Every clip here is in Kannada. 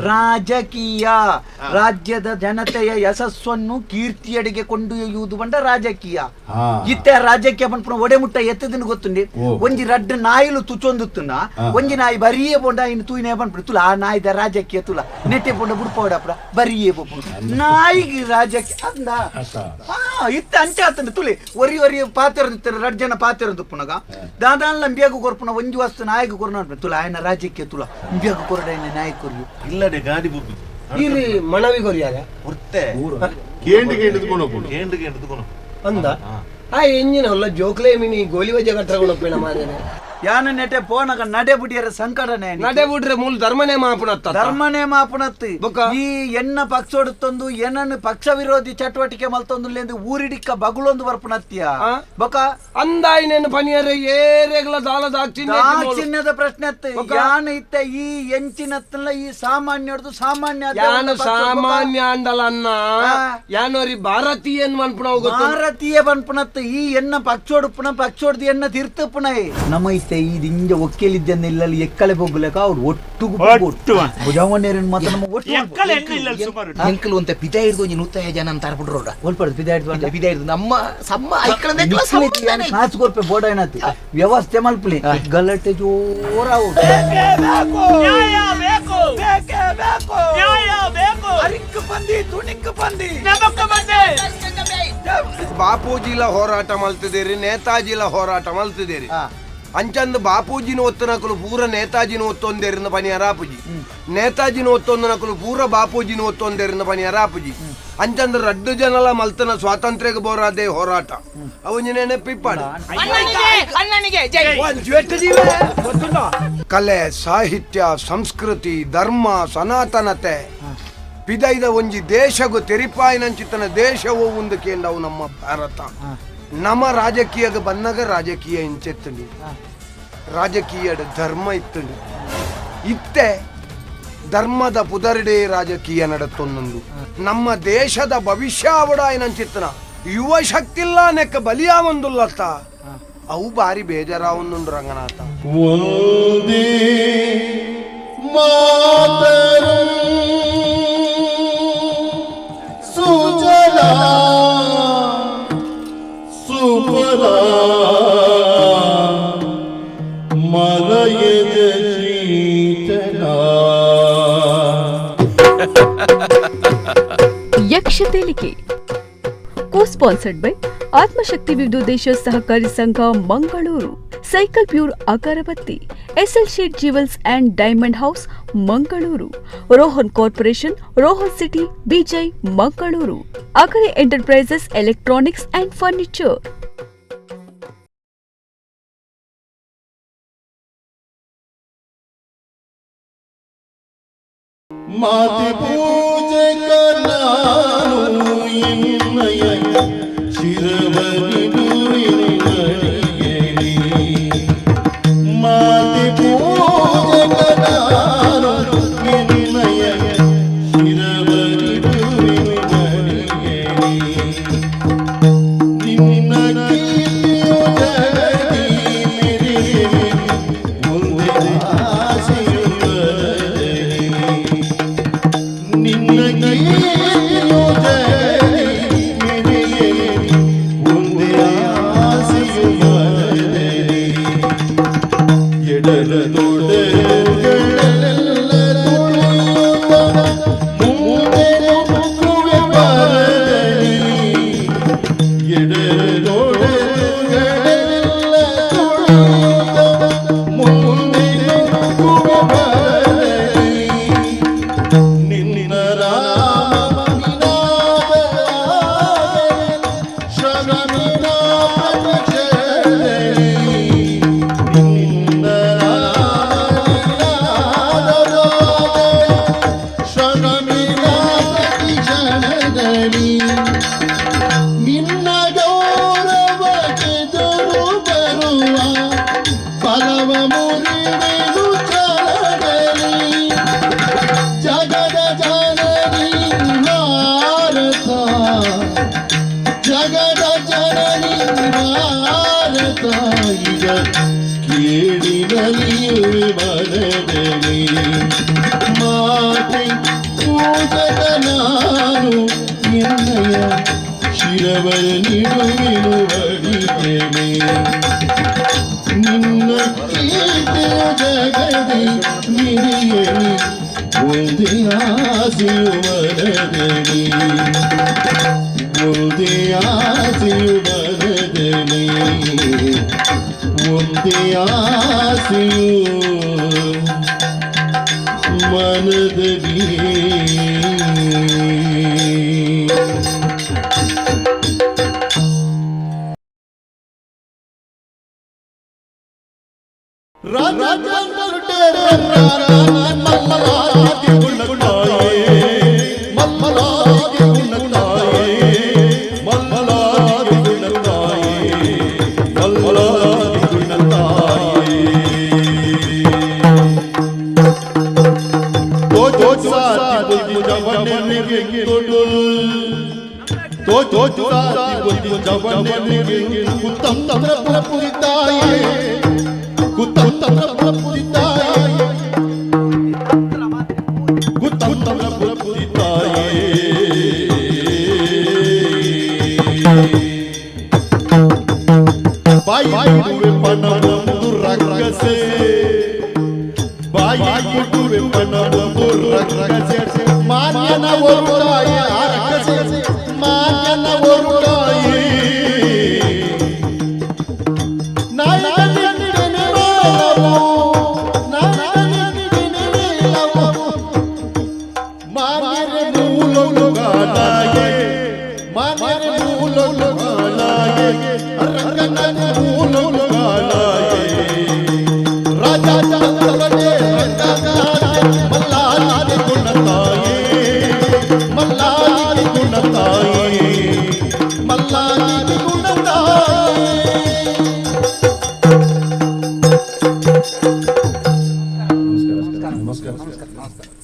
ರಾಜಕೀಯ ರಾಜ್ಯದ ಜನತೆಯ ಯಶಸ್ಸನ್ನು ಕೀರ್ತಿಯಡೆಗೆ ಕೊಂಡೊಯ್ಯುವುದು ಬಂಡ ರಾಜಕೀಯ. ಇತ್ತೆ ರಾಜಕೀಯ ಪನ್ಪುನ ಒಡೆ ಮುಟ್ಟ ಎತ್ತದನ್ನು ಗೊತ್ತುಂಡಿ ಒಂಜಿ ರಡ್ಡು ನಾಯಿಲು ತುಚೊಂದುತ್ತುನ ಒಂಜಿ ನಾಯಿ ಬರಿಯೇ ಪೋಂಡ ಇನ್ನು ತೂಯಿನೇ ಪನ್ಪುಡು ತುಲ ಆ ನಾಯಿದ ರಾಜಕೀಯ ತುಲ ನೆಟ್ಟೆ ಪೋಂಡ ಬುಡ್ಪೋಡಪ್ಪ ಬರಿಯೇ ಪೋಪುಡು ನಾಯಿಗೆ ರಾಜಕೀಯ ಅಂದ ಇತ್ತ ಅಂಚಾತಂಡ ತುಳಿ ಒರಿ ಒರಿ ಪಾತ್ರ ರಡ್ ಜನ ಪಾತ್ರ ಪುನಗ ದಾದಾನ್ ಬೇಗ ಕೊರ್ಪುನ ಒಂಜಿ ವಸ್ತು ನಾಯಿಗೆ ಕೊರೋನ ತುಲ ಆಯ್ನ ರಾಜಕೀಯ ತುಲ ಬೇಗ ಕೊರಡ ನಾಯಿ ಕೊರಿಯು ಇಲ್ಲಡೆ ಗಾಡಿ ಬುಬ್ಬಿ ಇಲ್ಲಿ ಮನವಿ ಕೊರಿಯಾಗ ಹೊರ್ತೆ ಕೇಂಡ್ ಕೇಂಡ್ ಅಂದ ಆ ಎಂಜಿನ ಒಲ್ಲ ಜೋಕ್ಲೆ ಮಿನಿ ಗೋಲಿ ವಜೆ ಕಟ್ಟರಗೊಳಪ್ಪೇನ ಮಾರೇನೆ ಯಾನ ನೆಟೆ ಪೋನಗ ನಡೆ ಬಿಡಿಯರ ಸಂಕಟನೆ ನಡೆ ಬಿಡ್ರೆ ಮೂಲ ಧರ್ಮನೇ ಮಾಪುನತ್ತ ಈ ಎನ್ನ ಪಕ್ಷ ಹೊಡುತ್ತೊಂದು ಏನನ್ನು ಪಕ್ಷ ವಿರೋಧಿ ಚಟುವಟಿಕೆ ಮಲ್ತೊಂದು ಊರಿಡಿಕ್ಕ ಬಗುಳೊಂದು ಬರ್ಪುನತ್ಯ ಬೊಕ ಅಂದಾಯಿನೇನು ಪನಿಯರೆ ಏರೆಗಳ ದಾಕ್ಷಿಣ್ಯದ ಪ್ರಶ್ನೆ ಯಾನ ಇತ್ತ ಈ ಎಂಚಿನತ್ತಲ್ಲ ಈ ಸಾಮಾನ್ಯರ್ದು ಸಾಮಾನ್ಯ ಯಾನು ಸಾಮಾನ್ಯ ಅಂಡಲನ್ನ ಯಾನೋರಿ ಭಾರತೀಯನ್ ಮನ್ಪುಣ ಭಾರತೀಯ ಬನ್ಪುನತ್ತ ಈ ಎನ್ನ ಪಕ್ಷ ಹೊಡ್ದು ಎನ್ನ ತೀರ್ಥಪುಣ ನಮ್ಮ ಈ ದಿಂಜ ಒಕ್ಕೆಲಿದ್ದನ್ನ ಇಲ್ಲಲ್ಲಿ ಎಕ್ಕಳೆ ಹೋಗ್ಲೇಕ ಅವ್ರು ಒಟ್ಟುಗು ಭುಜಾವಣ್ಯರನ್ ಮಾತ್ರ ನಮ್ಮ ಒಟ್ಟು ಎಂಕಲ್ ಒಂತೆ ಪಿತ ಹಿಡಿದು ಒಂಜಿ 100 ಜನ ಅಂತ ಅರ್ಬಿಡ್ರೋಡ ಒಳ್ಪಡು ಪಿತ ಹಿಡಿದು ನಮ್ಮ ಸಮ್ಮ ಐಕಳಂದೆ ಕಾಸ್ಕೊರ್ಪೆ ಬೋಡ ಏನತಿ ವ್ಯವಸ್ಥೆ ಮಲ್ಪಲಿ ಗಲಾಟೆ ಜೋರ ಬಾಪೂಜಿಲ ಹೋರಾಟ ಮಲ್ತಿದ್ದೀರಿ ನೇತಾಜಿಲ ಹೋರಾಟ ಮಲ್ತಿದ್ದೀರಿ ಅಂಚಂದು ಬಾಪೂಜಿನ ಒತ್ತನಕಲು ಪೂರ ನೇತಾಜಿನ ಒತ್ತೊಂದೇರಿನ ಪನಿ ಅರಾಪುಜಿ ನೇತಾಜಿನ ಒತ್ತೊಂದನಕಲು ಪೂರ ಬಾಪೂಜಿನ ಒತ್ತೊಂದೇರಿನ ಪನಿ ಅರಾಪುಜಿ ಅಂಚಂದು ರಡ್ಡು ಜನಲ ಮಲ್ತನ ಸ್ವಾತಂತ್ರ್ಯಕ್ಕೆ ಬೋರಾದೆ ಹೋರಾಟ ಅವನ ನೆನಪಿಪ್ಪಾಡು ಕಲೆ ಸಾಹಿತ್ಯ ಸಂಸ್ಕೃತಿ ಧರ್ಮ ಸನಾತನತೆ ಪಿದೈದ ಒಂಜಿ ದೇಶಗೂ ತೆರಿಪಾಯಿನಂಚಿತನ ದೇಶವೋ ಒಂದು ಕೇಂದವು ನಮ್ಮ ಭಾರತ ನಮ್ಮ ರಾಜಕೀಯಗ ಬನ್ನಗ ರಾಜಕೀಯ ಇಂಚೆತ್ತಂಡಿ ರಾಜಕೀಯದ ಧರ್ಮ ಇತ್ತಂಡಿ ಇತ್ತೆ ಧರ್ಮದ ಪುದರಡೆ ರಾಜಕೀಯ ನಡತ್ತೊಂದೊಂದು ನಮ್ಮ ದೇಶದ ಭವಿಷ್ಯ ಅವಡಾಯಿನಂಚಿತ್ತನ ಯುವ ಶಕ್ತಿಲ್ಲ ನೆಕ್ಕ ಬಲಿಯಾ ಒಂದುಲ್ಲತ್ತ ಅವು ಬಾರಿ ಬೇಜಾರಾವೊಂದು ರಂಗನಾಥ ಯಕ್ಷತೆಲಿಕೆ co-sponsored by ಆತ್ಮಶಕ್ತಿ ವಿವಿಧೋದ್ದೇಶ ಸಹಕಾರಿ ಸಂಘ Mangaluru, cycle pure agarbatti, SL shade jewels and diamond house Mangaluru, Rohan corporation, Rohan city, Bejai Mangaluru, Agari enterprises electronics and furniture. ಮಾತಿ ಪೂಜೆ ಕನಾನು ಎನ್ನಯ ಶಿರವನಿ ದುರಿನಡಿಯಲಿ ಮಾತಿ ಪೂಜೆ ಕನಾನು ಎನ್ನಯ ಶಿರವನಿ ದುರಿನಡಿಯಲಿ ನಿನ್ನ ಕೀರ್ತಿಯು ಜಗದಿ ಮೆರೆಯಲಿ ಮುಂದೆ ಆಸೆಯುವರಲಿ ನಿನ್ನ ಕೈಯೋ ಜಗದಿ ನಾನು ಎನ್ನಯ ಶಿರವರ ನಿಡುವೆನು ಬಡಿದ್ದೇನೆ ನಿನ್ನ ಕೀರ್ತಿಯ ಜಗದಿ ಮಿರಿಯಲಿ ಒಂದೇ ಆಸೆಯು ಮನದಲ್ಲಿ ಒಂದೇ ಆಸೆಯು ಮನದಲ್ಲಿ ಒಂದೇ ಆಸೆಯು ಮನದಲ್ಲಿ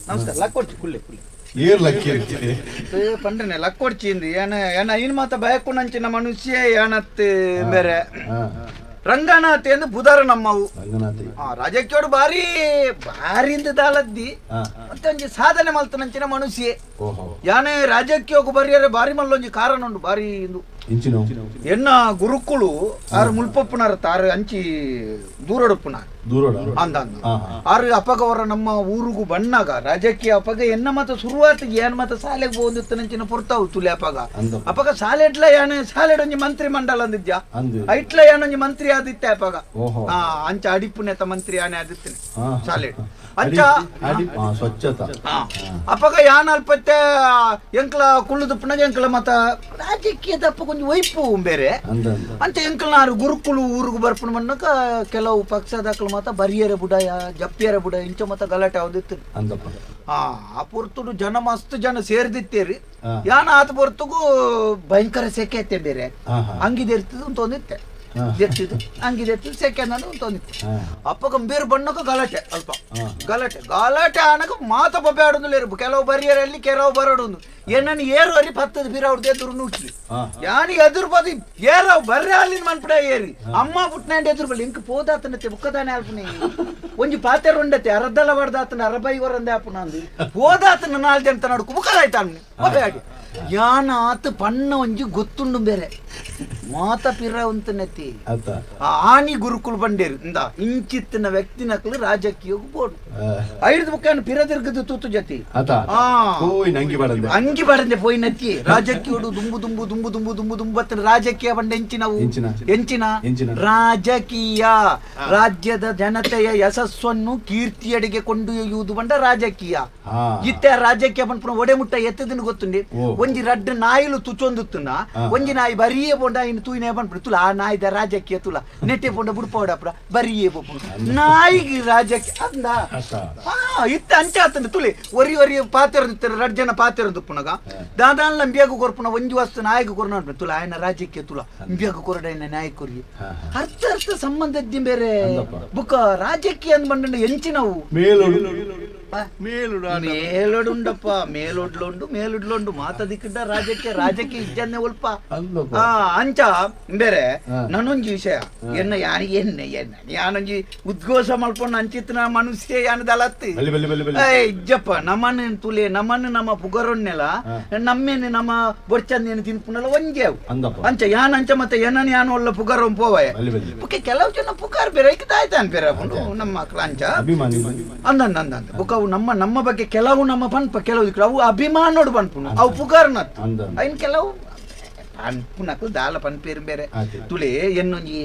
ನಮಸ್ಕಾರ ಲಕ್ಕೊಡ್ಚಿ ಕುಳ್ಳೆ ಏರ್ ಲಕ್ಕಿ ಪಂಡ್ರನೆ ಲಕ್ಕೊಡ್ಚಿಂದು ಏನ ಇನ್ ಮಾತ ಬಯಕೊಂಡಂಚಿನ ಮನುಷ್ಯ ಏನತ್ ಬೇರೆ ರಂಗನಾಥಿ ಎಂದು ಬುಧಾರ ನಮ್ಮವು ರಾಜಕ್ಕಿಯೋಡು ಬಾರಿ ಬಾರಿಂದ ದಾಳದ್ದಿ ಮತ್ತೆ ಒಂಜಿ ಸಾಧನೆ ಮಲ್ತನಂಚಿನ ಮನುಷ್ಯ ಯಾನೆ ರಾಜಕ್ಕೆ ಹೋಗು ಬರಿಯರೆ ಬಾರಿ ಮಲ್ಲೊಂಜಿ ಕಾರಣ ಉಂಡು ಬಾರಿ ಇಂದು ಎನ್ನ ಗುರುಕುಳು ಆರು ಮುಲ್ಪಪ್ಪುನಾರ ತಾರು ಅಂಚಿ ದೂರಡುಪ್ಪುನ ಅಂದ ಆರು ಅಪಗವರ ನಮ್ಮ ಊರಿಗೂ ಬಣ್ಣಾಗ ರಾಜಕೀಯ ಅಪಗ ಎನ್ನ ಮತ ಶುರುವಾತಿಗೆ ಏನ್ ಮತ ಶಾಲೆಗೆ ಹೋದಿತ್ತನಂಚಿನ ಪುರ್ತಾವು ತುಲೆ ಅಪಗ ಶಾಲೆ ಇಟ್ಲ ಯಾನೆ ಶಾಲೆ ಒಂಜಿ ಮಂತ್ರಿ ಮಂಡಲ ಅಂದಿದ್ಯಾ ಐಟ್ಲ ಏನೊಂಜಿ ಮಂತ್ರಿ ಆದಿತ್ತೆ ಅಪಗ ಅಂಚ ಅಡಿಪುನೇತ ಮಂತ್ರಿ ಆನೆ ಆದಿತ್ತೇನೆ ಶಾಲೆ ಅಂಚ ಸ್ವಚ್ಛತಾ ಅಪಗ ಯಾನ್ ಅಲ್ಪತ್ತೆ ಎಂಕ್ಲ ಕುಳ್ಳುದುಪ್ಪನಾಗ ಎಂಕ್ಲ ಮತ ರಾಜಕೀಯದ ಅಪ್ಪ ಕೊಂಚ ವೈಪು ಬೇರೆ ಅಂತ ಎಂಕ್ಲನಾರು ಗುರುಕುಳು ಊರಿಗೂ ಬರ್ಪಣ ಮನ್ನಕ ಕೆಲವು ಪಕ್ಷದಾಕಲು ಮತ ಬರಿಯರೆ ಬುಡಾಯ ಜಪ್ಪಿಯರೆ ಬುಡಾಯ ಇಂಚ ಮತ ಗಲಾಟೆ ಯಾವ್ದಿತ್ತು ಆ ಪುರ್ತುಡು ಜನ ಮಸ್ತ್ ಜನ ಸೇರ್ದಿತ್ತೇರಿ ಯಾನ ಆತ ಪೊರ್ತುಗೂ ಭಯಂಕರ ಸೆಕೆ ಐತೆ ಬೇರೆ ಹಂಗಿದಿರ್ತದ ಅಂತ ಒಂದಿತ್ತೆ ಹಂಗಿದಿರ್ತದ ಸೆಕೆ ಅನ್ನೋದು ಅಂತ ಒಂದಿತ್ತು ಅಪ್ಪ ಗಂಭೀರ ಬಣ್ಣಕ ಗಲಾಟೆ ಅಲ್ಪ ಗಲಾಟೆ ಆನಕ ಮಾತ ಬಬ್ಬೆ ಆಡೋದು ಕೆಲವು ಬರಿಯರಲ್ಲಿ ಕೆಲವು ಬರೋಡು ಏನನ್ನು ಏರು ಅರಿ ಪತ್ತದ ಬೀರ ಅವ್ರದ್ದು ಎದುರು ನುಟ್ಲಿ ಯಾನಿಗೆ ಎದುರು ಬದಿ ಏರವ್ ಬರ್ರೆ ಅಲ್ಲಿನ ಮನ್ಪಡ ಏರಿ ಅಮ್ಮ ಪುಟ್ನಾಂಡ್ ಎದುರು ಬಲ್ಲಿ ಇಂಕ ಪೋದಾತನತೆ ಬುಕ್ಕದಾನೆ ಅಲ್ಪನೆ ಒಂಜಿ ಪಾತೆರ ಉಂಡತೆ ಅರದ್ದಲ ಬಡ್ದಾತನ ಅರಬೈವರಂದೆ ಅಪ್ಪನ ಅಂದು ಪೋದಾತನ 4 ಜನ ನಡುಕು ಬುಕ್ಕದಾಯ್ತಾನೆ ಬಬ್ಬೆ ಆಡಿ ಯಾನ ಆತ ಪಣ್ಣ ಒಂಜಿ ಗೊತ್ತುಂಡು ಬೇರೆ ಮಾತ ಪಿರ ಉಂತನತಿ ಆನಿ ಗುರುಕುಲು ಬಂಡೇರು ಇಂದ ಇಂಚಿತ್ತಿನ ವ್ಯಕ್ತಿ ನಕಲು ರಾಜಕೀಯ ಬೋಡು ಐದು ಬುಕ್ಕನ್ನು ಪಿರದಿರ್ಗದು ತೂತು ಜತಿ ಅಂಗಿ ಬಡಂದೆ ಪೋಯಿನತಿ ರಾಜಕೀಯೋಡು ದುಂಬು ದುಂಬು ದುಂಬು ದುಂಬು ದುಂಬು ದುಂಬತ್ತನ ರಾಜಕೀಯ ಬಂಡ ಎಂಚಿನ ರಾಜಕೀಯ ರಾಜ್ಯದ ಜನತೆಯ ಯಶಸ್ಸನ್ನು ಕೀರ್ತಿಯಡೆಗೆ ಕೊಂಡೊಯ್ಯುವುದು ಬಂಡ ರಾಜಕೀಯ ಇತ್ತೆ ರಾಜಕೀಯ ಬಂಡ ಒಡೆ ಮುಟ್ಟ ಎತ್ತದನ್ನು ಗೊತ್ತುಂಡಿ ಒಂಜಿ ರಡ್ಡ ನಾಯಿಲು ತುಚೊಂದುತ್ತುನ ಒಂಜಿ ನಾಯಿ ಬರಿಯೇ ಪೋಂಡ ಇನ್ನು ತೂಯಿನೇ ಬಂದ್ಬಿಡು ತುಲ ಆ ನಾಯಿದ ರಾಜಕೀಯ ತುಲ ನೆಟ್ಟೆ ಪೋಂಡ ಬುಡ್ಪೋಡಪ್ರ ಬರಿಯೇ ಪೋಪುಂಡು ನಾಯಿಗೆ ರಾಜಕೀಯ ಅಂದ ಇತ್ತ ಅಂಚೆ ಆತಂಡ ತುಳಿ ಒರಿ ಪಾತೆರ ರಡ್ ಜನ ಪಾತೆರ ದುಪ್ಪುನಗ ದಾದಾನ್ಲ ಬಿಯಾಗು ಕೊರ್ಪುನ ಒಂಜಿ ವಸ್ತು ನಾಯಿಗೆ ಕೊರನ ತುಲ ಆಯ್ನ ರಾಜಕೀಯ ತುಲ ಬಿಯಾಗು ಕೊರಡೈನ ನಾಯಿ ಕೊರಿ ಅರ್ಥ ಸಂಬಂಧದ್ದಿ ಬೇರೆ ಬುಕ್ಕ ರಾಜಕೀಯ ಅಂದ್ ಬಂಡ ಎಂಚಿನವು ಮೇಲೊಡುಂಡಪ್ಪ ಮೇಲುಡ್ಲೊಂಡು ಮಾತದಿಕ್ಕಿದ್ದ ರಾಜಕ್ಕೆ ಇಜ್ಜನ್ನೆ ಉಲ್ಪ ಅಂಚ ಬೇರೆ ನನ್ನೊಂಜಿ ವಿಷಯ ಯಾನೊಂಜಿ ಉದ್ಘೋಷ ಮಲ್ಪೊಂಡು ಅಂಚಿತ್ತಿನ ಮನುಷ್ಯ ಯಾನದಲತ್ತಿ ಇಜ್ಜಪ್ಪ ನಮ್ಮನ್ನ ತುಲೆ ನಮ್ಮನ್ನು ನಮ್ಮ ಪುಗರೊನ್ನೆಲ ನಮ್ಮೇನೆ ನಮ್ಮ ಬೊಡ್ಚಂದೇನು ತಿನ್ಪುನಲ್ಲ ಒಂಜೇವು ಅಂಚ ಯಾನಂಚ ಮತ್ತೆ ಏನನ್ ಯಾನು ಒಳ್ಳೆ ಪುಗರೊಂ ಪೋವಾಯ ಕೆಲವು ಜನ ಪುಗಾರ್ ಬೇರೆ ಆಯ್ತಾನ್ ಬೇರೆ ನಮ್ಮ ಕ್ರಾಂಚ ಅಂದಂದ ಬುಕ್ ಅವು ನಮ್ಮ ಬಗ್ಗೆ ಕೆಲವು ನಮ್ಮ ಪನ್ಪ ಕೆಲವು ಅವು ಅಭಿಮಾನೋಡು ಪನ್ಪುನು ಅವು ಪುಗಾರ್ನ ಐನ್ ಕೆಲವು ಪನ್ಪುನಕು ದಾಲ ಪನ್ಪೇರು ಬೇರೆ ತುಲೆ ಎನ್ನೊಂಜಿ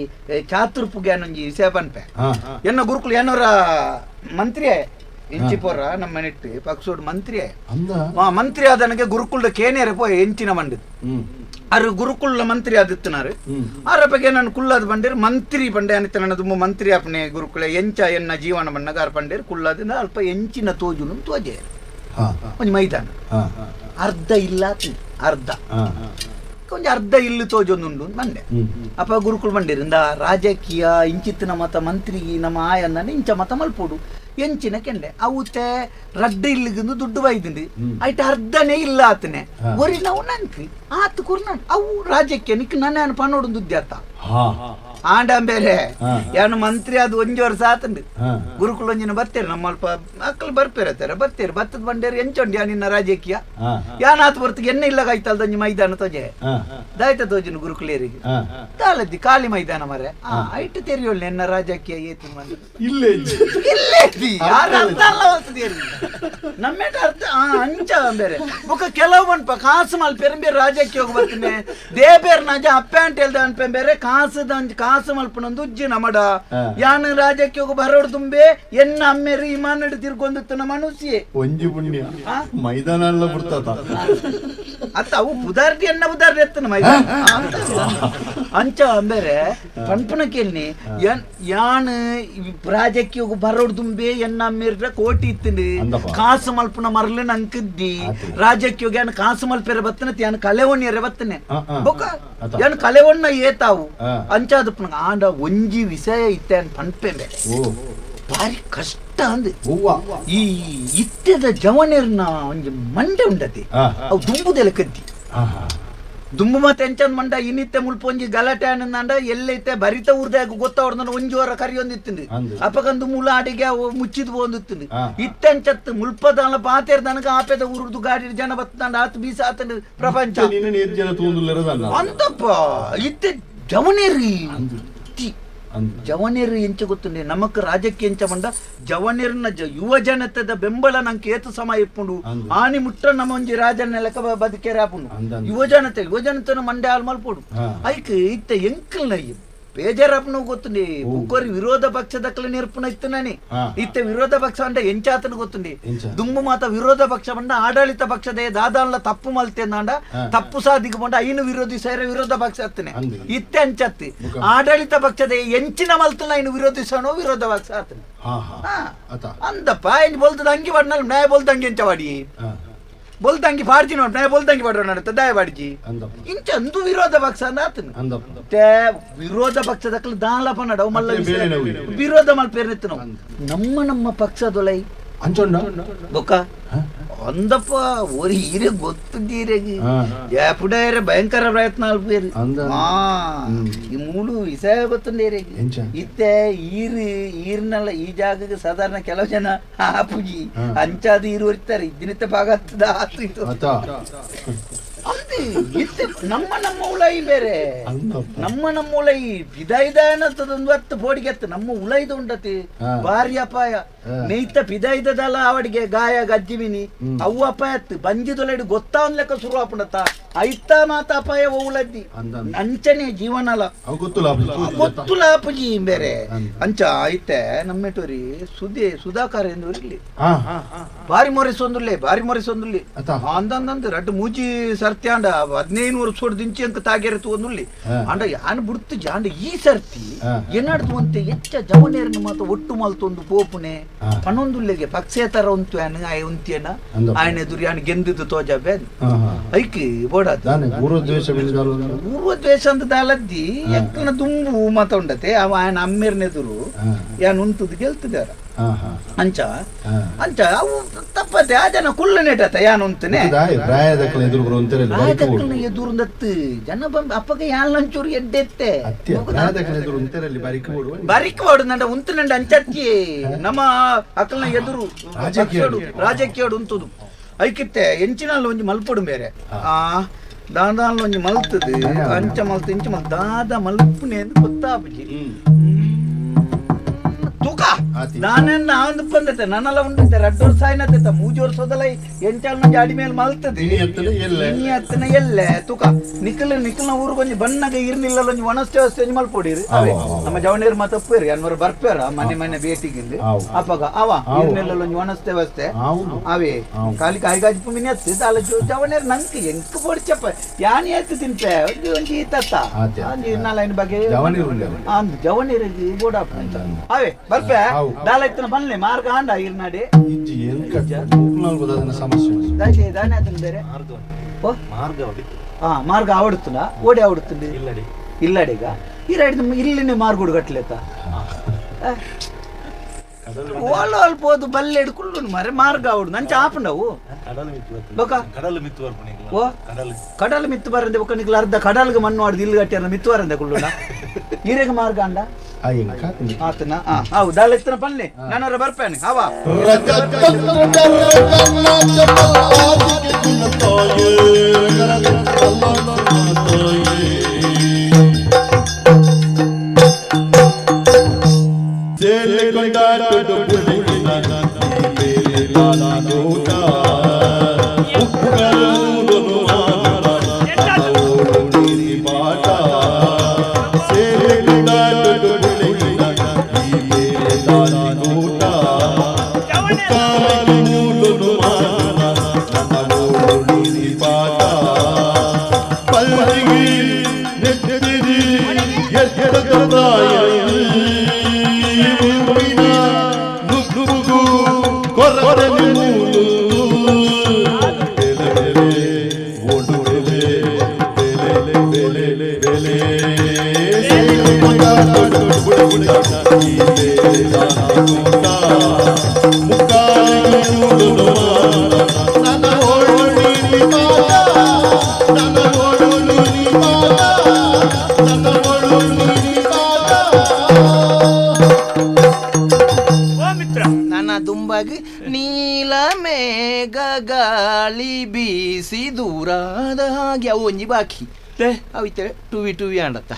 ಚಾತುರ್ಪುಗೆ ಅನ್ನೊಂಜಿ ವಿಷಯ ಪನ್ಪೆ ಎನ್ನ ಗುರುಕುಲು ಏನೋರ ಮಂತ್ರಿ ಎಂಚಿಪೋರ ನಮ್ಮ ನೆಟ್ಟು ಪಕ್ಷೋಡು ಮಂತ್ರಿ ಆದನಗೆ ಗುರುಕುಲ್ದ ಕೇನೇರೆ ಪೋಯ್ ಎಂಚಿನ ಮಂಡಿದ್ ಅರು ಗುರುಕುಲ ಮಂತ್ರಿ ಆದಿತ್ತನಾರು ಆರ ಬಗ್ಗೆ ನಾನು ಕುಳ್ಳಾದ ಬಂಡೇರು ಮಂತ್ರಿ ಬಂಡೆ ಅನಿತ ನನ್ನ ತುಂಬ ಮಂತ್ರಿ ಅಪ್ಪನೆ ಗುರುಕುಲ ಎಂಚ ಎನ್ನ ಜೀವನ ಬಣ್ಣಗಾರ ಬಂಡೇರು ಕುಳ್ಳಾದಿಂದ ಅಲ್ಪ ಎಂಚಿನ ತೋಜುನು ತೋಜೆ ಒಂದು ಮೈದಾನ ಅರ್ಧ ಇಲ್ಲ ಅರ್ಧ ಕೊಂಚ ಅರ್ಧ ಇಲ್ಲಿ ತೋಜೊಂದುಂಡು ಬಂಡೆ ಅಪ್ಪ ಗುರುಕುಲ್ ಬಂಡೇರಿಂದ ರಾಜಕೀಯ ಇಂಚಿತ್ತಿನ ಮತ ಮಂತ್ರಿ ನಮ್ಮ ಆಯನ್ನ ಇಂಚ ಮತ ಮಲ್ಪೋಡು ಎಂಚಿನ ಕೆಂಡೆ ಅವತ್ತೆ ರಡ್ಡ ಇಲ್ಲಿಗಿಂದು ದುಡ್ಡು ಬೈದಿಂದು ಆಯ್ತು ಅರ್ಧನೇ ಇಲ್ಲ ಆತನೆ ಒರಿ ನಾವು ನನ್ಕಿ ಆತ ಕುರ್ನ ಅವು ರಾಜ್ಯಕ್ಕೆ ನಿಕ್ ನನ್ನ ಪನ್ನೋಡು ದುಡ್ಡು ಆಂಡ ಬೇರೆ ಯಾನು ಮಂತ್ರಿ ಅದು ಒಂಜಿ ವರ್ಷ ಆತಂಡು ಗುರುಕುಲ ಒಂಜಿನ ಬರ್ತೇರೆ ನಮ್ಮ ಅಲ್ಪ ಮಕ್ಕಳು ಬರ್ಪೇರತ್ತಾರೆ ಬರ್ತೇರೆ ಭತ್ತದ ಬಂಡೇರು ಎಂಚೊಂಡು ಯಾನಿನ್ನ ರಾಜಕೀಯ ಯಾನ್ ಆತ ಬರ್ತಿಗೆ ಎಣ್ಣೆ ಇಲ್ಲ ಕಾಯ್ತಲ್ದ ಒಂಜಿ ಮೈದಾನ ತೋಜೆ ದಾಯ್ತ ತೋಜನು ಗುರುಕುಲೇರಿಗೆ ತಾಳದ್ದಿ ಖಾಲಿ ಮೈದಾನ ಮರೆ ಐಟು ತೆರಿಯೋಳು ಎನ್ನ ರಾಜಕೀಯ ಏತು ಇಲ್ಲೇ ನಮ್ಮೇಟ ಅರ್ಥ ಅಂಚ ಬೇರೆ ಬೊಕ್ಕ ಕೆಲವು ಬನ್ಪ ಕಾಸು ಮಲ್ಪೇರೆ ಬೇರೆ ರಾಜಕೀಯ ಹೋಗಿ ಬರ್ತೀನಿ ದೇಬೇರ್ ನಜ ಅಪ್ಪ್ಯಾಂಟ್ ಹೇಳ್ದ ಅನ್ಪೆ ಬೇರೆ ಕಾಸು ಮಲ್ಪನೊಂದು ಉಜ್ಜಿ ನಮಡ ಯಾನು ರಾಜಕ್ಕೆ ಹೋಗಿ ಬರೋಡು ತುಂಬೆ ಎನ್ನ ಅಮ್ಮೆರು ಇಮಾನಡು ತಿರ್ಗೊಂದಿತ್ತು ಮನುಷ್ಯೆ ಒಂಜಿ ಪುಣ್ಯ ಮೈದಾನ ಎಲ್ಲ ಬಿಡ್ತಾತ ಅತ್ತ ಅವು ಪುದಾರ್ತಿ ಎನ್ನ ಪುದಾರ್ತಿ ಎತ್ತನ ಮೈದಾನ ಅಂಚ ಬೇರೆ ಪನ್ಪನ ಕೇಳ್ನಿ ಯಾನು ರಾಜಕ್ಕೆ ಹೋಗಿ ಬರೋಡು ತುಂಬೆ ಎನ್ನ ಅಮ್ಮೆರ ಕೋಟಿ ಇತ್ತಿಂದು ಕಾಸು ಮಲ್ಪನ ಮರಳು ನಂಕಿದ್ದಿ ರಾಜಕ್ಕೆ ಹೋಗಿ ಯಾನು ಕಾಸು ಮಲ್ಪೆರೆ ಬತ್ತನತಿ ಯಾನು ಕಲೆವಣ್ಣಿಯರೆ ಬತ್ತನೆ ಬೊಕ್ಕ ಯಾನು ಕಲೆವಣ್ಣ ಏತಾವು ಅಂಚಾದ ಆಂಡ ಒಂಜಿ ವಿಷಯ ಇತ್ತೆ ಅಂತ ಪನ್ಪೆ ಭಾರಿ ಕಷ್ಟ ಅಂದೆ ಈ ಇತ್ತೆದ ಜವನೇರ್ನ ಒಂಜಿ ಮಂಡೆ ಉಂಡತಿ ಅವು ದುಂಬುದೆಲ್ಲ ಕದ್ದಿ ದುಂಬು ಮತ್ತೆ ಎಂಚಂದ್ ಮಂಡ ಇನ್ನಿತ್ತೆ ಮುಲ್ಪ ಒಂಜಿ ಗಲಾಟೆ ಅನ್ನಂದ ಎಲ್ಲೈತೆ ಭರಿತ ಊರ್ದಾಗ ಗೊತ್ತವ್ರ ಒಂಜಿ ವಾರ ಕರಿಯೊಂದಿತ್ತಂದು ಅಪ್ಪಗಂದು ಮುಲ ಆಡಿಗೆ ಮುಚ್ಚಿದ್ ಬಂದಿತ್ತಂದು ಇತ್ತೆಂಚತ್ ಮುಲ್ಪದ ಪಾತೇರ್ ನನಗ ಆಪೆದ ಊರ್ದು ಗಾಡಿ ಜನ ಬತ್ತಂಡ ಆತ ಬೀಸ ಆತನ ಪ್ರಪಂಚ ಅಂತಪ್ಪ ಇತ್ತೆ ಜವನೇರಿ ಜವನೇರು ಎಂಚ ಗೊತ್ತುಂಡೆ ನಮಕ್ ರಾಜಕೀಯ ಎಂಚ ಬಂಡ ಜವನೇರಿನ ಯುವ ಜನತದ ಬೆಂಬಲ ನಂಗೆ ಏತು ಸಮ ಇಪ್ಪುಂಡು ಆನಿ ಮುಟ್ಟ ನಮ್ಮ ಒಂಜಿ ರಾಜನ ಲೆಕ್ಕ ಬದುಕೇರೆ ಆಪುಂಡು ಯುವ ಜನತೆನ ಮಂಡೆ ಹಾಲ್ ಮಲ್ಪೋಡು ಐಕ್ ಇತ್ತ ಎಂಕಲ್ನ ಬೇಜಾರಪ್ಪನ ಗೊತ್ತುಂಡಿ ಬುಕ್ಕೋರಿ ವಿರೋಧ ಪಕ್ಷದಕ್ಕಲೆ ನೆರ್ಪುನ ಇತ್ತು ನಾನಿ ಇತ್ತೆ ವಿರೋಧ ಪಕ್ಷ ಅಂಡ ಎಂಚಾತನ ಗೊತ್ತುಂಡಿ ದುಂಬು ಮಾತ ವಿರೋಧ ಪಕ್ಷ ಬಂಡ ಆಡಳಿತ ಪಕ್ಷದ ದಾದಾನ್ಲ ತಪ್ಪು ಮಲ್ತೆ ಅಂಡ ತಪ್ಪು ಸಾಧಿಗೆ ಬಂಡ ಐನು ವಿರೋಧಿ ಸೇರ ವಿರೋಧ ಪಕ್ಷ ಹತ್ತನೆ ಇತ್ತೆ ಅಂಚತ್ತಿ ಆಡಳಿತ ಪಕ್ಷದ ಎಂಚಿನ ಮಲ್ತನ ಐನು ವಿರೋಧಿಸೋಣ ವಿರೋಧ ಪಕ್ಷ ಹತ್ತನೆ ಅಂದಪ್ಪ ಇನ್ ಬೋಲ್ತದ ಅಂಗಿ ಬಡ್ನಲ್ ನ್ಯಾಯ ಬೋಲ್ದಂಗಿ ಎಂಚ ಬಾಡಿ ಬೋಲ್ದಂಗಿ ಪಾಡ್ಜಿ ನೋಡ್ ನ್ಯಾಯ ಬೋಲ್ದಂಗಿ ಬಡ್ರ ನಡತ ದಾಯ ಬಾಡ್ಜಿ ಇಂಚ ಅಂದು ವಿರೋಧ ಪಕ್ಷ ಅಂದ ವಿರೋಧ ಪಕ್ಷದಕ್ಕಲು ದಾಲಪ ನಡವು ಮಲ್ಲ ವಿರೋಧ ಮಲ್ಪೇರ್ನಿತ್ತು ನಾವು ನಮ್ಮ ಪಕ್ಷದೊಳೈ ಬೊಕ್ಕ ಒಂದಪ್ಪ ಒರಿ ಹೀರೆ ಗೊತ್ತಿದ್ದೀರೆಗಿ ಯಾಪುಡಾರೆ ಭಯಂಕರ ಪ್ರಯತ್ನ ಅಲ್ಪೇರಿ ಈ ಮೂಲು ವಿಷಯ ಗೊತ್ತಂದೇರೆಗಿ ಇತ್ತೆ ಈರ್ನಲ್ಲ ಈ ಜಾಗಕ್ಕೆ ಸಾಧಾರಣ ಕೆಲವು ಜನ ಆಪುಜಿ ಅಂಚಾದ ಈರು ಹೊರಿತಾರೆ ಇದ್ದಿನಿತ್ತ ಭಾಗ ಹತ್ತದ ಆತು ಇದು ನಮ್ಮ ಉಳೈ ಬೇರೆ ನಮ್ಮ ಉಳೈ ಪಿದಾಯ್ದೊಂದು ಹತ್ತು ಬೋಡಿಗೆತ್ತು ನಮ್ಮ ಉಳೈದು ಉಂಡತಿ ಭಾರಿ ಅಪಾಯ ನೈತ ಪಿದಾಯ್ದಲ್ಲ ಅವಡಿಗೆ ಗಾಯ ಗಜ್ಜಿಮಿನಿ ಅವು ಅಪಾಯ ಬಂಜಿದೊಳಡಿ ಗೊತ್ತಾವ್ ಲೆಕ್ಕ ಶುರು ಆಪುಣತ್ತ ಐತ ಮಾತ ಅಪಾಯ ಉಳದ್ದಿ ಅಂಚನೆ ಜೀವನಲ ಗೊತ್ತುಲಾಪುಜಿ ಬೇರೆ ಅಂಚ ಐತೆ ನಮ್ಮೆಟೋರಿ ಸುಧಾಕರ್ ಎಂದು ಇರ್ಲಿ ಭಾರಿ ಮೊರೆಸೊಂದುಲ್ಲಿ ಅಂದಂದ್ ರಡ್ಡು ಮೂಜಿ ಸರ್ತ್ಯಾಂಡ 15 ವರ್ಷ ದಿಂಚಿ ಅಂಕ ತಾಗೇರತು ಒಂದುಲ್ಲಿ ಅಂಡ ಯಾನ್ ಬಿಡ್ತು ಜಾಂಡ ಈ ಸರ್ತಿ ಏನಾಡ್ತು ಅಂತೆ ಹೆಚ್ಚ ಜವನೇರನ ಮಾತು ಒಟ್ಟು ಮಲ್ತೊಂದು ಪೋಪುನೆ ಪನ್ನೊಂದುಲ್ಲೆಗೆ ಪಕ್ಷೇತರ ಉಂಟು ಉಂತಿಯನ ఆయన ಎದುರು ಯಾನ್ ಗೆಂದಿದ್ದು ತೋಜಬೆ ಐಕಿ ಬೋಡಾದ ಪೂರ್ವದ್ವೇಷ ಅಂತ ದಾಲದ್ದಿ ಎಕ್ಕನ ದುಂಬು ಮಾತ ಉಂಡತೆ ಅವ ఆయన ಅಮ್ಮೇರ್ನ ಎದುರು ಯಾನ್ ಉಂಟುದು ಗೆಲ್ತಿದಾರ ಅಂಚ ಅಂಚ ಅವು ತಪ್ಪತ್ತೆ ಆ ಜನ ಕುಳ್ಳು ನೆಟ್ಟತ್ತ ಯಾನು ಅಂತಾನೆ ಪ್ರಾಯದಕ್ಕಲ ಎದುರು ಬರುವಂತರಲ್ಲಿ ಎದುರುಂದತ್ತು ಜನ ಬಂದು ಅಪ್ಪಗೆ ಯಾಲಂಚೂರು ಎಡ್ಡೆತ್ತೆ ಪ್ರಾಯದಕ್ಕಲ ಎದುರು ಅಂತೆರಲ್ಲಿ ಬರಿಕ್ ಬಾಡು ನಂಡ ಉಂತು ನಂಡ ಅಂಚತ್ತಿ ನಮ್ಮ ಅಕ್ಕಲ್ನ ಎದುರು ರಾಜಕೀಯ ಉಂತುದು ಐಕಿತ್ತೆ ಎಂಚಿನಲ್ಲಿ ಒಂಜಿ ಮಲ್ಪಡು ಬೇರೆ ದಾದಾಲ್ ಒಂಜಿ ಮಲ್ತದು ಅಂಚ ಮಲ್ತು ಇಂಚ ಮಲ್ತು ದಾದ ಮಲ್ಪುನೆ ಅಂತ ಗೊತ್ತಾಪುಜಿ ತೂಕ ನಾನೆನ್ನ ಆಂದು ಬಂದತೆ ನನ್ನೆಲ್ಲ ಉಂಟಂತೆ 2 ವರ್ಷ ಆಯ್ನತ್ತ 3 ವರ್ಷದಲ್ಲ ಎಂಚಾಲ್ ಮಂದಿ ಅಡಿ ಮೇಲೆ ಮಲ್ತದೆ ಇನಿ ಹತ್ತನ ಎಲ್ಲೆ ತೂಕ ನಿಖಲ್ನ ಊರು ಕೊಂಚ ಬಣ್ಣಗ ಇರ್ನಿಲ್ಲ ಒಂಜಿ ಒಣಸ್ತೆ ವಸ್ತೆ ಮಲ್ಪೊಡಿರಿ ಅವೇ ನಮ್ಮ ಜವನೇರ್ ಮಾತಪ್ಪೇರಿ ಅನ್ವರ್ ಬರ್ಪೇರ ಮನೆ ಭೇಟಿಗಿಂದು ಅಪ್ಪಗ ಅವ ಇರ್ನಿಲ್ಲ ಒಂಜಿ ಒಣಸ್ತೆ ವಸ್ತೆ ಅವೇ ಕಾಲಿ ಕಾಯಿಗಾಜಿ ಮಿನಿ ಹತ್ತಿ ಅಲ್ಲ ಜವನೇರ್ ನಂಗೆ ಎಂಕ್ ಪೊಡಿಚಪ್ಪ ಯಾನಿ ಎತ್ತು ತಿಂತೆ ಒಂಜಿ ತತ್ತ ನಾಲ್ಕು ಬಗೆ ಜವನೇರಿಗೆ ಬೋಡಪ್ಪ ಅವೇ ಬರ್ಪೆ ದಾಲ ಇತ್ತನ ಬನ್ನಿ ಮಾರ್ಗ ಆಂಡ ಇರ್ನಾಡಿ ಸಮಸ್ಯೆ ದಾನೆ ಅದನ್ನ ಬೇರೆ ಮಾರ್ಗ ಆವಡುತ್ತುನ ಓಡಿ ಆವಡುತ್ತುಂಡಿ ಇಲ್ಲಡಿಗ ಇಲ್ಲಿನೇ ಮಾರ್ಗುಡು ಗಟ್ಲೆತ್ತ ಓಲ್ ಪೋದು ಬಲ್ಲೆ ಹಿಡ್ಕೊಂಡು ಮರೆ ಮಾರ್ಗ ಆವಡು ನಂಚ ಆಪಂಡವು ಕಡಲು ಮಿತ್ತು ಬರಂದೆ ಬೊಕ್ಕ ನಿಕ್ಲ ಅರ್ಧ ಕಡಲ್ಗೆ ಮಣ್ಣು ಆಡ್ದು ಇಲ್ಲಿ ಗಟ್ಟಿ ಮಿತ್ತು ಬರಂದೆ ಕುಳ್ಳುನ ಈರೆಗೆ ಮಾರ್ಗ ಅಂಡ ಆತನ ಹೌದು ದಾಳ ಎತ್ತನ ಬನ್ನಿ ನಾನವ್ರ ಬರ್ಪೇನೆ ಅವ ನೀಲ ಮೇಘ ಗಾಳಿ ಬೀಸಿ ದೂರಾದ ಹಾಗೆ ಅವು ಒಂಜಿ ಬಾಕಿ ಅವಿತ್ತೆ ಟುವಿ ಆಂಡತ್ತ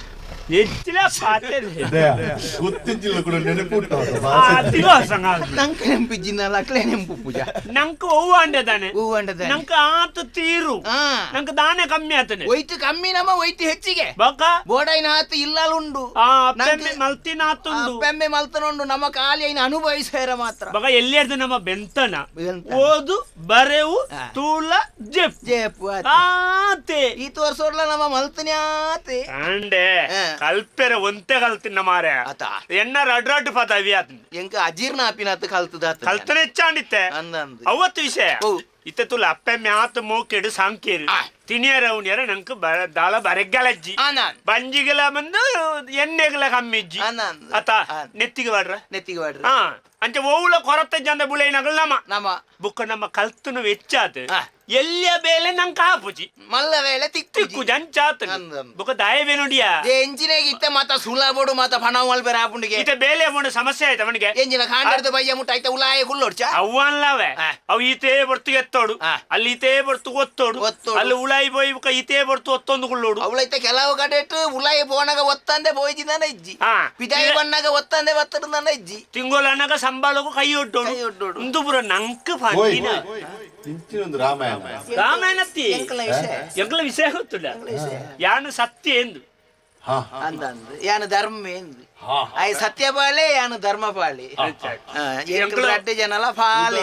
ಗೊತ್ತಿದ್ದಿಲ್ಲ ಕೂಡ ನೆನಪು ನಂಗೆ ನೆಂಪಿಜ್ಜಿನಲ್ಲ ಅಕ್ಲೆ ನೆಂಪು ಪೂಜಾ ನಂಗೆ ಹೂವು ಅಂಡದಾನೆ ನಂಗೆ ಆತು ತೀರು ನಂಗೆ ದಾನೆ ಕಮ್ಮಿ ಆತನೆ ಒಯ್ತು ಕಮ್ಮಿ ನಮ್ಮ ಒಯ್ತು ಹೆಚ್ಚಿಗೆ ಬಕ ಬೋಡೈನ ಆತು ಇಲ್ಲುಂಡು ಮಲ್ತಿನ ಆತುಂಡು ಪೆಮ್ಮೆ ಮಲ್ತನುಂಡು ನಮ್ಮ ಕಾಲಿ ಐನ ಅನುಭವಿಸೇರ ಮಾತ್ರ ಬಕ ಎಲ್ಲಿರ್ದು ನಮ್ಮ ಬೆಂತನ ಓದು ಬರೆವು ತೂಲ ಜೆಪ್ ಜೆಪ್ ಆತೆ ಈ ತೋರ್ಸೋರ್ಲ ನಮ್ಮ ಮಲ್ತನೆ ಆತೆ ಅಂಡೆ ಕಲ್ಪೆರೆ ಒಂತೆ ಕಲ್ತಿನ ಮಾರೆ ಆತ ಎನ್ನ ರಡ್ ಪದವಿ ಆತ ಎಂಕ ಅಜೀರ್ಣ ಆಪಿನತ್ ಕಲ್ತದ ಕಲ್ತನೆ ಹೆಚ್ಚಾಂಡಿತ್ತೆ ಅವತ್ತು ವಿಷಯ ಇತ್ತೆ ತುಲ ಅಪ್ಪೆ ಮ್ಯಾತ್ ಮೋಕೆಡು ಸಾಂಕೇರಿ ತಿನಿಯರ ಉನಿಯರ ನಂಗೆ ದಾಳ ಬರೆಗ್ಗಲಜ್ಜಿ ಬಂಜಿಗೆಲ ಬಂದು ಎಣ್ಣೆಗೆಲ ಕಮ್ಮಿಜ್ಜಿ ಆತ ನೆತ್ತಿಗೆ ಬಾಡ್ರ ಅಂಚೆ ಓವುಲ ಕೊರತೆ ಜಂದ ಬುಳೈನಗಳು ನಮ್ಮ ಬುಕ್ಕ ನಮ್ಮ ಕಲ್ತನು ವೆಚ್ಚಾತ್ ಎಲ್ಲಿಯ ಬೇಲೆ ನಂಗೆ ಹಾಪುಜಿ ಮಲ್ಲ ವೇಳೆ ತಿಕ್ಕು ಜಂಚಾತ್ ಬುಕ್ಕ ದಾಯವೇ ನೋಡಿಯಾ ಎಂಜಿನೆಗೆ ಇತ್ತೆ ಮಾತ ಸುಲಾಬೋಡು ಮಾತ ಪಣವ ಮಲ್ಬೇರ ಆಪುಂಡಿಗೆ ಇತ್ತೆ ಬೇಲೆ ಅವನ ಸಮಸ್ಯೆ ಆಯ್ತು ಅವನಿಗೆ ಎಂಜಿನ ಕಾಂಡದ ಬಯ್ಯ ಮುಟ್ಟ ಆಯ್ತಾ ಉಲಾಯ ಕುಲ್ಲೋಡ್ಚ ಅವ್ವಲ್ಲವೇ ಅವು ಈತೇ ಬರ್ತು ಎತ್ತೋಡು ಅಲ್ಲಿ ಈತೇ ಬರ್ತು ಒತ್ತೋಡು ಅಲ್ಲಿ ಉಳಾಯಿ ಬೋಯ್ ಈತೇ ಬರ್ತು ಒತ್ತೊಂದು ಕುಳ್ಳೋಡು ಅವಳೈತೆ ಕೆಲವು ಕಡೆ ಉಲಾಯ ಬೋನಾಗ ಒತ್ತಂದೆ ಬೋಯ್ಜಿದಾನ ಇಜ್ಜಿ ಪಿದಾಯಿ ಬಣ್ಣಾಗ ಒತ್ತಂದೆ ಒತ್ತಡದಾನ ಇಜ್ಜಿ ತಿಂಗೋಲನಾಗ ಸಂಬಳಗೂ ಕೈ ಒಡ್ಡೋಡು ಒಂದು ಪುರ ನಂಕ ಫಂಡಿನ ರಾಮಾಯಣತ್ತಿ ಎಂಕಲ ವಿಷಯ ಗೊತ್ತುಂಡ ಯಾನು ಸತ್ಯ ಎಂದು ಅಂದಂದು ಯಾನು ಧರ್ಮ ಎಂದು ಆಯ್ ಸತ್ಯ ಪಾಳೆ ಯಾನು ಧರ್ಮ ಪಾಳಿ ಅಡ್ಡೆ ಜನಲ ಪಾಲೆ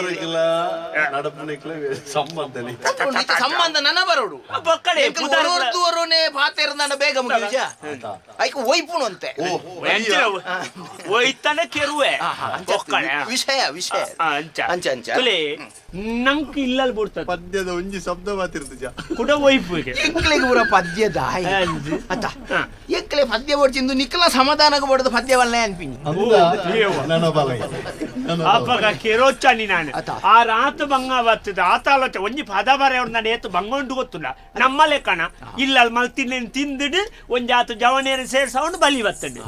ಸಂಬಂಧ ನನ್ನ ಬರೋಡು ಓರ್ವರ್ನೇ ಪಾತೆರ್ ನನ್ನ ಬೇಗ ಮುಗಿಜ ಆಯ್ಕೆ ಒಯ್ಪುಣು ಅಂತೆ ಒಯ್ತಾನೆ ಕೆರುವೆ ವಿಷಯ ವಿಷಯ ಅಂಚ ಅಂಚ ನಂಗೆ ಇಲ್ಲಲ್ಲಿ ಬಿಡ್ತದೆ ಪದ್ಯದ ಒಂಜಿ ಶಬ್ದ ಮಾತಿರ್ತಜ ಕೂಡ ಒಯ್ಪುಗೆ ಎಂಕ್ಲೆಗೆ ಪೂರ ಪದ್ಯದ ಅತ್ತ ಎಂಕ್ಲೆ ಪದ್ಯ ಬಡ್ಚಿಂದು ನಿಕ್ಲ ಸಮಾಧಾನಕ್ಕೆ ಬಡದ ಪದ್ಯವಲ್ಲ ಅನ್ಪಿನಿ ನನ್ನ ಬಲ ಅಪ್ಪಗ ಕೆರೋಚನಿ ನಾನು ಆ ರಾತು ಬಂಗ ಬರ್ತದ ಆತಾಲೋಚ ಒಂಜಿ ಪದ ಬರ ನಾನು ಏತು ಬಂಗೊಂಡು ಗೊತ್ತಿಲ್ಲ ನಮ್ಮಲೆ ಕಣ ಇಲ್ಲ ಮಲ್ತಿನ ತಿಂದಿಡು ಒಂಜಿ ಆತು ಜವನೇರು ಸೇರ್ಸೌಂಡು ಬಲಿ ಬರ್ತಂಡು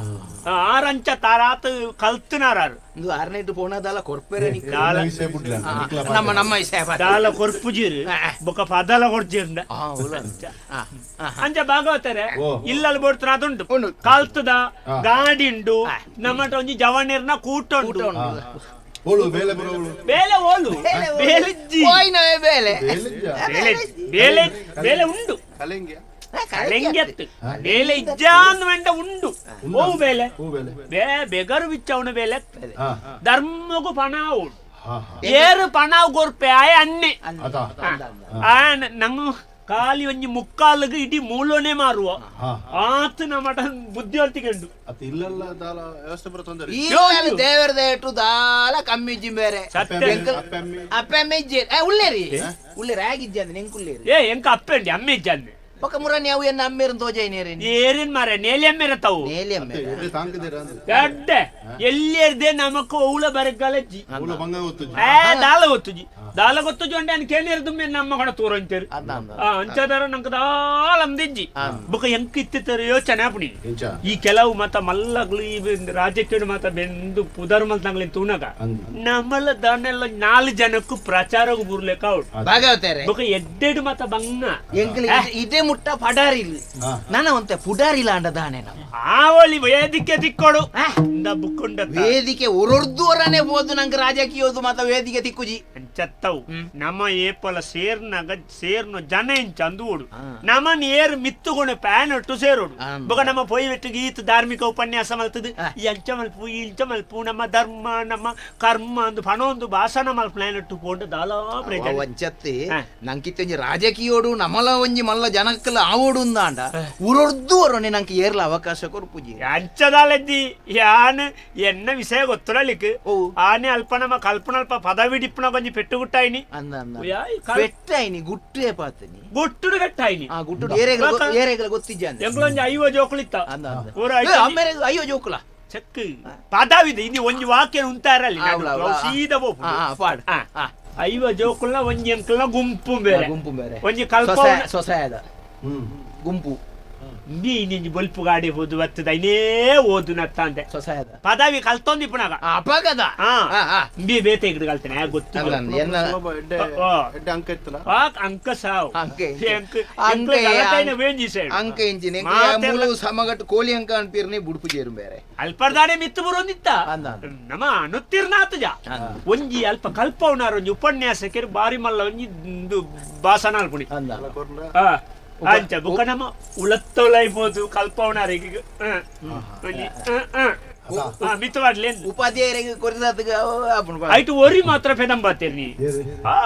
ಆರಂಚ ತಾರಾತು ಕಲ್ತನಾರು ಇದು ಆರ್ನೇಟ್ ಪೋಣದಾಲ ಕೊರ್ಪೆರೆ ವಿಷಯ ಬಿಡ್ಲ ನಮ್ಮ ವಿಷಯ ದಾಲ ಕೊರ್ಪುಜಿರು ಬೊಕ ಪದಲ ಕೊಡ್ಜಿರ್ಂಡ ಅಂಚ ಭಾಗವತಾರೆ ಇಲ್ಲಲ್ಲಿ ಬೋಡ್ತಾರ ಅದುಂಟು ಕಲ್ತದ ಗಾಡಿ ಉಂಡು ನಮ್ಮ ಒಂಜಿ ಜವನೇರ್ನ ಕೂಟ ಉಂಟು ಓಳು ಬೇಲೆ ಬರೋಳು ಬೇಲೆ ಓಲು ಬೇಲಿಜ್ಜಿ ಬೇಲೆ ಬೇಲೆ ಬೇಲೆ ಉಂಡು ಕಲೆಂಗೆ ಕಲೆಂಗೆತ್ತು ಬೇಲೆ ಇಜ್ಜ ಅಂದ ಉಂಡು ಓವು ಬೇಲೆ ಬೆಗರು ಬಿಚ್ಚವನ ಬೇಲೆ ಧರ್ಮಗು ಪಣಾವು ಏರು ಪಣಾವು ಗೊರ್ಪೆ ಆಯ ಅನ್ನೆ ನಂಗೆ ಕಾಲಿ ಒಂಜಿ ಮುಕ್ಕಾಲಿಗೆ ಇಡೀ ಮೂಲನೆ ಮಾರುವ ಆತ ನಮ್ಮಟ ಬುದ್ಧಿವಂತಿಕೆಂಡು ಇಲ್ಲೆಲ್ಲ ದಾಲ ವ್ಯವಸ್ಥೆ ಬರ್ತಂದ್ರೆ ದೇವರ ದೇಟು ದಾಲ ಕಮ್ಮಿಜ್ಜಿ ಬೇರೆ ಅಪ್ಪೆಮ್ಮಿಜ್ಜಿ ಉಳ್ಳೇರಿ ಉಳ್ಳೇರಿ ಆಗಿಜ್ಜಿ ಅಂದ್ರೆ ನೆಂಕ್ ಉಳ್ಳೇರಿ ಎಂಕ ಅಪ್ಪೆಂಡಿ ಅಮ್ಮೆ ಇಜ್ಜಂದೆ ಪಕ್ಕ ಮುರನಿ ಅವು ಎನ್ನ ಅಮ್ಮೇರನ್ ತೋಜೈನೇರಿ ಏರಿನ್ ಮಾರೆ ನೇಲಿ ಅಮ್ಮೆರತಾವು ನೇಲಿ ಅಮ್ಮೆ ತಾಂಕದಿರ ದಡ್ಡ ಎಲ್ಲಿರ್ದೆ ನಮಕ್ ಔಳ ಬರಗಾಲಜ್ಜಿ ಬಂಗ ಗೊತ್ತು ದಾಲ ಗೊತ್ತುಜಿ ದಾಲ ಗೊತ್ತುಜಿ ಅಂಡೆ ಅನ್ ಕೇಳಿರ್ದು ಮೇಲೆ ನಮ್ಮ ಕಡೆ ತೋರ ಅಂತೀರಿ ಅಂಚದಾರ ನಂಗೆ ದಾಲ ಅಂದಿಜ್ಜಿ ಬೊಕ ಎಂಕ್ ಇತ್ತಿತ್ತರ ಯೋಚನೆ ಪುಡಿ ಈ ಕೆಲವು ಮತ ಮಲ್ಲಗಳು ಈ ರಾಜ್ಯಕ್ಕೆ ಮತ ಬೆಂದು ಪುದರ್ ಮಲ್ ತಂಗ್ಲಿ ತೂನಗ ನಮ್ಮಲ್ಲ ದಾನೆಲ್ಲ 4 ಜನಕ್ಕೂ ಪ್ರಚಾರ ಬುರ್ಲೆಕ್ಕ ಭಾಗವತಾರೆ ಬೊಕ ಎಡ್ಡೆಡು ಮತ ಬಂಗ ಎಂಕ್ಲಿ ಇದೇ ಮುಟ್ಟ ಪಡಾರಿಲ್ ನಾನ ಒಂತೆ ಪುಡಾರಿಲ್ಲ ಅಂಡ ದಾನೆ ಆವಳಿ ವೇದಿಕೆ ತಿಕ್ಕೊಡು ಬುಕ್ಕೊಂಡ ವೇದಿಕೆ ಒರೊರ್ದುವರನೆ ಬೋದು ನಂಗೆ ರಾಜಕೀಯೋದು ಮತ ವೇದಿಕೆ ತಿಕ್ಕುಜಿ ಚತ್ತವು ನಮ್ಮ ಏಪಲ ಸೇರ್ನ ಜನ ಇಂಚ ಅಂದುವೋಡು ನಮ್ಮನ್ ಏರ್ ಮಿತ್ತುಗೊಂಡು ಪ್ಯಾನ್ ಒಟ್ಟು ಸೇರೋಡು ಬೊಕ ನಮ್ಮ ಪೊಯ್ವೆಟ್ಟಿಗೆ ಈತ ಧಾರ್ಮಿಕ ಉಪನ್ಯಾಸ ಮಲ್ತದು ಈ ಅಂಚ ಮಲ್ಪು ಈ ಇಂಚ ಮಲ್ಪು ನಮ್ಮ ಧರ್ಮ ನಮ್ಮ ಕರ್ಮ ಅಂದು ಪಣೊಂದು ಭಾಷಣ ಮಲ್ ಪ್ಲಾನ್ ಒಟ್ಟು ಪೋಂಡು ದಾಲಾ ವಂಚತ್ತೆ ನಂಕಿತ್ತೊಂಜಿ ರಾಜಕೀಯೋಡು ನಮಲ ಒಂಜಿ ಮಲ್ಲ ಜನಕ್ಕಲ್ಲ ಆವೋಡು ಅಂದ ಉರೊರ್ದುವರನೆ ನಂಗೆ ಏರ್ಲ ಅವಕಾಶ ಕೊರ್ಪುಜಿ ಅಂಚದಾಲೆದ್ದಿ ಯಾನ್ ಎನ್ನ ವಿಷಯ ಗೊತ್ತುರಲಿಕ್ ಆನೆ ಅಲ್ಪ ನಮ್ಮ ಕಲ್ಪನಲ್ಪ ಪದವಿಡಿಪ್ಪನ ಕೊಂಚ ಪೆಟ್ಟುಗುಟ್ಟಾಯಿನಿ ಪೆಟ್ಟಾಯಿನಿ ಗುಟ್ಟೆ ಪಾತನಿ ಗುಟ್ಟುಡು ಗಟ್ಟಾಯಿನಿ ಗುಟ್ಟುಡು ಏರೆಗಳ ಗೊತ್ತಿಜ್ಜ ಎಂಗ್ಲೊಂಜಿ ಐವ ಜೋಕುಳಿತ್ತ ಅಯ್ಯೋ ಜೋಕುಲ ಚೆಕ್ ಪದವಿದೆ ಇನ್ನು ಒಂಜಿ ವಾಕ್ಯ ಉಂತಾರಲ್ಲಿ ಸೀದಾ ಪಾಡ್ ಐವ ಜೋಕುಲ್ನ ಒಂಜಿ ಎಂಕಲ್ನ ಗುಂಪು ಬೇರೆ ಒಂಜಿ ಕಲ್ಪ ಸೊಸೆಯದ ಗುಂಪು ನೀನಿಂಜಿ ಬಲ್ಪು ಗಾಡಿ ಹೋದು ಬರ್ತದ ಐನೇ ಓದು ನತ್ತ ಅಂದೆ ಸೊಸೆಯದ ಪದವಿ ಕಲ್ತೊಂದಿಪ್ಪನಾಗ ಅಪಗದ ಬಿ ಬೇತೆ ಇಗಡು ಕಲ್ತೇನೆ ಗೊತ್ತು ಅಂಕ ಇತ್ತಲ್ಲ ಅಂಕ ಸಾವು ಅಂಕ ಎಂಜಿನ ಮೂಲು ಸಮಗಟ್ಟು ಕೋಳಿ ಅಂಕ ಅನ್ಪಿರ್ನಿ ಬುಡ್ಪು ಜೇರು ಬೇರೆ ಅಲ್ಪರ್ದಾಡೆ ಮಿತ್ತು ಬರೋಂದಿತ್ತ ನಮ್ಮ ಅನುತ್ತಿರ್ನಾತಜ ಒಂಜಿ ಅಲ್ಪ ಕಲ್ಪವನಾರ ಒಂಜಿ ಉಪನ್ಯಾಸಕರು ಬಾರಿ ಮಲ್ಲ ಒಂಜಿ ಭಾಷಣ ಅಲ್ಪುಣಿ ಅಂಚ ಬುಕ ನಮ್ಮ ಉಳತ್ತೊಲೈಬೋದು ಕಲ್ಪವನಾರಿಗೆ ಉಪಾಧ್ಯಾಯರಿಗೆ ಆಯ್ತು ಒರಿ ಮಾತ್ರ ಫೆದಂಬಾತೇರಿ ನೀ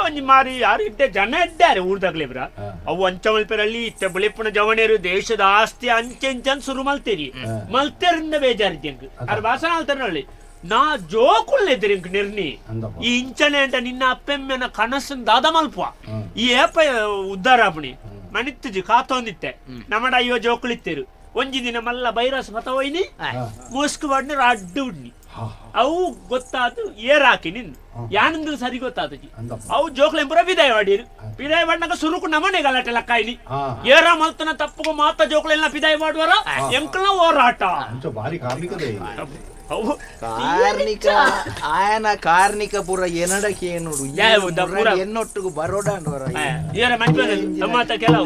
ಒಂಜಿ ಮಾರಿ ಯಾರು ಇದ್ದೆ ಜನ ಇದ್ದಾರೆ ಊರ್ದಾಗ್ಲೇಬ್ರ ಅವು ಅಂಚ ಮಲ್ಪೆರಲ್ಲಿ ಇತ್ತ ಬಳಿಪುಣ ಜವನೇರು ದೇಶದ ಆಸ್ತಿ ಅಂಚೆಂಚನ್ ಶುರು ಮಲ್ತೇರಿ ಮಲ್ತೇರಿಂದ ಬೇಜಾರಿದ್ಯಂಕ್ ಅವ್ರ ಭಾಷಣ ಆಲ್ತಾರಲ್ಲಿ ನಾ ಜೋಕುಳ್ಳೆದ್ರಿ ನಿರ್ಣಿ ಈ ಇಂಚನೆ ಅಂತ ನಿನ್ನ ಅಪ್ಪೆಮ್ಮೆನ ಕನಸನ್ ದಾದ ಮಲ್ಪುವ ಈ ಏಪ ಉದ್ದಾರ ಆಪಣಿ ಮಣಿತ್ತಜಿ ಕಾತೊಂದಿತ್ತೆ ನಮ್ಮಡ ಅಯ್ಯೋ ಜೋಕುಳಿತ್ತೇರು ಒಂಜಿ ದಿನ ಮಲ್ಲ ಬೈರಸ್ ಮತ ಒಯ್ನಿ ಮುಸ್ಕು ಬಡ್ನಿ ಅಡ್ಡು ಉಡ್ನಿ ಅವು ಗೊತ್ತಾತು ಏರಾಕಿ ನಿನ್ ಯಾನಂದ್ರೆ ಸರಿ ಗೊತ್ತಾತಜಿ ಅವು ಜೋಕ್ಲೆಂಪುರ ವಿದಾಯ ಮಾಡಿರು ವಿದಾಯ ಮಾಡಿನಾಗ ಸುರುಕು ನಮನೆ ಗಲಾಟೆ ಲಕ್ಕಾಯಿನಿ ಏರ ಮಲ್ತನ ತಪ್ಪು ಮಾತ ಜೋಕ್ಲೆಲ್ಲ ವಿದಾಯ ಮಾಡುವರ ಎಂಕಲ ಹೋರಾಟ ಭಾರಿ ಕಾರ್ಮಿಕದೇ ಕಾರ್ಣಿಕ ಆಯನ ಕಾರ್ಣಿಕ ಪೂರ ಎನಡಕ್ಕೆ ನೋಡು ಎನ್ನೊಟ್ಟಿಗೂ ಬರೋಡ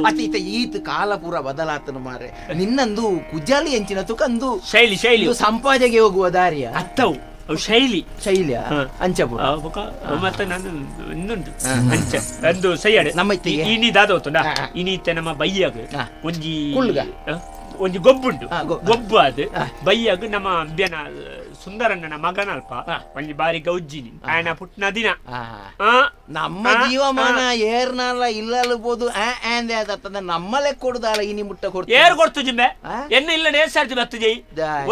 ಅತೀತ ಈತ ಕಾಲ ಪೂರ ಬದಲಾತನ ಮಾರೆ ನಿನ್ನಂದು ಕುಜಾಲಿ ಎಂಚಿನ ತುಕಂದು ಶೈಲಿ ಸಂಪಾಜೆಗೆ ಹೋಗುವ ದಾರಿಯ ಅತ್ತವು ಶೈಲಿಯ ಅಂಚಪುರ ಮತ್ತೆ ನಾನು ಇನ್ನೊಂದು ಅಂಚ ಒಂದು ಸೈಯಡೆ ನಮ್ಮ ಇನಿ ದಾದೋತುಂಡ ಇನಿತ್ತೆ ನಮ್ಮ ಬಯ್ಯಾಗ ಒಂಜಿ ಗೊಬ್ಬುಂಟು ಗೊಬ್ಬು ಅದು ಬಯ್ಯಾಗ ನಮ್ಮ ಅಬ್ಬ್ಯನ ಸುಂದರಣ್ಣನ ಮಗನಲ್ಪ ಒಂಜಿ ಬಾರಿ ಗೌಜ್ಜಿನಿ ಆಯನ ಪುಟ್ನ ದಿನ ನಮ್ಮ ಜೀವಮಾನ ಏರ್ನಲ್ಲ ಇಲ್ಲಬಹುದು ನಮ್ಮಲೆ ಕೊಡುದಲ್ಲ ಇನಿ ಮುಟ್ಟ ಕೊಡ್ತು ಏರ್ ಕೊಡ್ತು ಜಿಂಬೆ ಎನ್ನ ಇಲ್ಲ ನೇಸಾರ್ತಿ ಬತ್ತು ಜೈ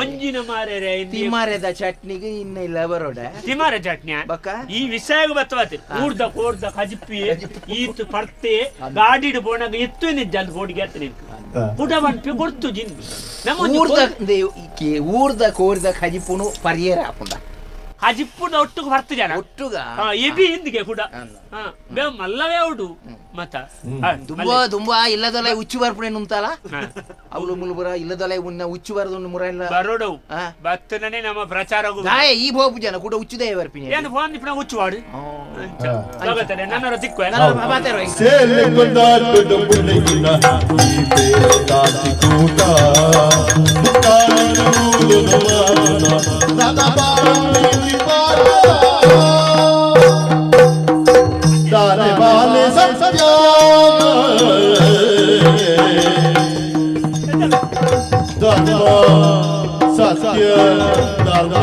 ಒಂಜಿನ ಮಾರೇರೆ ತಿಮಾರೆದ ಚಟ್ನಿಗೆ ಇನ್ನ ಇಲ್ಲ ಬರೋಡ ತಿಮಾರೆ ಚಟ್ನಿ ಈ ವಿಷಯ ಬತ್ತವಾತಿ ಕೂಡ್ದ ಕೋಡ್ದ ಕಜಿಪ್ಪಿ ಈತು ಪರ್ತೆ ಗಾಡಿಡು ಬೋಣಾಗ ಎತ್ತು ನಿಜ್ಜ ಅಂತ ಬೋಡಿಗೆ ಎತ್ತ ಪುಟ ಬಂಪಿ ಕೊಡ್ತು ಜಿಂಬಿ ಊರ್ದ ಕೋರ್ದ ಖಜಿಪುನು ಪರಿಯರ ಹಾಕೊಂಡ ಹಜಿಪ್ಪುನ ಒಟ್ಟಿಗೆ ಬರ್ತು ಜನ ಒಟ್ಟುಗ ಎಬಿ ಹಿಂದಿಗೆ ಕೂಡ ಬೇವು ಮಲ್ಲವೇ ಉಡು ಮತ್ತ ತುಂಬಾ ತುಂಬಾ ಇಲ್ಲದಲ್ಲ ಉಚ್ಚು ಬರ್ಪಣೆ ಉಂಟಲ್ಲ ಅವಳು ಮುಳುಬುರ ಇಲ್ಲದಲ್ಲ ಉನ್ನ ಉಚ್ಚು ಬರದು ಮುರ ಇಲ್ಲ ಬರೋಡವು ಬತ್ತನೇ ನಮ್ಮ ಪ್ರಚಾರ ಈ ಬೋಪು ಜನ ಕೂಡ ಉಚ್ಚುದೇ ಬರ್ಪಿನಿ ಏನು ಫೋನ್ ನಿಪ್ಪ ಉಚ್ಚುವಾಡು ಹೋಗುತ್ತದೆ ನನ್ನ ತಿಕ್ಕು ಸೇಲೆ ಕೊಂಡಾಟದ ಮುಳ್ಳಿನ ಈ ಬೇದಾತಿ ಕೂಟ ಕಾರಣೂಲನ ನದಬಾರಿ ಪಾರ ದಾರೆ ಬಾಲೆ ಸತ್ಯ ಧರ್ಮ ಸತ್ಯ ಧರ್ಮ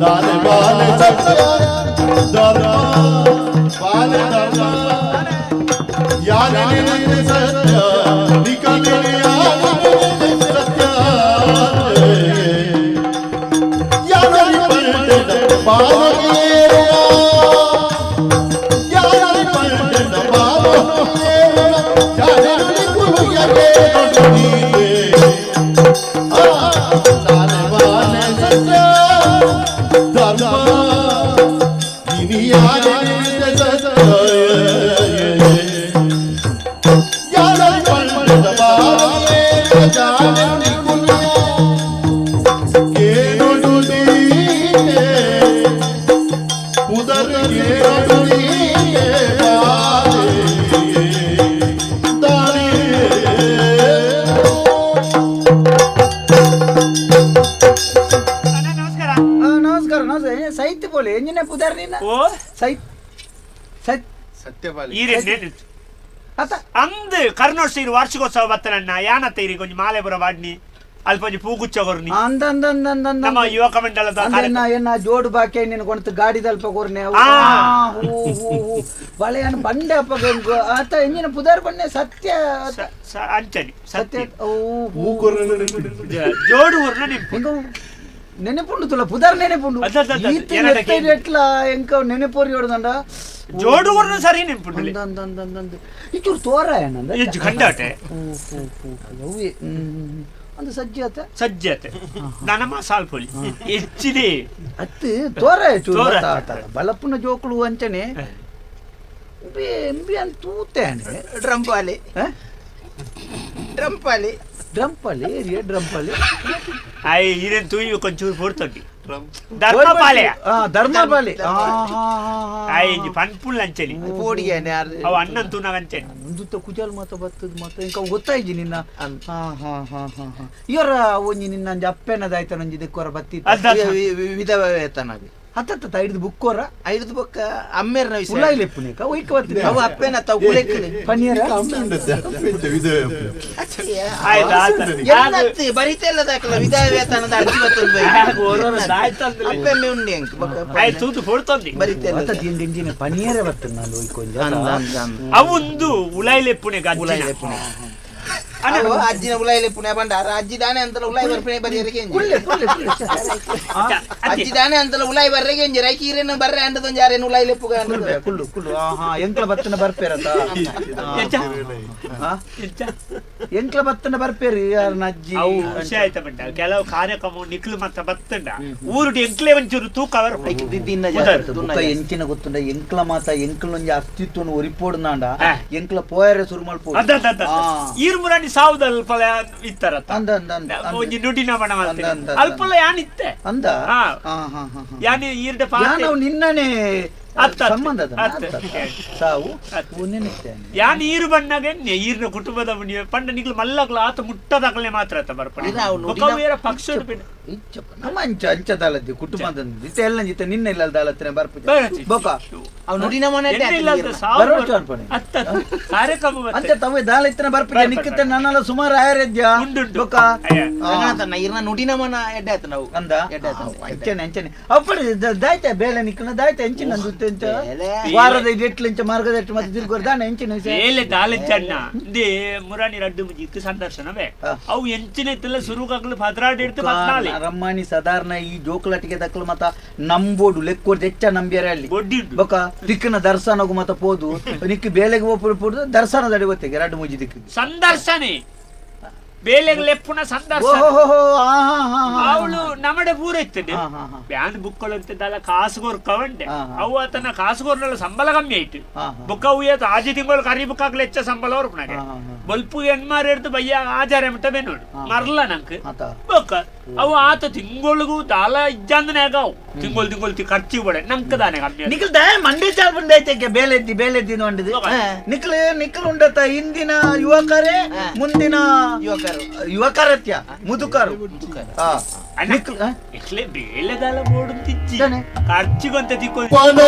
दाने वाले सत्य धर्म वाले धर्म याने सत्य निकले सत्य याने पलटे बालके याने पलटे बालके याने कुलिया के दाने वाले सत्य साहित्य बोले इंजिने पुदार नहीं ना ओ साहित्य ಸತ್ಯಪಾಲಿ आता ಅಂದ್ ಕರ್ನೋತ್ಸವ ವಾರ್ಷಿಕೋತ್ಸವ ಬತ್ತನನ್ನ ಯಾನತ್ತ ಇರಿ ಕೊಂಚ ಮಾಲೆಪುರ ವಾಡ್ನಿ ಅಲ್ಪಂಜಿ ಪೂಗುಚ್ಚ ಕೊರ್ನಿ ಅಂದ ಅಂದ ಅಂದ ಅಂದ ಅಂದ ನಮ್ಮ ಯುವಕ ಮಂಡಲದ ಏನ ಜೋಡು ಬಾಕಿ ನಿನ್ ಕೊಂತ ಗಾಡಿ ದಲ್ಪ ಕೊರ್ನೆ ಬಳೆಯನ್ ಬಂಡೆ ಅಪ್ಪ ಆತ ಇಂಜಿನ ಪುದಾರ್ ಬನ್ನೆ ಸತ್ಯ ಅಂಚನಿ ಸತ್ಯ ಜೋಡು ಊರ್ನ ನಿಂಪು ನೆನೆಪುಂಡು ತುಲ ಪುದಾರ್ ನೆನೆಪುಂಡು ಎಟ್ಲ ಎಂಕ ನೆನೆಪೋರಿ ಹೊಡ್ದಂಡ ಜೋಡು ಊರ್ನ ಸರಿ ನಿಂಪುಂಡು ಇಚೂರು ತೋರ ಏನಂದ ಇಜ್ಜು ಕಂಡಾಟೆ ಒಂದು ಸಜ್ಜಾತೆ ಸಜ್ಜತೆ ನನಮ ಸಾಲ್ಪೊಲಿ ಹೆಚ್ಚಿದೆ ಅತ್ತು ತೋರ ಚೂರು ಬಲಪುನ ಜೋಕುಳು ಅಂಚನೆ ಎಂಬಿ ಅಂತ ತೂತೇನೆ ಡ್ರಂಪಾಲಿ ಡ್ರಂಪಾಲಿ ಡ್ರಂಪಲ್ಲಿ ಏರಿಯ ಡ್ರಂಪಲ್ಲಿ ಅಯ್ಯ ಇರೇನು ತೂಯಿ ಕೊಂಚೂರು ಪೋಡ್ತೊಂಡಿ ಧರ್ಮಪಾಲೆ ಧರ್ಮಪಾಲೆ ಅಯ್ಯ ಪನ್ಪುಲ್ ಅಂಚನಿ ಪೋಡಿಗೆ ಅವ ಅಣ್ಣನ್ ತೂನಾಗ ಅಂಚನಿ ಮುಂದುತ್ತ ಕುಜಲ್ ಮಾತ ಬತ್ತದ ಮಾತ ಇಂಕ ಗೊತ್ತಾಯ್ಜಿ ನಿನ್ನ ಇವರ ಒಂಜಿ ನಿನ್ನ ಅಪ್ಪೆನದಾಯ್ತ ನಂಜಿ ದಿಕ್ಕೋರ ಬತ್ತಿ ವಿಧವ ವೇತನ ಹತ್ತ ಹಿಡಿದು ಬುಕ್ಕೋರ ಐದು ಬೊಕ್ಕ ಅಮ್ಮೇರ್ನ ಉಲಾಯಿ ಲೆಪ್ಪುನೇಕ ಒಯ್ಕ ಬತ್ತಿ ಅವು ಅಪ್ಪೆನ ತಾವು ಕುಲೆಕ್ಕಲೆ ಪನ್ನೀರ ಎನ್ನತ್ತಿ ಬರಿತೆಲ್ಲ ದಾಖಲ ವಿಧವ ವೇತನದ ಅರ್ಜಿ ಬತ್ತೊಂದು ಅಪ್ಪೆಮ್ಮೆ ಉಂಡಿ ಅಂಕ ಆಯ್ತು ತೂತು ಪೋಡ್ತೊಂದಿ ಬರಿತೆಲ್ಲ ಮತ್ತ ಇಂಜಿನ ಪನ್ನೀರ ಬತ್ತದ ನಾನು ಒಯ್ಕೊಂಜ ಅವುಂದು ಉಲಾಯಿ ಲೆಪ್ಪುನೆ ಉಲಾಯಿ ಲೆಪ್ಪುನೆ ಅಜ್ಜಿನ ಉಲಾಯಿ ಲೆಪ್ಪುನೆ ಬಂಡಾರ ಅಜ್ಜಿ ದಾನೆ ಅಂತಲ ಉಲಾಯಿ ಬರ್ಪಣೆ ಬರಿಯರಿಗೆ ಅಜ್ಜಿ ದಾನೆ ಅಂತಲ ಉಲಾಯಿ ಬರ್ರೆಗೆ ಎಂಜಿ ರೈಕಿ ಇರೇನು ಬರ್ರೆ ಅಂಡದೊಂದು ಯಾರೇನು ಉಲಾಯಿ ಲೆಪ್ಪುಗ ಕುಳ್ಳು ಕುಳ್ಳು ಎಂಕ್ಲ ಬತ್ತನ ಬರ್ಪೇರತ ಎಂಕ್ಲ ಬತ್ತನ ಬರ್ಪೇರಿ ಯಾರನ್ನ ಅಜ್ಜಿ ಅವು ಖುಷಿ ಆಯ್ತ ಬಂಡ ಕೆಲವು ಕಾರ್ಯಕ್ರಮ ನಿಕ್ಲು ಮತ್ತ ಬತ್ತಂಡ ಊರುಡು ಎಂಕ್ಲೆ ಒಂಚೂರು ತೂಕ ಅವರು ಎಂಚಿನ ಗೊತ್ತುಂಡ ಎಂಕ್ಲ ಮಾತ ಎಂಕ್ಲೊಂಜಿ ಅಸ್ತಿತ್ವನು ಒರಿಪೋಡ್ನಾಂಡ ಎಂಕ್ಲ ಪೋಯರೆ ಶುರು ಮಾಡ್ಪೋಡು ಈರು ಮುರಾಣಿ ಸಾವುದಲ್ಪ ಇತ್ತಾರ ಅಂದ ಅಂದ ಅಂದ ಒಂಜಿ ನುಡಿನ ಬಣ ಅಲ್ಪಲ್ಲ ಯಾನಿತ್ತೆ ಅಂದ ಯಾನಿ ಈರ್ಡೆ ನಾವು ನಿನ್ನನೆ ಸಂಬಂಧದ ಸಾವು ಯಾನ್ ಈರು ಬಣ್ಣಗೆ ಈರ್ನ ಕುಟುಂಬದ ಪಂಡ ನಿಗ್ಲು ಮಲ್ಲಗ್ಲ ಆತ ಮುಟ್ಟದಾಗಲೇ ಮಾತ್ರ ಆತ ಬರ್ಪಣೆ ಪಕ್ಷ ನಮ್ಮ ಅಂಚ ಅಂಚದಾಲದ್ದಿ ಕುಟುಂಬದ ಎಲ್ಲ ಜಿತೆ ನಿನ್ನ ಇಲ್ಲ ದಾಲತ್ತಿನ ಬರ್ಪುಜ ಬೋಕ ಅವ್ ನುಡಿನ ಮನೆ ಕಾರ್ಯಕ್ರಮ ಅಂಚ ತವ ದಾಲತ್ತಿನ ಬರ್ಪುಜ ನಿಕ್ಕಿತ ನನ್ನಲ್ಲ ಸುಮಾರು ಆಯರಜ್ಜ ಬೋಕ ಇರ್ನ ನುಡಿನ ಮನ ಎಡ್ಡೆ ಆತ ನಾವು ಅಂದ ಅಂಚನೆ ಅಂಚನೆ ಅಪ್ಪಡಿ ದಾಯ್ತ ಬೇಳೆ ನಿಕ್ಕನ ದಾಯ್ತ ಎಂಚಿನ ಎಂತ ವಾರದ ಎಟ್ಲಿಂಚ ಮಾರ್ಗದ ಎಟ್ಟು ಮತ್ತೆ ತಿರ್ಗೋರ್ ದಾನ ಎಂಚಿನ ಬೇಲೆ ದಾಲೆಂಚಣ್ಣ ದೇ ಮುರಾಣಿ ರಡ್ಡು ಮುಜಿತ್ತು ಸಂದರ್ಶನವೇ ಅವು ಎಂಚಿನ ಸುರುಗಾಗ್ಲು ಭದ್ರಾಡಿ ಇಡ್ತು ಬತ್ನಾಲಿ ರಮ್ಮಾನಿ ಸಾಧಾರಣ ಈ ಜೋಕ್ಲಾಟಿಗೆ ದಕ್ಕಲು ಮತ್ತ ನಂಬೋಡು ಲೆಕ್ಕೋಡ್ ಹೆಚ್ಚ ನಂಬ್ಯಾರೆ ಅಲ್ಲಿ ಬೊಕ ದಿಕ್ಕನ ದರ್ಶನಗು ಮತ್ತ ಪೋದು ನಿಕ್ಕಿ ಬೇಲೆಗೆ ಹೋಗ್ಬಿಡ್ಬೋದು ದರ್ಶನದಡಿ ಗೊತ್ತಿಗೆ ರಡ್ಡು ಮುಜಿ ದಿಕ್ಕಿಗೆ ಸಂದರ್ಶನೆ ಬೇಲೆಗೆ ಲೆಪ್ಪುನ ಸಂದರ್ಶನ ಅವಳು ನಮ್ಮಡೆ ಪೂರ ಇರ್ತದೆ ಬ್ಯಾನ್ ಬುಕ್ಕಳು ಅಂತಿದ್ದಲ್ಲ ಕಾಸುಗೋರ್ ಕವಂಡೆ ಅವು ಆತನ ಕಾಸುಗೋರ್ನೆಲ್ಲ ಸಂಬಳ ಕಮ್ಮಿ ಆಯ್ತು ಬುಕ್ಕ ಅವು ಆಜಿ ತಿಂಗಳು ಕರಿ ಬುಕ್ ಆಗ್ಲಿ ಹೆಚ್ಚ ಸಂಬಳ ಅವ್ರು ನನಗೆ ಬಲ್ಪು ಹೆಣ್ಮಾರ್ ಹಿಡ್ದು ಬಯ್ಯ ಆಚಾರ ಮಿಟ್ಟಬೇ ನೋಡು ಮರ್ಲ ನಂಗೆ ಬೊಕ್ಕ ಅವು ಆತ ತಿಂಗಳಿಗೂ ದಾಲ ಇಜ್ಜಂದನಾಗ ಅವು ತಿಂಗಳು ಖರ್ಚಿ ಬಡೆ ನಂಕ ದಾನೆ ಕಮ್ಮಿ ನಿಖಲ್ ದಯ ಮಂಡ್ಯ ಚಾಲ್ ಬಂದೈತೆ ಬೇಲೆದ್ದಿ ನೋಡಿದ್ವಿ ನಿಖಲ್ ಉಂಡತ ಇಂದಿನ ಯುವಕರೇ ಮುಂದಿನ ಯುವಕರತ್ಯ ಮುದುಕರು ಬೇಳೆದಾಲ ಬೋಡು ತಿಚ್ಚಿ ಖರ್ಚಿಗಂತ ತಿಕ್ಕೊಂಡು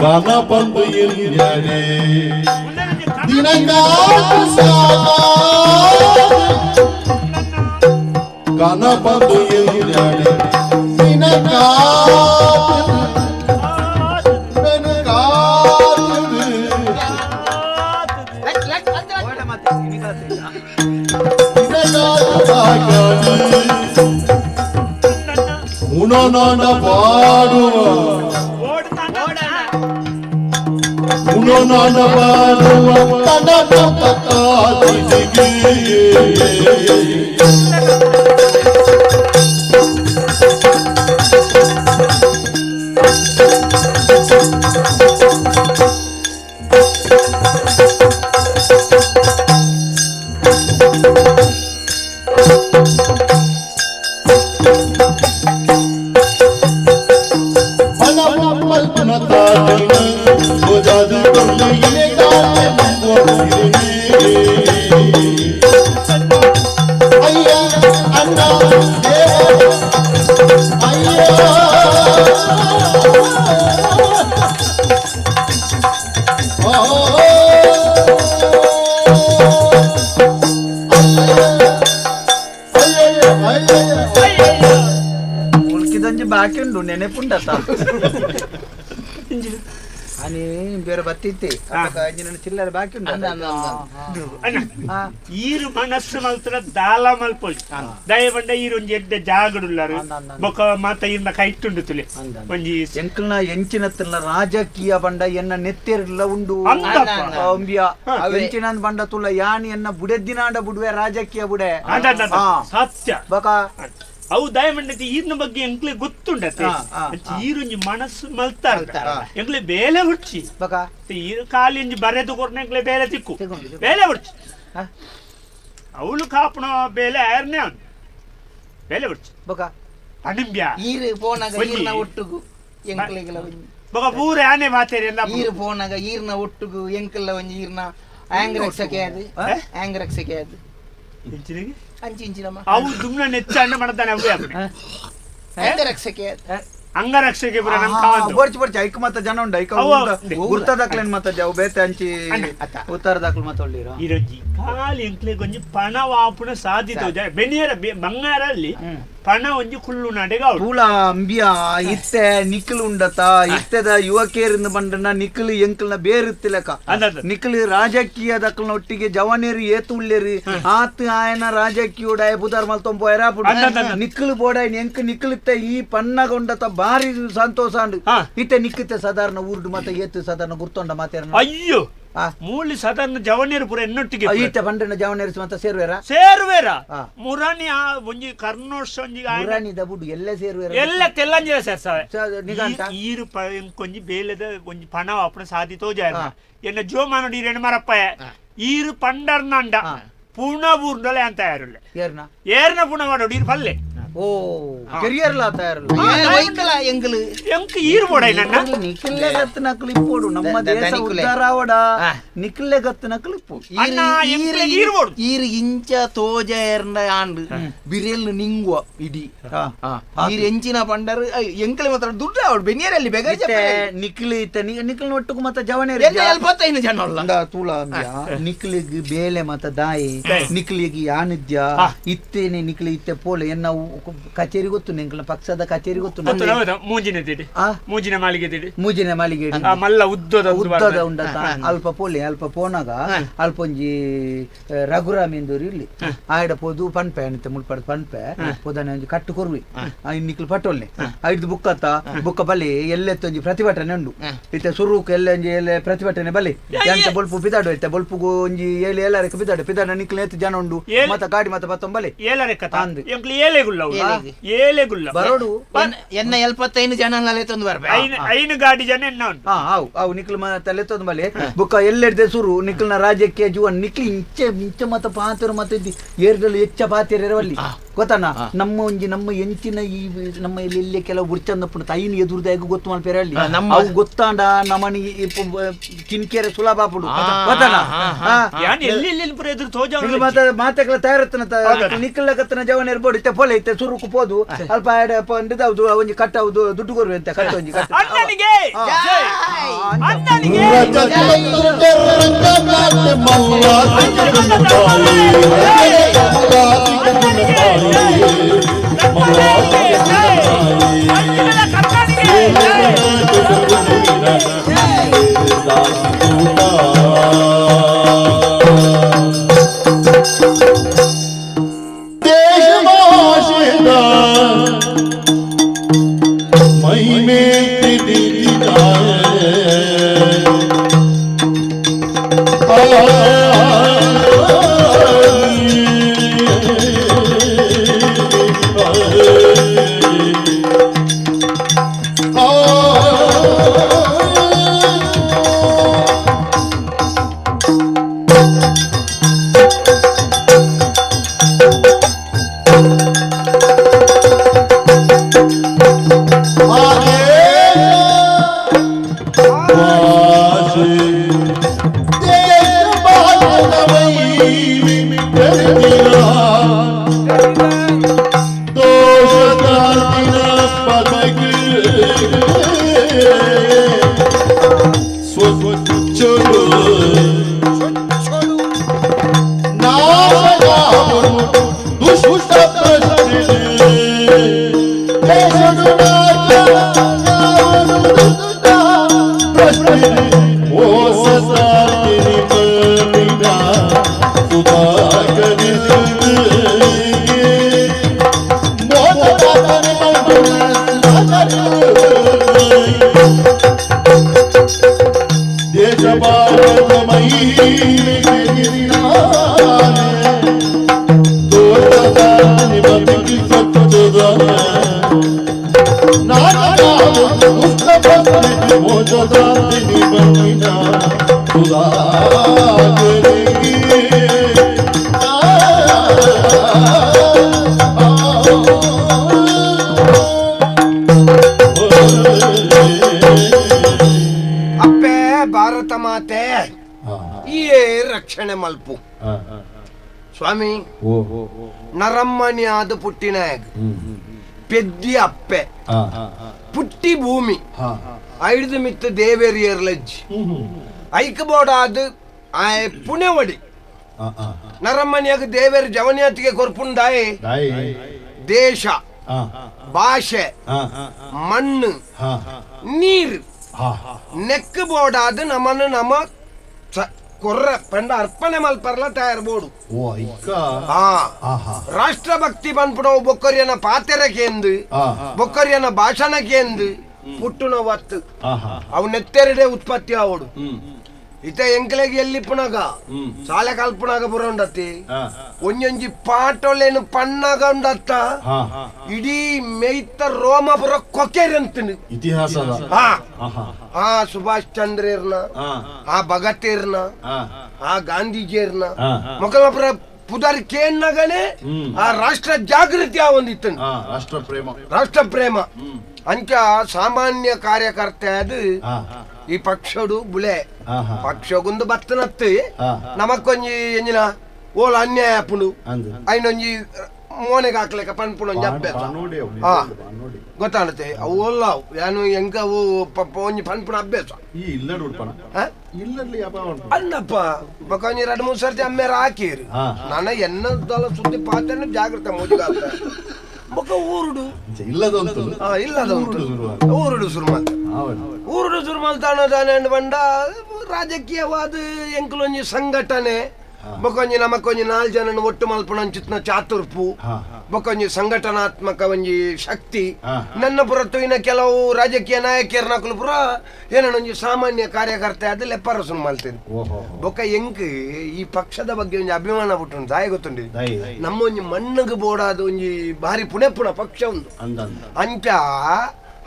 ಗಣಪಂದು ಎಲ್ಲಿಯಾಡೆ ಗಣಪಂದು ಎಲ್ಲಿಯಾಡೆ ಉಣನಾಡ ಪಾಡುವ ಉಣನಾಡ ಪಾಡುವ ಕನಕ ತತ್ತಾದಿಗೆ ಉಳ್ಕಿದಂಜಿ ಬಾಕಿ ಉಂಡು ನೆನೆಪುಂಡ అని ಬೇರೆ ಬತ್ತಿತ್ತೆ ಚಿಲ್ಲರೆ ಬಾಕಿ ಉಂಟು ಈರು ಮನಸ್ಸು ಮಲ್ತರ ದಾಲ ಮಲ್ಪೊಳ್ ದಯಬಂಡ ಈರು ಒಂಜಿ ಎಡ್ಡೆ ಜಾಗಡುಲ್ಲಾರು ಬೊಕ ಮಾತ ಇರ್ನ ಕೈಟ್ಟುಂಡು ತುಲೆ ಒಂಜಿ ಎಂಕಲ್ನ ಎಂಚಿನತ್ತಲ್ನ ರಾಜಕೀಯ ಬಂಡ ಎನ್ನ ನೆತ್ತೇರಿಲ್ಲ ಉಂಡು ಎಂಚಿನ ಬಂಡ ತುಲ ಯಾನಿ ಎನ್ನ ಬುಡೆದ್ದಿನಾಂಡ ಬುಡುವೆ ರಾಜಕೀಯ ಬುಡೆ ಸತ್ಯ ಬಕ ಅವು ದಯಮಂಡತಿ ಈರ್ನ ಬಗ್ಗೆ ಎಂಕ್ಲೆ ಗೊತ್ತುಂಡತೆ ಈರುಂಜಿ ಮನಸ್ಸು ಮಲ್ತಾರ ಎಂಕ್ಲೆ ಬೇಲೆ ಹುಡ್ಚಿ ಈರು ಕಾಲಿಂಜಿ ಬರೆದು ಕೊರ್ನ ಎಂಕ್ಲೆ ಬೇಲೆ ತಿಕ್ಕು ಬೇಲೆ ಹುಡ್ಚಿ ಅವಳು ಕಾಪಣ ಬೇಲೆ ಆರ್ನೆ ಅವನು ಬೇಲೆ ಹುಡ್ಚಿ ಬಕ ಅಣಿಂಬ್ಯಾ ಈರು ಪೋನಾಗ ಈರ್ನ ಒಟ್ಟುಗು ಎಂಕ್ಲೆಗಳ ಬಕ ಪೂರ ಆನೆ ಮಾತೇರಿ ಎಲ್ಲ ಈರು ಪೋನಾಗ ಈರ್ನ ಒಟ್ಟುಗು ಎಂಕಲ್ಲ ಒಂಜಿ ಈರ್ನ ಆಂಗ್ರಕ್ಷಕೆ ಅದು ಆಂಗ್ರಕ್ಷಕೆ ಅದು ಇಂಚಿನಿಗೆ ಅಂಚಿ ಇಂಚಿನಮ್ಮ ಅವು ದುಮ್ನ ನೆಚ್ಚ ಅಣ್ಣ ಮಾಡ್ತಾನೆ ಅವೇ ರಕ್ಷಕ್ಕೆ ಅಂಗರಕ್ಷಕೆ ಪುರ ನಮ್ ಬರ್ಚಿ ಬರ್ಚಿ ಐಕ್ ಮತ್ತ ಜನ ಉಂಡು ಐಕ ಗುರ್ತದಾಕ್ಲೇನ್ ಮತ್ತ ಜಾವು ಬೇತೆ ಅಂಚಿ ಉತ್ತರ ದಾಖಲು ಮತ್ತ ಒಳ್ಳಿರೋ ಈರೋಜಿ ಖಾಲಿ ಎಂಕ್ಲೆ ಕೊಂಚ ಪಣ ವಾಪುನ ಸಾಧ್ಯತೆ ಬೆನಿಯರ ಬಂಗಾರಲ್ಲಿ ಪಣ ಒಂಜಿ ಕುಳ್ಳು ನಾಟೆಗ ತೂಲ ಅಂಬಿಯ ಇತ್ತೆ ನಿಖಿಲ್ ಉಂಡತ ಇತ್ತೆದ ಯುವಕೇರಿಂದ ಬಂಡನ ನಿಖಿಲ್ ಎಂಕಲ್ನ ಬೇರಿತ್ತಿಲಕ ನಿಖಿಲ್ ರಾಜಕೀಯ ದಕ್ಕಲ್ನ ಒಟ್ಟಿಗೆ ಜವಾನೇರಿ ಏತು ಉಳ್ಳೇರಿ ಆತ್ ಆಯನ ರಾಜಕೀಯ ಉಡಾಯ ಬುಧಾರ್ ಮಲ್ತೊಂಬ ಎರಾಪುಡು ನಿಖಿಲ್ ಬೋಡಾಯನ್ ಎಂಕ್ ನಿಖಿಲ್ ಇತ್ತೆ ಈ ಪನ್ನಗೊಂಡತ ಬಾರಿ ಸಂತೋಷ ಅಂಡು ಇತ್ತೆ ನಿಕ್ಕಿತ್ತೆ ಸಾಧಾರಣ ಊರ್ಡು ಮತ್ತೆ ಏತು ಸಾಧಾರಣ ಗುರ್ತೊಂಡ ಮಾತೇರ ಅಯ್ಯೋ ಮೂಲಿ ಸಾಧಾರಣ ಜವನೇರು ಪುರ ಎನ್ನೊಟ್ಟಿಗೆ ಈತ ಬಂಡನ ಜವನೇರಿಸಿ ಮತ್ತ ಸೇರುವೇರ ಮುರಾನಿ ಒಂಜಿ ಕರ್ನೋರ್ಷ ಒಂಜಿ ಮುರಾನಿ ದಬುಡು ಎಲ್ಲ ಸೇರುವೇರ ಎಲ್ಲ ತೆಲ್ಲಂಜಿರ ಸೇರ್ಸಾವೆ ನಿಗಂಟ ಈರು ಕೊಂಜಿ ಬೇಲೆದ ಒಂಜಿ ಪಣ ವಾಪುನ ಸಾಧಿತೋ ಜಾಯ ಎನ್ನ ಜೋಮಾನೋಡಿ ರೆಣ ಮರಪ್ಪ ಈರು ಪಂಡರ್ನಂಡ ಪೂರ್ಣ ಬೂರ್ಡಲೆ ಅಂತ ಯಾರುಲ್ಲ ಏರ್ನ ಪುಣ ಮಾಡೋಡಿ ಈರು ಪಲ್ಲೆ ಓ ಕೆರಿಯರ್ಲ ತಯಾರಲ್ಲ ಎಂಗಲು ಎಂಕ್ ಈರು ಬೋಡ ನನ್ನ ನಿಖಿಲ್ಲೆ ಗತ್ತು ನಕಲು ಇಪ್ಪೋಡು ನಮ್ಮ ದೇಶ ಉದ್ದಾರಾವಡ ನಿಖಿಲ್ಲೆ ಗತ್ತು ನಕಲು ಇಪ್ಪೋಡು ಈರು ಇಂಚ ತೋಜ ಎರ್ನ ಆಂಡು ಬಿರಿಯಲ್ ನಿಂಗುವ ಇಡಿ ಈರು ಎಂಚಿನ ಪಂಡರ್ ಎಂಕಲೆ ಮಾತ್ರ ದುಡ್ಡು ಅವಡು ಬೆನ್ನಿಯರಲ್ಲಿ ಬೇಗ ನಿಖಿಲ್ ಇತ್ತ ನಿಖಿಲ್ ಒಟ್ಟಿಗೂ ಮತ್ತೆ ಜವನೇರಿ 45 ಜನ ಅಲ್ಲ ತೂಳ ನಿಖಿಲಿಗೆ ಬೇಲೆ ಮತ್ತ ದಾಯಿ ನಿಖಿಲಿಗೆ ಯಾನಿದ್ಯ ಇತ್ತೇನೆ ನಿಖಿಲಿ ಇತ್ತೆ ಪೋಲೆ ಎನ್ನ ಕಚೇರಿ ಗೊತ್ತು ನಿಂಕಲ ಪಕ್ಷದ ಕಚೇರಿ ಗೊತ್ತು ಮೂಜಿನ ಮಾಳಿಗೆ ಮಲ್ಲ ಉದ್ದದ ಉಂಡತ ಅಲ್ಪ ಪೋಲೆ ಅಲ್ಪ ಪೋನಾಗ ಅಲ್ಪ ಒಂಜಿ ರಘುರಾಮ್ ಎಂದೂರು ಇಲ್ಲಿ ಆಯ್ಡ ಪೋದು ಪನ್ಪೆ ಅನಿತೆ ಮುಳ್ಪಡ ಪನ್ಪೆ ಪೋದನೆ ಒಂಜಿ ಕಟ್ಟು ಕೊರ್ವಿ ನಿಕ್ಲು ಪಟೋಲ್ನೆ ಐದು ಬುಕ್ಕ ಬಲಿ ಎಲ್ಲೆತ್ತೊಂಜಿ ಪ್ರತಿಭಟನೆ ಉಂಡು ಇತ್ತೆ ಸುರುಕ್ ಎಲ್ಲ ಒಂಜಿ ಎಲ್ಲ ಪ್ರತಿಭಟನೆ ಬಲಿ ಎಂತ ಬೊಲ್ಪು ಪಿದಾಡು ಐತೆ ಬೊಲ್ಪುಗು ಒಂಜಿ ಏಳು ಏಳರಕ್ಕೆ ಪಿದಾಡ ನಿಕ್ಲು ಎತ್ತು ಜನ ಉಂಡು ಮತ್ತ ಗಾಡಿ ಮತ್ತ ಬತ್ತೊಂಬಲಿ ಬರೋಡು ಎನ್ನ 75 ಜನ ತಂದು ಐನು ಗಾಡಿ ಜನ ಎನ್ನ ಉಂಟು ಅವು ನಿಕ್ಲು ತಲೆ ತಂದು ಬಲೆ ಬುಕ್ಕ ಎಲ್ಲೆಡ್ದೆ ಸುರು ನಿಕ್ಲನ ರಾಜ್ಯಕ್ಕೆ ಜೀವನ್ ನಿಕ್ಲಿ ಇಂಚೆ ಮತ್ತ ಪಾತಿರು ಮತ್ತೆ ಏರ್ದಲ್ಲಿ ಹೆಚ್ಚ ಪಾತಿರವಲ್ಲಿ ಗೊತ್ತಾನ ನಮ್ಮ ಎಂಚಿನ ಈ ನಮ್ಮ ಇಲ್ಲಿ ಕೆಲವು ಬುಡ್ಚಂದಪ್ಪನ ತಾಯಿನ ಎದುರುದಾಗ ಗೊತ್ತು ಮಲ್ಪೇರ ಅಲ್ಲಿ ಅವು ಗೊತ್ತಾಂಡ ನಮ್ಮನಿ ಕಿನ್ಕೆರೆ ಸುಲಭ ಪುಡು ಗೊತ್ತಾನ ಮಾತೆಗಳ ತಯಾರತ್ತನ ನಿಕ್ಕಲಗತ್ತನ ಜವನ ಇರ್ಬೋದು ಇತ್ತೆ ಪೊಲೆ ಇತ್ತೆ ಸುರುಕು ಪೋದು ಅಲ್ಪ ಇದಾವ್ದು ಒಂಜಿ ಕಟ್ಟವುದು ದುಡ್ಡು ಕೊರ್ವೆ ಅಂತ ಕಟ್ಟ ಒಂಜಿ ಕಟ್ಟ ಅಪ್ಪೆ ಭಾರತ ಮಾತೆ ಈ ರಕ್ಷಣೆ ಮಲ್ಪು ಸ್ವಾಮಿ ನರಮ್ಮನಿ ಆದ ಪುಟ್ಟಿನಾಯಕ ಪೆದ್ದಿ ಅಪ್ಪೆ ಪುಟ್ಟಿ ಭೂಮಿ ಐದು ಮಿತ್ತ ದೇವೇರಿಯರ್ಲಜ್ಜಿ ಐಕಬೋಡಾದ ಪುಣೆವಡಿ ನರಮ್ಮನಿಯಾಗ ದೇವೇರಿ ಜವನಿಯತಿಗೆ ಕೊರ್ಪುಂಡಾಯೆ ದೇಶ ಭಾಷೆ ಮಣ್ಣು ನೀರು ನೆಕ್ ಬೋಡಾದ ನಮ್ಮನ್ನು ನಮ್ಮ ಕೊರ್ರ ಪಂಡ ಅರ್ಪಣೆ ಮಲ್ಪರ್ಲ ತಯಾರ್ಬೋಡು ರಾಷ್ಟ್ರಭಕ್ತಿ ಬಂದ್ಬಿಡವು ಬೊಕ್ಕರಿಯನ ಪಾತೆರಕೇಂದು ಬೊಕ್ಕರಿಯನ ಭಾಷಣಕೇಂದು ಪುಟ್ಟುನ ಒತ್ತು ಅವು ನೆತ್ತೆರಡೆ ಉತ್ಪತ್ತಿ ಆವಡು ಇತ ಎಂಕ್ಲೆಗೆ ಎಲ್ಲಿ ಪುನಗ ಶಾಲೆ ಕಲ್ಪನಾಗ ಬುರಂಡತಿ ಒಂಜೊಂಜಿ ಪಾಟೊಲೇನು ಪಣ್ಣಗ ಉಂಡತ್ತ ಇಡೀ ಮೇಯ್ತ ರೋಮಪುರ ಕೊಕೆರಂತನು ಇತಿಹಾಸದ ಆ ಸುಭಾಷ್ ಚಂದ್ರರ್ನ ಆ ಭಗತೇರ್ನ ಆ ಗಾಂಧೀಜಿಯರ್ನ ಮೊಕಲಪುರ ಪುದರ್ ಕೇನ್ನಗನೆ ಆ ರಾಷ್ಟ್ರ ಜಾಗೃತಿ ಆವೊಂದಿತ್ತು ರಾಷ್ಟ್ರ ಪ್ರೇಮ ಅಂಚ ಸಾಮಾನ್ಯ ಕಾರ್ಯಕರ್ತೆ ಅದು ಈ ಪಕ್ಷಡು ಬುಲೆ ಪಕ್ಷಗುಂದು ಬತ್ತನತ್ತು ನಮಕ್ಕೊಂಜಿ ಎಂಜಿನ ಓಲ ಅನ್ಯಾಯ ಪುಂಡು ಐನೊಂಜಿ ಮೋನೆಗೆ ಹಾಕ್ಲಿಕ್ಕೆ ಪನ್ಪುಣೊಂಜಿ ಅಭ್ಯಾಸ ಗೊತ್ತಾಗುತ್ತೆ ಅವು ಓಲ್ಲಾವು ಯಾನು ಹೆಂಗ ಅವು ಒಂಜಿ ಪನ್ಪುಣ ಅಭ್ಯಾಸ ಅಲ್ಲಪ್ಪ ಬಕೊಂಜಿ 2-3 ಸರ್ತಿ ಅಮ್ಮೇರ ಹಾಕಿರಿ ನನ್ನ ಎನ್ನದಲ್ಲ ಸುದ್ದಿ ಪಾತ್ರ ಜಾಗ್ರತೆ ಮೋದಿಗಾತ ಬೊಕ ಊರುಡು ಊರುಡು ಸುರುಮಲ್ತಾನ ಬಂಡ ರಾಜಕೀಯವಾದ ಎಂಕಲೊಂಜಿ ಸಂಘಟನೆ ಬೊಕೊಂಜಿ ನಮಕೊಂಜಿ 4 ಜನ ಒಟ್ಟು ಮಲ್ಪುಣಂಚಿತ್ನ ಚಾತುರ್ಪು ಬೊಕೊಂಜಿ ಸಂಘಟನಾತ್ಮಕ ಒಂಜಿ ಶಕ್ತಿ ನನ್ನ ಪುರತ್ತು ಇನ್ನ ಕೆಲವು ರಾಜಕೀಯ ನಾಯಕಿಯರ್ನಕಲು ಪುರ ಏನೊಂಜಿ ಸಾಮಾನ್ಯ ಕಾರ್ಯಕರ್ತೆ ಅದು ಲೆಪ್ಪರಸು ಮಲ್ತೇನೆ ಬೊಕ್ಕ ಎಂಕ್ ಈ ಪಕ್ಷದ ಬಗ್ಗೆ ಒಂಜಿ ಅಭಿಮಾನ ಬಿಟ್ಟು ದಾಯ ಗೊತ್ತುಂಡಿ ನಮ್ಮ ಒಂಜಿ ಮಣ್ಣಗೆ ಬೋಡಾದ ಒಂಜಿ ಬಾರಿ ಪುಣೆ ಪಕ್ಷ ಉಂಟು ಅಂಚ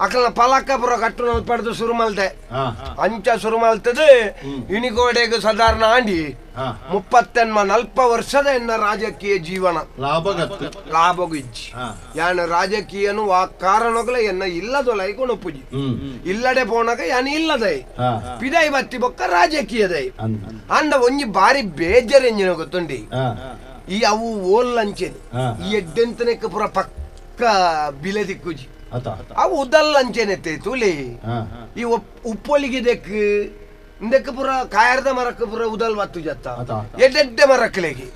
ಅಕಲ್ನ ಪಲಕಪುರ ಕಟ್ಟು ಪಡೆದು ಶುರು ಮಲ್ತೆ ಅಂಚ ಶುರು ಮಲ್ತದೆ ಇಣಿಗೋಡೆಗೆ ಸಾಧಾರಣ ಆಂಡಿ 30-40 ವರ್ಷದ ಎನ್ನ ರಾಜಕೀಯ ಜೀವನ ಲಾಭಗಿಜ್ಜಿ ಯಾನ ರಾಜಕೀಯನು ಆ ಕಾರಣಗಳ ಎನ್ನ ಇಲ್ಲದೊಲ ಕೊಣಪುಜಿ ಇಲ್ಲಡೆ ಪೋಣಗ ಯಾನ ಇಲ್ಲದೈ ಪಿದೈ ಬತ್ತಿ ಬೊಕ್ಕ ರಾಜಕೀಯದೈ ಅಂಡ ಒಂಜಿ ಬಾರಿ ಬೇಜರೆಂಜಿನ ಗೊತ್ತುಂಡಿ ಈ ಅವು ಓಲ್ಲಂಚೆನಿ ಈ ಎಡ್ಡೆಂತನೆಕ್ಕ ಪುರ ಪಕ್ಕ ಬಿಲೆ ದಿಕ್ಕುಜಿ ಅವು ಉದಲ್ ಅಂಚೆನೆತ್ತೆ ತುಲಿ ಈ ಉಪ್ಪೊಲಿಗೆ ಇಂದಕ್ಕೆ ಪುರ ಕಾಯರ್ದ ಮರಕ್ಕೆ ಪುರ ಉದಲ್ ಬತ್ತು ಜತ್ತ ಎಡ್ಡೆಡ್ಡೆ ಮರಕ್ಲೆಗೆ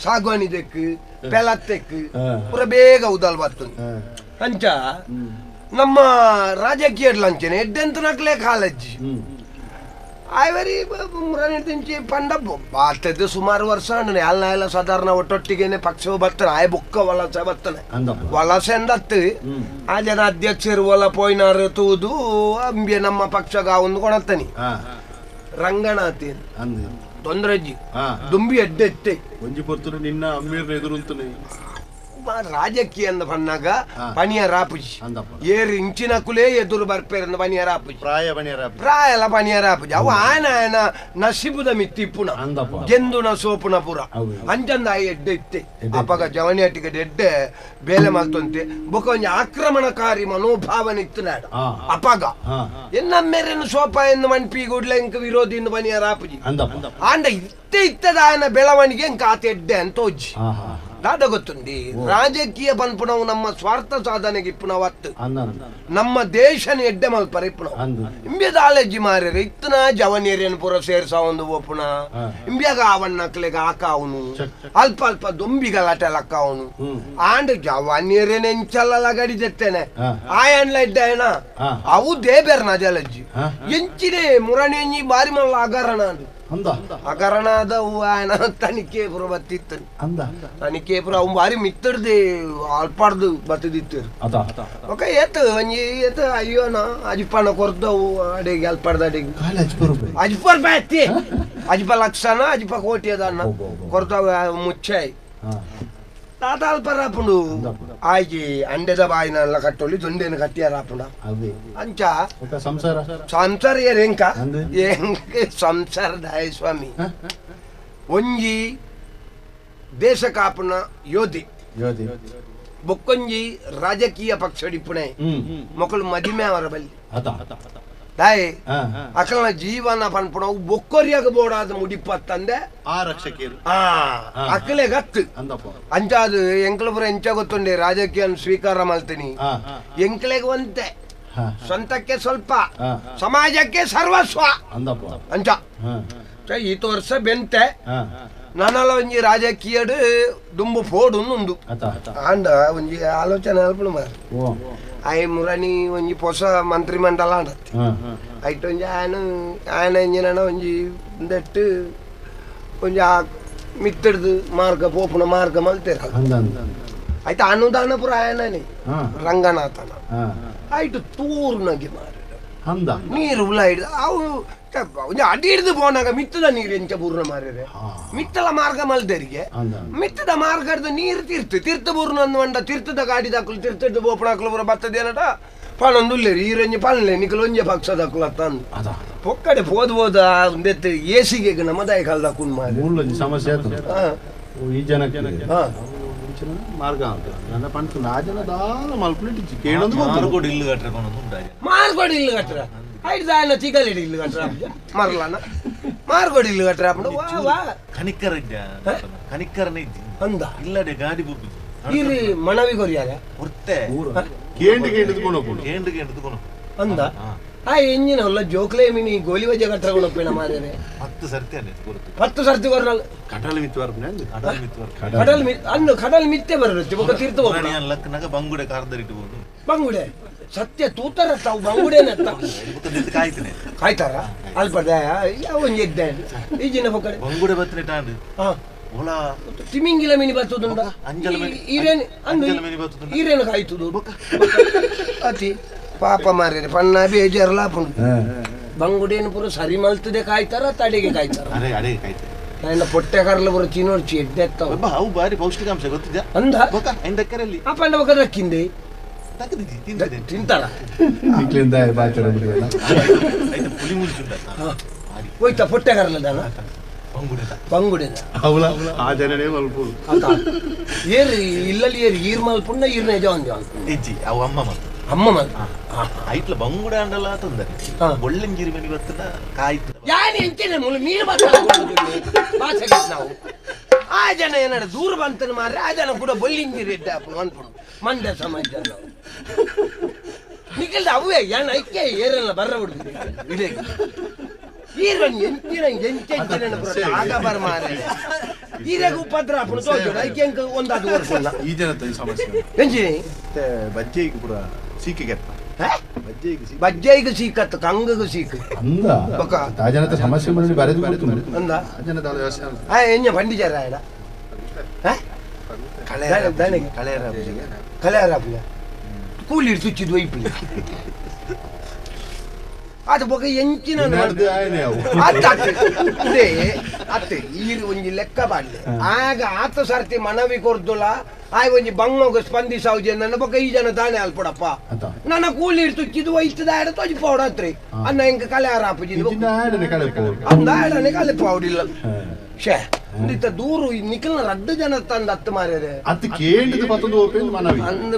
ಸಾಗುವಾನಿ ದೆಕ್ಕು ಪೆಲತ್ತೆಕ್ಕು ಪುರ ಬೇಗ ಉದಲ್ ಬತ್ತು ಅಂಚ ನಮ್ಮ ರಾಜಕೀಯ ಲಂಚನೆ ಎಡ್ಡೆಂತ ನಕ್ಲೆ ಕಾಲಜ್ಜಿ ಆಯ್ವರಿ ಮುರನಿಂಚಿ ಪಂಡ ಬಾತದ್ದು ಸುಮಾರು ವರ್ಷ ಎಲ್ಲ ಸಾಧಾರಣ ಒಟ್ಟೊಟ್ಟಿಗೆನೆ ಪಕ್ಷವು ಬರ್ತಾನೆ ಆಯ್ ಬುಕ್ಕ ವಲಸೆ ಬರ್ತಾನೆ ವಲಸೆ ಅಂದತ್ತು ಆ ಜನ ಅಧ್ಯಕ್ಷರು ಒಲ ಪೋಯ್ನಾರು ತೂದು ಅಂಬಿ ನಮ್ಮ ಪಕ್ಷಗ ಒಂದು ಕೊಣತ್ತಾನೆ ರಂಗನಾಥಿ ತೊಂದ್ರಜ್ಜಿ ದುಂಬಿ ಎಡ್ಡೆತ್ತೆ ಒಂಜಿ ಪೊರ್ತುಡು ನಿನ್ನ ಅಮ್ಮೀರ್ ಎದುರುಂತನೆ ರಾಜಕೀಯ ಅಂದ ಪನ್ನಾಗ ಪನಿಯ ರಾಪುಜಿ ಏರು ಇಂಚಿನ ಕುಲೇ ಎದುರು ಬರ್ಪೇರ ಪನಿಯ ರಾಪುಜಿ ಪ್ರಾಯಲ ಪನಿಯ ರಾಪುಜಿ ಅವು ಆಯನ ನಸಿಬುದ ಮಿತ್ತಿಪ್ಪುನ ಗೆಂದುನ ಸೋಪುನ ಪುರ ಅಂಚಂದ ಎಡ್ಡೆ ಇತ್ತೆ ಅಪಗ ಜವನಿಯಟಿಗೆ ಎಡ್ಡೆ ಬೇಲೆ ಮಲ್ತೊಂತೆ ಬೊಕ ಒಂಜಿ ಆಕ್ರಮಣಕಾರಿ ಮನೋಭಾವನೆ ಇತ್ತು ನಾಡ ಅಪಗ ಎನ್ನಮ್ಮೆರೇನು ಸೋಪ ಎಂದು ಮನ್ಪಿ ಗುಡ್ಲ ಇಂಕ ವಿರೋಧಿ ಇಂದು ಪನಿಯ ರಾಪುಜಿ ಆಂಡ ಇತ್ತದ ಆಯನ ಬೆಳವಣಿಗೆ ಇಂಕ ಆತ ಎಡ್ಡೆ ಅಂತ ಓಜ್ಜಿ ದಾದ ಗೊತ್ತುಂಡಿ ರಾಜಕೀಯ ಪನ್ಪುಣವು ನಮ್ಮ ಸ್ವಾರ್ಥ ಸಾಧನೆಗೆ ಇಪ್ಪುಣವತ್ತು ನಮ್ಮ ದೇಶನ ಎಡ್ಡೆ ಮಲ್ಪರ ಇಪ್ಪುಣ ಇಂಬ್ಯದ ಆಲೆಜ್ಜಿ ಮಾರ್ಯರು ಇತ್ತನ ಜವನಿಯರೇನು ಪುರ ಸೇರ್ಸ ಒಂದು ಒಪ್ಪುಣ ಇಂಬ್ಯಾಗ ಅವಣ್ಣಕ್ಲೆಗ ಹಾಕಾವನು ಅಲ್ಪ ಅಲ್ಪ ದೊಂಬಿಗಲಾಟೆ ಲಕ್ಕಾವನು ಆಂಡ್ ಜವನಿಯರೇನು ಎಂಚಲ್ಲ ಗಡಿದೆತ್ತೇನೆ ಆಯಣ್ಣ ಎಡ್ಡೆನ ಅವು ದೇಬೇರ್ನ ಜಲಜ್ಜಿ ಎಂಚಿನೇ ಮುರಣೆಂಜಿ ಬಾರಿ ಮಲ್ಲ ಅಗರಣ ಅಗರಣದ ಆಯನ ತನಿಖೆ ಪುರ ಬತ್ತಿತ್ತು ತನಿಖೆ ಪುರ ಅವ್ ಬಾರಿ ಮಿತ್ತಡ್ದೆ ಅಲ್ಪಾಡ್ದು ಬತ್ತದಿತ್ತು ಓಕೆ ಏತು ಒಂಜಿ ಏತು ಅಯ್ಯೋನ ಅಜಿಪನ ಕೊರ್ದವು ಅಡಿಗೆ ಅಲ್ಪಾಡ್ದ ಅಡಿಗೆ ಅಜಿಪ ರೂಪಾಯಿ ಅಜಿಪ ಲಕ್ಷನ ಅಜಿಪ ಕೋಟಿ ಅದನ್ನ ಕೊರ್ದವ ಮುಚ್ಚಾಯಿ ತಾತ ಅಲ್ಪರಾಪುಂಡು ಆಯ್ಕೆ ಅಂಡೆದ ಬಾಯಿನ ಕಟ್ಟೊಲಿ ದೊಂಡೆನ ಕಟ್ಟಿಯಾರಾಪುಂಡ ಅಂಚ ಸಂಸಾರ ಏರೆಂಕ ಸಂಸಾರ ದಾಯ ಸ್ವಾಮಿ ಒಂಜಿ ದೇಶ ಕಾಪುನ ಯೋಧಿ ಬೊಕ್ಕೊಂಜಿ ರಾಜಕೀಯ ಪಕ್ಷ ಡಿಪ್ಪುಣೆ ಮಕ್ಕಳು ಮದಿಮೆ ಅವರ ಬಲ್ಲಿ ದಾಯಿ ಅಕಲ್ನ ಜೀವನ ಪನ್ಪುಣ ಬೊಕ್ಕೊರಿಯಾಗ ಬೋಡಾದ ಮುಡಿಪತ್ತಂದೆ ರಕ್ಷಕೇರು ಅಕ್ಕಲೆ ಗತ್ತು ಅಂಚಾದು ಎಂಕ್ಲ ಪುರ ಎಂಚ ಗೊತ್ತುಂಡೆ ರಾಜಕೀಯ ಸ್ವೀಕಾರ ಮಾಡ್ತೀನಿ ಎಂಕ್ಲೆಗೆ ಒಂತೆ ಸ್ವಂತಕ್ಕೆ ಸ್ವಲ್ಪ ಸಮಾಜಕ್ಕೆ ಸರ್ವಸ್ವ ಅಂಚ ಈತ ವರ್ಷ ಬೆಂತೆ ನಾನಲ್ಲ ಒಂಜಿ ರಾಜಕೀಯಡ್ ದುಂಬು ಪೋಡು ಉಂಡು ಅಂಡ ಒಂಜಿ ಆಲೋಚನೆ ಅಲ್ಪಡು ಮಾರ ಆಯ್ ಮುರಣಿ ಒಂಜಿ ಹೊಸ ಮಂತ್ರಿ ಮಂಡಲ ಅಂಡತ್ ಐಟ್ ಒಂಜಿ ಆಯನ ಎಂಜಿನ ಒಂಜಿ ದೆಟ್ಟು ಒಂಜಿ ಮಿತ್ತಡ್ದು ಮಾರ್ಗ ಪೋಪುನ ಮಾರ್ಗ ಮಲ್ತೇರ ಆಯ್ತು ಅನುದಾನ ಪುರ ಆಯನನೇ ರಂಗನಾಥನ ಆಯ್ತು ತೂರ್ನಾಗಿ ಮಾರ ನೀರು ಉಲ್ಲ ಹಿಡ್ದು ಅವು ಅಡಿ ಹಿಡಿದು ಪೋನಾಗ ಮಿತ್ತದ ನೀರು ಎಂಚ ಪೂರ್ಣ ಮಾರ್ರೆ ಮಿತ್ತಲ ಮಾರ್ಗ ಮಲ್ದರಿಗೆ ಮಿತ್ತದ ಮಾರ್ಗದ ನೀರು ತೀರ್ಥ ಪೂರ್ಣ ಅಂದ ತೀರ್ಥದ ಗಾಡಿ ದಾಖಲು ತೀರ್ಥದ ಬೋಪಣಾಕಲು ಪುರ ಬರ್ತದೇನಟ ಪಣೊಂದುಲ್ಲೇರಿ ಈರೊಂಜಿ ಪಣಲೆ ನಿಖಲು ಒಂಜೆ ಪಕ್ಷ ದಾಖಲು ತಂದು ಪೊಕ್ಕಡೆ ಹೋದ ಒಂದೆತ್ತು ಏಸಿಗೆ ನಮ್ಮದಾಯ ಕಾಲದ ಕುಂದ್ ಮಾರಿ ಸಮಸ್ಯೆ ಈ ಜನಕ್ಕೆ ಮಾರ್ಗ ಅಂತ ನನ್ನ ಪಂಚ ನಾಜನ ದಾನ ಮಲ್ಪುಲಿಟ್ಟು ಕೇಳೊಂದು ಮಾರ್ಗೋಡಿ ಇಲ್ಲು ಕಟ್ರೆ ಮಾರ್ಗೋಡಿ ಇಲ್ಲು ಕಟ್ರ ಐದು ದಾನ ಚಿಗಲಿಡಿ ಇಲ್ಲು ಕಟ್ರ ಮರಲಾನ ಮಾರ್ಗೋಡಿ ಇಲ್ಲು ಕಟ್ರ ಕನಿಕರ ಕನಿಕರನೇ ಇದ್ದಿ ಅಂದ ಇಲ್ಲಡೆ ಗಾಡಿ ಬುಬ್ಬಿ ಇಲ್ಲಿ ಮನವಿ ಕೊರಿಯಾಗ ಹೊರ್ತೆ ಕೇಂಡಿಗೆ ಹಿಡಿದುಕೊಂಡು ಅಂದ ಆ ಎಂಜಿನ ಹೊಲ್ಲ ಜೋಕ್ಲೆ ಮಿನಿ ಗೋಲಿ ವಜೆ ಕಟ್ರ ಕೊಡಪ್ಪೇನ ಮಾರೇನೆ 10 ಸರ್ತಿ 10 ಸರ್ತಿ ಕೊರಲ್ಲ ಕಟಲ್ ಮಿತ್ವರ್ ಕಡಲ್ ಮಿತ್ತೆ ಬರುತ್ತೆ ಒಬ್ಬ ತೀರ್ಥ ಲಕ್ಕನಾಗ ಬಂಗುಡೆ ಕಾರ್ದರಿಟ್ಟುಕೊಂಡು ಬಂಗುಡೆ ಸತ್ಯ ತೂತರ ತಾವು ಬಂಗುಡೆನ ಕಾಯ್ತೇನೆ ಕಾಯ್ತಾರ ಅಲ್ಪದ ಯಾವ ಒಂಜಿ ಎದ್ದೆ ಈಜಿನ ಪಕ್ಕಡೆ ಬಂಗುಡೆ ಬತ್ತನೆ ಟಾಂಡ್ ಓಲಾ ತಿಮಿಂಗಿಲ ಮಿನಿ ಬರ್ತದುಂಡ ಈರೇನು ಈರೇನು ಕಾಯ್ತದು ಅತಿ ಪಾಪ ಮಾರ್ರೆ ಪಣ್ಣ ಬೇಜಾರಲ್ಲ ಬಂಗುಡೇನು ಪುರ ಸರಿ ಮಲ್ತದೆ ಕಾಯ್ತಾರ ತಡೆಗೆ ಕಾಯ್ತಾರ ನನ್ನ ಪೊಟ್ಟೆ ಕರ್ಲ ಪುರ ಚಿನ್ನೋಡ್ಚಿ ಎದ್ದೆತ್ತವ ಅವು ಬಾರಿ ಪೌಷ್ಟಿಕಾಂಶ ಗೊತ್ತಿದ್ಯಾ ಅಂದ ಎಂದಕ್ಕರಲ್ಲಿ ಆ ಪಂಡ ಬಕ್ಕ ದಕ್ಕಿಂದೆ ತಿಂತಾರ ಪುಲಿ ಮುಂಚುಂಡ ಹೋಯ್ತಾ ಪೊಟ್ಟೆ ಕರ್ಲದಾನ ಬಂಗುಡೆದ ಆ ಜನನೇ ಮಲ್ಪುದು ಏರಿ ಇಲ್ಲಲ್ಲಿ ಏರಿ ಈರ್ ಮಲ್ಪುಣ್ಣ ಈರ್ನ ಜವಂಜ ಹೆಜ್ಜಿ ಅವು ಅಮ್ಮ ಮಲ್ ಐಟ್ಲ ಬಂಗುಡ ಅಂಡಲ್ಲ ತೊಂದರೆ ಒಳ್ಳೆಂಗಿರಿ ಮನಿ ಬರ್ತದ ಕಾಯ್ತು ಯಾರು ಎಂತೇನೆ ನೀರು ಭಾಷೆ ನಾವು ಆ ಜನ ಏನಾರ ದೂರ ಬಂತನ ಮಾರ್ರೆ ಆ ಜನ ಕೂಡ ಬೊಲ್ಲಿಂಗಿರಿ ಅನ್ಪುಡು ಮಂಡ್ಯ ಸಮಾಜ ನಾವು ನಿಖಲ್ದ ಅವೇ ಏನ್ ಐಕ್ಯ ಏರೆಲ್ಲ ಬರ್ರ ಬಿಡ್ತೀವಿ ಇದೇ ಈರನ್ ಎಂಚಿನ ಆಗ ಬರ ಮಾರೆ ಈರಾಗ ಉಪದ್ರ ಅಪ್ಪನ ತೋಜೋಡ ಐಕ್ಯ ಒಂದಾದ ವರ್ಷ ಈ ಜನತ ಸಮಸ್ಯೆ ಎಂಚಿನಿ ಬಜ್ಜೆಗೆ ಪುರ ಸೀಕೆಗೆ ಬಜ್ಜೆಗೆ ಸೀಕತ್ತು ಕಂಗಗೂ ಸೀಕ್ ತಾಜನತ ಸಮಸ್ಯೆ ಬಂದ್ರೆ ಬರೆದು ಅಂದ ಜನತ ವ್ಯವಸ್ಥೆ ಎಂಜ ಪಂಡಿಜಾರ ಆಯ್ಡ ಕಳೆಯರಾಪುಲ ಕೂಲಿ ಸುಚ್ಚಿದ್ ವೈಪುಲಿ ಅದು ಬೊಕ ಎಂಚಿನ ಅತ್ತೆ ಈರು ಒಂಜಿ ಲೆಕ್ಕ ಬಾಡ್ಲೆ ಆಗ ಆತ ಸರ್ತಿ ಮನವಿ ಕೊರ್ದುಲ ಆಯ್ ಒಂಜಿ ಬಂಗೋಗ ಸ್ಪಂದಿಸಾವುಜಿ ನನ್ನ ಬೊಕ ಈ ಜನ ತಾನೇ ಅಲ್ಪಡಪ್ಪ ನನ್ನ ಕೂಲಿ ತುಚ್ಚಿದು ವೈತದ ಆಡ ತೋಜಿ ಪೌಡತ್ರಿ ಅನ್ನ ಹೆಂಗ ಕಲೆ ಆರಾಪುಜಿ ಅಂದ ಆಡನೆ ಕಲೆ ಪೌಡಿಲ್ಲ ಶೇ ಇಂತ ದೂರು ನಿಖಲ್ನ ರಡ್ಡು ಜನ ತಂದ ಹತ್ತು ಮಾರ್ರೆ ಅದು ಕೇಳಿದ ಮತ್ತೊಂದು ಓಪನ್ ಮನವಿ ಅಂದ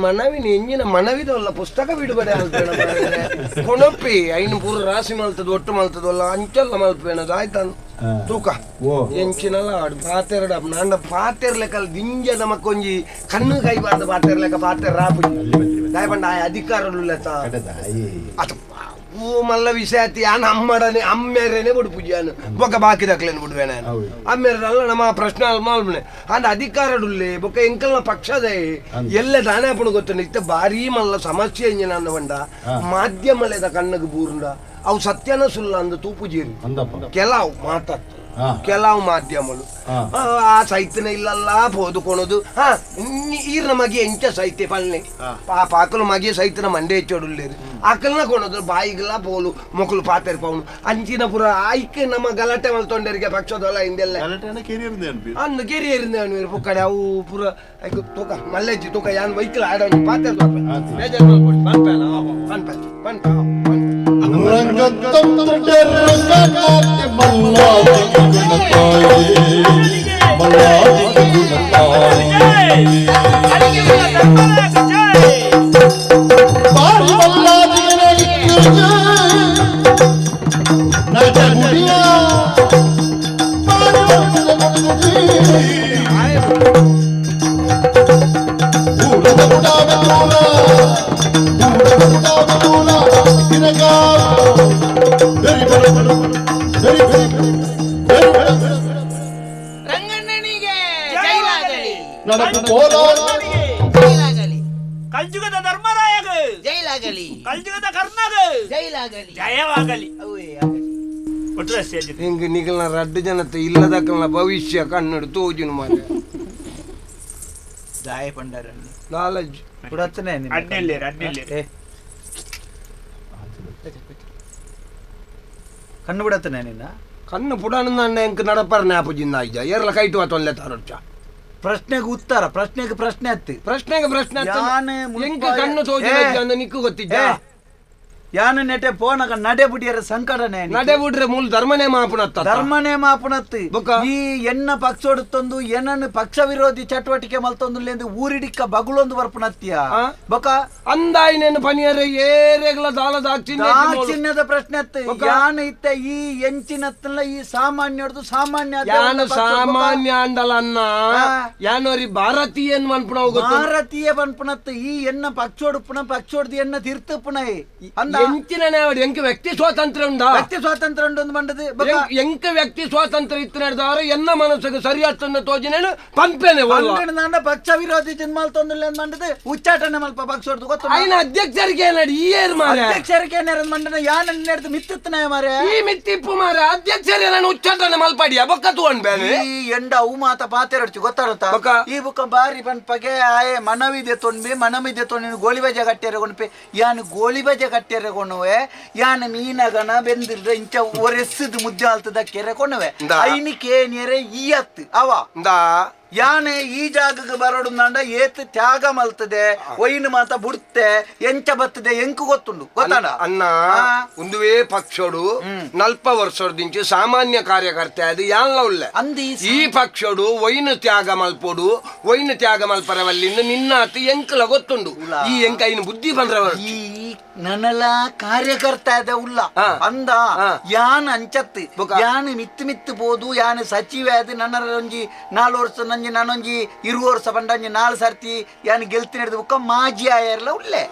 ಮನವಿನ ಎಂಜಿನ ಮನವಿದಲ್ಲ ಪುಸ್ತಕ ಬಿಡುಗಡೆ ಅಲ್ಪೇಣ ಕೊಣಪ್ಪಿ ಐನು ಪೂರ ರಾಶಿ ಮಲ್ತದ ಒಟ್ಟು ಮಲ್ತದಲ್ಲ ಅಂಚಲ್ಲ ಮಲ್ಪೇಣದು ಆಯ್ತಾನು ತೂಕ ಎಂಚಿನಲ್ಲ ಆಡು ಪಾತೆರಡ ನಾಂಡ ಪಾತೆರ್ ಲೆಕ್ಕಲ್ ದಿಂಜ ನಮಕೊಂಜಿ ಕಣ್ಣು ಕೈಬಾರ್ದ ಪಾತೆರ್ ಲೆಕ್ಕ ಪಾತೆರ್ ರಾಪು ದಾಯಪಂಡ ಆ ಅಧಿಕಾರಲು ಅದು ಮಲ್ಲ ವಿಷಯತಿ ಯಾನ ಅಮ್ಮಡನೆ ಅಮ್ಮೇರೇನೆ ಬಿಡು ಪೂಜಾನು ಬೊಕ್ಕ ಬಾಕಿ ದಕ್ಲೇನು ಬಿಡುವೆ ನಾನು ಅಮ್ಮೇರಲ್ಲ ನಮ್ಮ ಪ್ರಶ್ನೆ ಮಾಲ್ಮನೆ ಅಂದ ಅಧಿಕಾರಡುಲ್ಲೆ ಬೊಕ್ಕ ಎಂಕಲ್ನ ಪಕ್ಷದ ಎಲ್ಲ ದಾನೆ ಪುಣ ಗೊತ್ತ ಇತ್ತ ಬಾರಿ ಮಲ್ಲ ಸಮಸ್ಯೆ ಎಂಜಿನ ಅನ್ನ ಬಂಡ ಮಾಧ್ಯಮಲೆದ ಕಣ್ಣಗೆ ಬೂರ್ಂಡ ಅವು ಸತ್ಯನ ಸುಲ್ಲ ಅಂದ ತೂಪುಜೀರಿ ಕೆಲವು ಮಾತಾಡ್ತು ಕೆಲವು ಮಾಧ್ಯಮಗಳು ಆ ಸೈತನ ಇಲ್ಲಲ್ಲ ಪೋದುಕೊಳೋದು ಈರ್ನ ಮಗೆ ಎಂಚ ಸೈತೆ ಪಲ್ನೆ ಪಾಕಲು ಮಗೆ ಸೈತನ ಮಂಡೆ ಹೆಚ್ಚೋಡುಲ್ಲೇರಿ ಆಕಲ್ನ ಕೊಣೋದು ಬಾಯಿಗೆಲ್ಲ ಪೋಲು ಮೊಕಲು ಪಾತೆರ್ ಪವನು ಅಂಚಿನ ಪುರ ಆಯ್ಕೆ ನಮ್ಮ ಗಲಾಟೆ ಮಲ್ತೊಂಡರಿಗೆ ಪಕ್ಷದಲ್ಲ ಹಿಂದೆಲ್ಲ ಅಂದು ಕೆರಿಯರಿಂದ ಪುಕ್ಕಡೆ ಅವು ಪುರ ತೂಕ ಮಲ್ಲೆಜ್ಜಿ ತೂಕ ಯಾನ್ ವೈಕಲ್ ಆಡ ಪಾತೆರ್ ಬೇಜಾರು ಮಲ್ಲಾದಿ ರಂಗಣ್ಣನಿಗೆ ಜೈಲಾಗಲಿ, ಜೈಲಾಗಲಿ. ಕಲ್ಜುಗದ ಧರ್ಮರಾಯಗ ಜೈಲಾಗಲಿ, ಕಲ್ಜುಗದ ಕರ್ನಾಗ ಜೈಲಾಗಲಿ, ಜಯವಾಗಲಿ. ಒಟ್ಟು ಹಿಂಗೆ ನಿಗಲ್ನ ರಡ್ಡು ಜನತೆ ಇಲ್ಲದಕ್ಕನ ಭವಿಷ್ಯ ಕನ್ನಡ ತೋಜುನು ಮಾರೆ ದಾಯ ಪಂಡರಲ್ಲಿ ಲಾಲಜ್ ಬಿಡತ್ತನೆ ಅಡ್ನೆಲ್ಲಿ ಕಣ್ಣು ಬಿಡತ್ತನೆ ನಿನ್ನ ಕಣ್ಣು ಪುಡಾನ ಎಂಕ್ ನಡಪರ ನ್ಯಾಪುಜಿಂದ ಆಯ್ಜ ಏರ್ಲ ಕೈಟು ಆತೊಂದ್ಲೆ ತಾರೊಚ್ಚ ಪ್ರಶ್ನೆಗೆ ಉತ್ತರ ಪ್ರಶ್ನೆಗೆ ಪ್ರಶ್ನೆ ಹತ್ತಿ ಪ್ರಶ್ನೆಗೆ ಪ್ರಶ್ನೆ ಯಾನೆ ಎಂಕ ಕಣ್ಣು ತೋಜಿನ ಅಂದ ನಿಕ್ಕು ಗೊತ್ತಿದ್ದ ಯಾನ ನೆಟೆ ಪೋನಗ ನಡೆ ಬಿಡಿಯರ ಸಂಕಟನೆ ನಡೆ ಬಿಡ್ರೆ ಮೂಲ ಧರ್ಮನೇ ಮಾಪುನತ್ತ ಧರ್ಮನೇ ಮಾಪುನತ್ತಿ ಬೊಕ್ಕ? ಈ ಎನ್ನ ಪಕ್ಷೋಡುತ್ತೊಂದು ಏನನ್ನು ಪಕ್ಷ ವಿರೋಧಿ ಚಟುವಟಿಕೆ ಮಲ್ತೊಂದು ಊರಿಡಿಕ್ಕ ಬಗುಳೊಂದು ಬರ್ಪುನತ್ತಿಯ ಆ? ಬೊಕ ಅಂದಾಯಿನೇನು ಪನಿಯರ ಏರೆಗ್ಲ ದಾಳದ ಚಿನ್ನದ ಪ್ರಶ್ನೆ ಹತ್ತಿ ಯಾನ ಇತ್ತ ಈ ಎಂಚಿನತ್ತಲ್ಲ ಈ ಸಾಮಾನ್ಯರ್ದು ಸಾಮಾನ್ಯ ಯಾನು ಸಾಮಾನ್ಯ ಅಂಡಲನ್ನ ಯಾನೋರಿ ಭಾರತೀಯನ್ ಮನ್ಪುಣ ಭಾರತೀಯ ಬನ್ಪುನತ್ತು ಈ ಎನ್ನ ಪಕ್ಷೋಡುಪುಣ ಪಕ್ಷೋಡ್ದು ಎನ್ನ ತೀರ್ಥಪುಣ ಅಂದ ಎಂಚಿನ ಎಂಕ ವ್ಯಕ್ತಿ ಸ್ವಾತಂತ್ರ್ಯ ಉಂಟಾ ವ್ಯಕ್ತಿ ಸ್ವಾತಂತ್ರ್ಯ ಉಂಟು ಬಂಡದು ಎಂಕ ವ್ಯಕ್ತಿ ಸ್ವಾತಂತ್ರ್ಯ ಇತ್ತಿನದಾರ ಎನ್ನ ಮನಸ್ಸಿಗೆ ಸರಿಯಾದ ತೋಜಿನೇನು ಪಂಪೇನೆ ಪಕ್ಷ ವಿರೋಧಿ ಜನ್ಮಲ್ ತೊಂದ್ರೆ ಮಂಡದು ಉಚ್ಚಾಟನೆ ಮಲ್ಪ ಪಕ್ಷೋಡ್ದು ಗೊತ್ತು ಐನ ಅಧ್ಯಕ್ಷರಿಗೆ ನಡಿ ಏರ್ ಮಾರ ಅಧ್ಯಕ್ಷರಿಗೆ ಮಂಡನ ಯಾನ ನಡೆದು ಮಿತ್ತನೆ ಮಾರ ಈ ಮಿತ್ತಿಪ್ಪು ಮಾರ ಅಧ್ಯಕ್ಷರೇ ನಾನು ಉಚ್ಚಾಟನೆ ಮಲ್ಪಾಡಿಯ ಬೊಕ್ಕ ತಗೊಂಡ್ಬೇನೆ ಈ ಎಂಡ ಅವು ಮಾತ ಪಾತೆರಡ್ಚು ಗೊತ್ತಾರತ್ತ ಬೊಕ್ಕ? ಈ ಬುಕ್ಕ ಬಾರಿ ಪನ್ಪಗೆ ಆಯೆ ಮನವಿದೆ ತೊಂಡ್ಬಿ ಮನವಿದೆ ತೊಂಡು ಗೋಳಿ ಬಜೆ ಕಟ್ಟಿಯರೆ ಕೊಂಡ್ಪೆ ಯಾನು ಗೋಳಿ ಬಜೆ ಕಟ್ಟಿಯರೆ ಕೊಂಡುವೆ ಯಾನು ಮೀನಗನ ಬೆಂದಿಲ್ರೆ ಇಂಚ ಒರೆಸಿದ್ ಮುದ್ದೆ ಆಲ್ತದ ಕೆರೆ ಕೊಂಡುವೆ ಐನಿಕೆ ನೇರೆ ಈ ಹತ್ತು ಅವ ಯಾನೆ ಈ ಜಾಗಕ್ಕೆ ಬರೋಡು ನಂಡ ಏತ್ ತ್ಯಾಗ ಮಲ್ತದೆ ಒಯ್ನು ಮಾತ ಬುಡ್ತೆ ಎಂಚ ಬತ್ತದೆ ಎಂಕು ಗೊತ್ತುಂಡು ಗೊತ್ತಾಡ ಅನ್ನ ಒಂದುವೇ ಪಕ್ಷೋಡು ನಲ್ಪ ವರ್ಷದಿಂಚು ಸಾಮಾನ್ಯ ಕಾರ್ಯಕರ್ತೆ ಅದು ಯಾನ್ಲ ಉಳ್ಳೆ ಅಂದಿ ಈ ಪಕ್ಷೋಡು ಒಯ್ನು ತ್ಯಾಗ ಮಲ್ಪೋಡು ಒಯ್ನು ತ್ಯಾಗ ಮಲ್ಪರವಲ್ಲಿಂದ ನಿನ್ನಾತಿ ಎಂಕಲ ಗೊತ್ತುಂಡು ಈ ಎಂಕ ಐನು ಬುದ್ಧಿ ಬಂದ್ರವ ಈ ನನಲ ಕಾರ್ಯಕರ್ತ ಅದ ಉಲ್ಲ ಅಂದ ಯಾನ್ ಅಂಚತ್ತು ಯಾನ್ ಮಿತ್ತು ಮಿತ್ತು ಬೋದು ಯಾನ್ ಸಚಿವ ಅದು ನನ್ನ ಒಂಜಿ 4 ವರ್ಷ ನಂಜಿ ನಾನೊಂಜಿ 20 ವರ್ಷ ಬಂಡಂಜಿ 4 ಸರ್ತಿ ಯಾನ್ ಗೆಲ್ತಿ ನಡೆದ ಬುಕ್ಕ ಮಾಜಿ ಆಯರ್ಲ ಉಳ್ಳೆ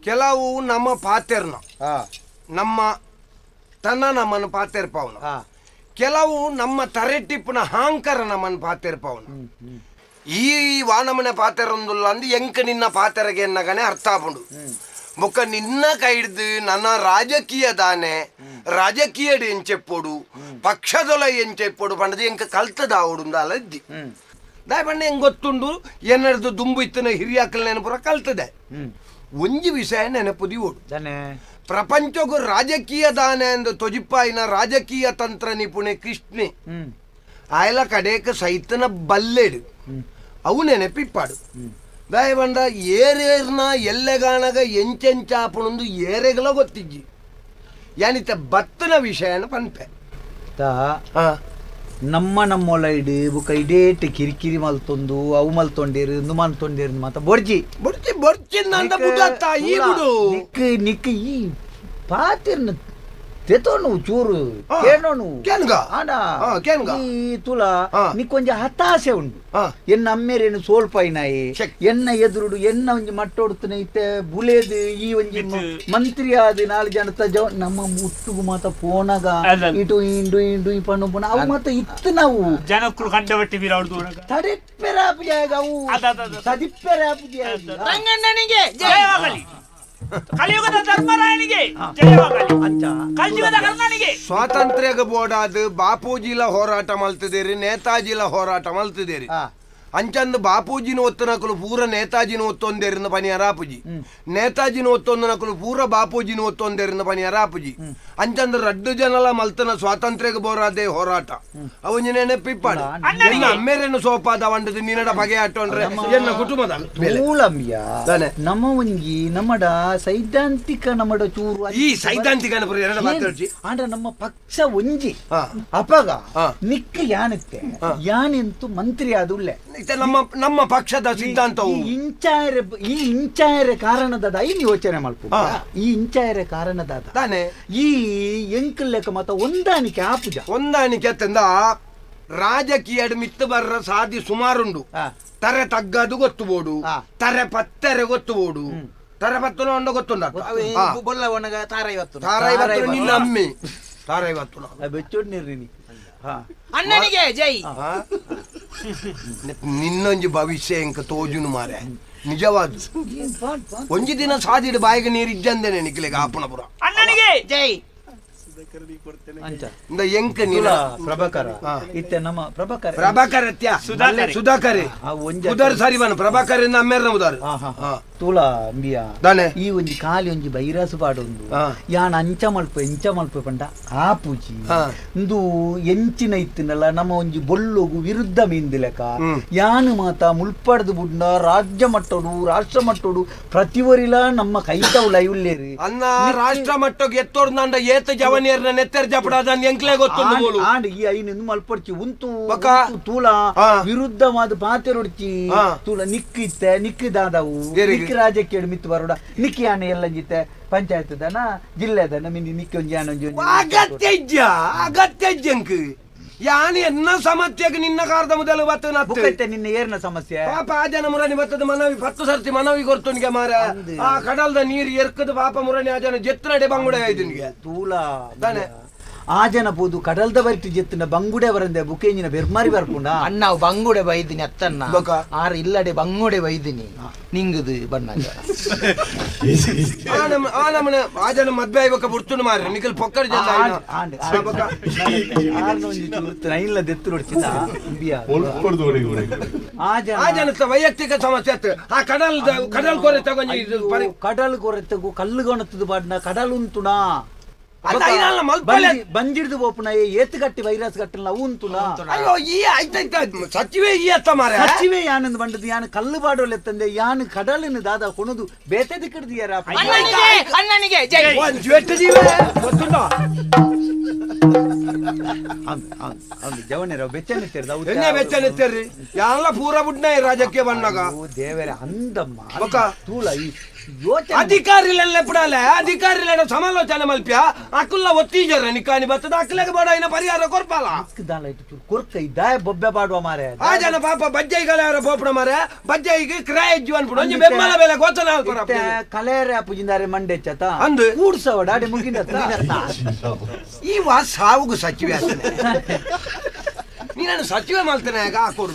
ಕೆಲವು ನಮ್ಮ ಪಾತೆರ್ನ ನಮ್ಮ ತನ್ನ ನಮ್ಮನ್ನು ಪಾತೆರ್ಪವನ ಕೆಲವು ನಮ್ಮ ತರೆಟಿಪ್ಪನ ಹಾಂಕರ ನಮ್ಮನ್ನು ಪಾತೆರ್ಪವನ ಈ ವಾನಮನೆ ಪಾತೆರೊಂದುಲ್ಲ ಅಂದು ಎಂಕ ನಿನ್ನ ಪಾತೆರಗೆ ಎನ್ನಗನೆ ಅರ್ಥ ಆಪುಂಡು ಬೊಕ್ಕ ನಿನ್ನ ಕೈಡ್ದು ನನ್ನ ರಾಜಕೀಯ ದಾನೆ ರಾಜಕೀಯ ಎಂಚೆಪ್ಪೊಡು ಪಕ್ಷದೊಲ ಎಂಚೆಪ್ಪೊಡು ಪಂಡದು ಎಂಕ ಕಲ್ತದ ಆವಡುಂದ ಅಲದ್ದಿ ದಾಯ ಪಂಡ ಹೆಂಗ್ ಗೊತ್ತುಂಡು ಏನರ್ದು ದುಂಬು ಇತ್ತನ ಹಿರಿಯಾಕಲ್ ನೆನಪುರ ಕಲ್ತದೆ ಒಂಜಿ ವಿಷಯ ನೆನಪುದಿ ಓಡು ಪ್ರಪಂಚಗೂ ರಾಜಕೀಯ ದಾನೆ ಎಂದು ತೊಜಿಪಾಯಿನ ರಾಜಕೀಯ ತಂತ್ರ ನಿಪುಣೆ ಕೃಷ್ಣೆ ಆಯ್ಲ ಕಡೆಕ ಸೈತನ ಬಲ್ಲೆಡು ಅವು ನೆನಪಿಪ್ಪಾಡು ದಾಯ ಬಂಡ ಏರೇರ್ನ ಎಲ್ಲೆಗಾಣಗ ಎಂಚಾಪಣೊಂದು ಏರೆಗಳ ಗೊತ್ತಿಜ್ಜಿ ಯಾನಿತ ಬತ್ತನ ವಿಷಯನ ಪನ್ಪೆ ನಮ್ಮೊಲ ಇಡು ಬುಕ್ಕ ಇಡೇಟ್ ಕಿರಿಕಿರಿ ಮಲ್ತೊಂದು ಅವು ಮಲ್ತೊಂಡೇರು ಇಂದು ಮಲ್ತೊಂಡೇರು ಮಾತ ಬೊಡ್ಜಿ ಬೊಡ್ಜಿ ಬೊಡ್ಚಿಂದ ಬುಡತ್ತ ಈ ಬುಡು ನಿಕ್ ಈ ಪಾತಿರ್ನ ತೆತೋನು ಚೂರು ಕೇಳೋನು ಕೇನ್ಗ ಆಡ ಕೇನ್ಗ ಈ ತುಲ ನಿಕ್ಕೊಂಜ ಹತಾಸೆ ಉಂಡು ಎನ್ನ ಅಮ್ಮೇರೇನು ಸೋಲ್ಪಾಯಿನಾಯಿ ಎನ್ನ ಎದುರುಡು ಎನ್ನ ಒಂಜಿ ಮಟ್ಟೊಡುತ್ತನೆ ಇತ್ತೆ ಬುಲೇದು ಈ ಒಂಜಿ ಮಂತ್ರಿ ಆದ 4 ಜನ ನಮ್ಮ ಮುಟ್ಟುಗು ಮಾತ ಪೋನಗ ಇಟು ಇಂಡು ಇಂಡು ಈ ಪಣ್ಣು ಪೋನ ಅವು ಮಾತ ಇತ್ತು ನಾವು ಜನಕ್ಕಳು ಕಂಡಬಟ್ಟಿ ಬಿರಾಡ್ದು ತಡೆಪ್ಪೆರಾಪುಜಾಗ ಅವು ಸದಿಪ್ಪೆರಾಪುಜಾಗ ರಂಗಣ್ಣನಿಗೆ ಜಯವಾಗಲಿ ಕಲಿಯುಗದ ಧರ್ಮರಾಯನಿಗೆ ಜಯವಾಗಲಿ ಕಲಿಯುಗದ ಕರ್ಣನಿಗೆ ಸ್ವಾತಂತ್ರ್ಯ ಬೋರ್ಡಾದ ಬಾಪೂಜಿಲ ಹೋರಾಟ ಮಲ್ತಿದೇರಿ ನೇತಾಜಿಲ ಹೋರಾಟ ಮಲ್ತಿದೇರಿ ಅಂಚಂದು ಬಾಪೂಜಿನ ಒತ್ತನಕಲು ಪೂರ ನೇತಾಜಿನ ಒತ್ತೊಂದೇರಿನ ಪನಿ ಅರಾಪುಜಿ ನೇತಾಜಿನ ಒತ್ತೊಂದನಕಲು ಪೂರ ಬಾಪೂಜಿನ ಒತ್ತೊಂದೇರಿನ ಪನಿ ಅರಾಪುಜಿ ಅಂಚಂದು 2 ಜನಲ ಮಲ್ತನ ಸ್ವಾತಂತ್ರ್ಯ ಬೋರಾದೆ ಹೋರಾಟ ಅವನ ನೆನಪಿಪ್ಪಾಡು ಎನ್ನ ಅಮ್ಮೇರೇನು ಸೋಪಾದ ವಂಡದು ನಿನ್ನಡ ಬಗೆ ಆಟೋಂಡ್ರೆ ಎನ್ನ ಕುಟುಂಬದ ನಮ್ಮ ಒಂಜಿ ನಮ್ಮಡ ಸೈದ್ಧಾಂತಿಕ ನಮ್ಮಡ ಚೂರು ಈ ಸೈದ್ಧಾಂತಿಕ ಆಂಡ ನಮ್ಮ ಪಕ್ಷ ಒಂಜಿ ಅಪಗ ನಿಕ್ಕ ಯಾನತ್ತೆ ಯಾನೆಂತು ಮಂತ್ರಿ ಆದುಳ್ಳೆ ನಮ್ಮ ಪಕ್ಷದ ಸಿದ್ಧಾಂತವು ಈ ಇಂಚಾಯರೆ ಕಾರಣದ ಐನ್ ಯೋಚನೆ ಮಾಡ್ಕೊ ಈ ಇಂಚಾಯರೆ ಕಾರಣದ ತಾನೆ ಈ ಎಂಕಲ್ ಲೆಕ್ಕ ಮತ ಹೊಂದಾಣಿಕೆ ಆಪುಜ ಹೊಂದಾಣಿಕೆ ತಂದ ರಾಜಕೀಯ ಮಿತ್ತು ಬರ್ರ ಸಾಧಿ ಸುಮಾರುಂಡು ತರೆ ತಗ್ಗದು ಗೊತ್ತುಬೋಡು ತರೆ ಪತ್ತೆರೆ ಗೊತ್ತುಬೋಡು ತರೆ ಪತ್ತನ ಹೊಂಡ ಗೊತ್ತುಂಡ ಬೊಲ್ಲ ಒಣಗ ತಾರೈವತ್ತು ತಾರೈವತ್ತು ನಿನ್ನ ಅಮ್ಮಿ ತಾರೈವತ್ತು ಬೆಚ್ಚೋಡ್ನಿರ್ರಿ ಅಣ್ಣನಿಗೆ ಜೈ ನಿನ್ನೊಂಜಿ ಭವಿಷ್ಯ ಎಂಕ ತೋಜುನು ಮಾರೆ ನಿಜವಾದ ಒಂಜಿ ದಿನ ಸಾದಿಡು ಬಾಯಿಗೆ ನೀರು ಇಜ್ಜಂದೇನೆ ನಿಕ್ಲೆಗ ಆಪಣಪುರ ಅಣ್ಣನಿಗೆ ಜೈ ಎಂಕ ನೀಲ ಪ್ರಭಾಕರ ಇತ್ತೆ ನಮ್ಮ ಪ್ರಭಾಕರ ಪ್ರಭಾಕರ ಸುಧಾಕರಿ ಉದಾರ ಸರಿವನ ಪ್ರಭಾಕರ ಅಮ್ಮೇರ ಉದಾರ ತೂಲ ಅಂಬಿಯ ಈ ಒಂಜಿ ಖಾಲಿ ಒಂಜಿ ಬೈರಾಸು ಪಾಡೊಂದು ಯಾನ್ ಅಂಚ ಮಲ್ಪ ಪಂಡ ಆಪುಜಿ ಇಂದು ಎಂಚಿನ ಇತ್ತಿನಲ್ಲ ನಮ್ಮ ಒಂಜಿ ಬೊಲ್ಲೋಗು ವಿರುದ್ಧ ಮೀಂದಿಲೆಕ ಯಾನು ಮಾತ ಮುಲ್ಪಡ್ದು ಬುಡ್ನ ರಾಜ್ಯ ಮಟ್ಟೋಡು ರಾಷ್ಟ್ರ ಮಟ್ಟೋಡು ಪ್ರತಿವರಿಲ ನಮ್ಮ ಕೈತವು ಲೈವ್ಲೇರಿ ಅನ್ನ ರಾಷ್ಟ್ರ ಮಟ್ಟಕ್ಕೆ ಎತ್ತೋಡು ನಂಡ ಏತ ಜವನಿಯರ್ನ ನೆತ್ತರ ಜಪಡಾದ ಎಂಕ್ಲೆ ಗೊತ್ತೊಂದು ಆಂಡ್ ಈ ಐನಿಂದು ಮಲ್ಪಡ್ಚಿ ಉಂತು ತೂಲ ವಿರುದ್ಧವಾದ ಪಾತೆರೊಡ್ಚಿ ತೂಲ ನಿಕ್ಕಿತ್ತೆ ನಿಕ್ಕಿದಾದವು ರಾಜ್ಯಕ್ಕೆ ಮಿತ್ತು ಬರೋಡ ನಿಕ್ಕಿ ಆನೆ ಎಲ್ಲ ಜಿತ್ತೆ ಪಂಚಾಯತ್ ದನ ಜಿಲ್ಲೆ ದನ ಮಿನಿ ನಿಕ್ಕಿ ಒಂಜಿ ಆನೆ ಒಂಜಿ ಅಗತ್ಯಜ್ಜಂಕ್ ಯಾನ್ ಎನ್ನ ಸಮಸ್ಯೆಗೆ ನಿನ್ನ ಕಾರದ ಮೊದಲು ಬತ್ತ ನಿನ್ನ ಏರ್ನ ಸಮಸ್ಯೆ ಪಾಪ ಆ ಜನ ಮುರಣಿ ಬತ್ತದ ಮನವಿ 10 ಸರ್ತಿ ಮನವಿ ಕೊರ್ತುನಿಗೆ ಮಾರ ಆ ಕಡಲ್ದ ನೀರು ಎರ್ಕದ ಪಾಪ ಮುರಣಿ ಆ ಜನ ಜೆತ್ರಡೆ ಬಂಗುಡೆ ಆಯ್ತನಿಗೆ ತೂಲ ಆ ಜನ ಬೋದು ಕಡಲ್ದ ಬರಿಟಿ ಜೆತ್ತಿನ ಬಂಗುಡೆ ಬರಂದೆ ಬುಕೇಂಜಿನ ಬೆರ್ಮಾರಿ ಬರ್ಪುಂಡ ಅಣ್ಣ ಬಂಗುಡೆ ಬೈದಿನಿ ಅತ್ತನ್ನ ಆರು ಇಲ್ಲಡೆ ಬಂಗುಡೆ ಬೈದಿನಿ ನಿಂಗದು ಬಣ್ಣ ಆ ನಮ್ಮನೆ ಆ ಜನ ಮದ್ವೆ ಆಯ್ಬೇಕ ಬುಡ್ತುನು ಮಾರ ನಿಖಲ್ ಪೊಕ್ಕಡ ಇಲ್ಲ ದೆತ್ತು ನೋಡ್ತಿದ್ದ ಆ ಜನ ವೈಯಕ್ತಿಕ ಸಮಸ್ಯೆ ಆ ಕಡಲ್ ಕೊರೆ ತಗೊಂಡು ಕಡಲ್ ಕೊರೆ ತಗೋ ಕಲ್ಲುಗೊಣತ್ತದು ಬಾಡ್ನ ಕಡಲ್ ಉಂಟುನಾ ಬಂಜಿಡ್ದು ಬೋಪುನ ಏತುಗಟ್ಟಿ ವೈರಸ್ ಗಟ್ಟಲ್ಲ ಅವು ಉಂಟುನಾ ಅಯ್ಯೋ ಈ ಆಯ್ತಾಯ್ತ ಸಚಿವೆ ಈ ಅತ್ತ ಮಾರ ಸಚಿವೆ ಯಾನಂದ್ ಬಂಡದು ಯಾನು ಕಲ್ಲು ಬಾಡೋಲೆ ತಂದೆ ಯಾನು ಕಡಲಿನ ದಾದ ಕೊಣದು ಬೇತೆ ದಿಕ್ಕಡ್ದು ಯಾರ ಅಣ್ಣನಿಗೆ ಜೈ ಜವನೇರ ಬೆಚ್ಚನಿತ್ತೀರ್ದ ಬೆಚ್ಚನಿತ್ತೀರ್ರಿ ಎಲ್ಲ ಪೂರ ಬುಡ್ನ ರಾಜಕೀಯ ಬಣ್ಣಗ ದೇವರ ಅಂದಮ್ಮ ತೂಲ ಈ ಅಧಿಕಾರಿಲೆಲ್ಲ ಬಿಡಲ್ಲ ಅಧಿಕಾರಿಲ ಸಮಾಲೋಚನೆ ಮಲ್ಪ್ಯ ಅಕ್ಕುಲ್ಲ ಒತ್ತೀಜರ ನಿಕಾನಿ ಬರ್ತದ ಅಕ್ಕಲೆಗೆ ಬೇಡ ಇನ್ನ ಪರಿಹಾರ ಕೊರ್ಪಲ್ಲ ಕೊರ್ಕ ಇದ್ದಾಯ ಬೊಬ್ಬೆ ಬಾಡುವ ಮಾರೆ ಆ ಜನ ಪಾಪ ಬಜ್ಜೈಗಳ ಬೋಪಣ ಮಾರೆ ಬಜ್ಜೈಗೆ ಕ್ರಾಯ ಜೀವನ್ ಬಿಡು ಒಂಜಿ ಬೆಮ್ಮಲ ಬೆಲೆ ಗೋಚನ ಕಲೇರೆ ಅಪ್ಪುಜಿಂದಾರೆ ಮಂಡೆ ಚತ ಅಂದು ಕೂಡ್ಸವ ಡಾಡಿ ಮುಗಿನ ಈ ವಾ ಸಾವುಗು ಸಚಿವೆ ನೀನು ಸಚಿವೆ ಮಾಡ್ತೇನೆ ಹಾಕೋಡು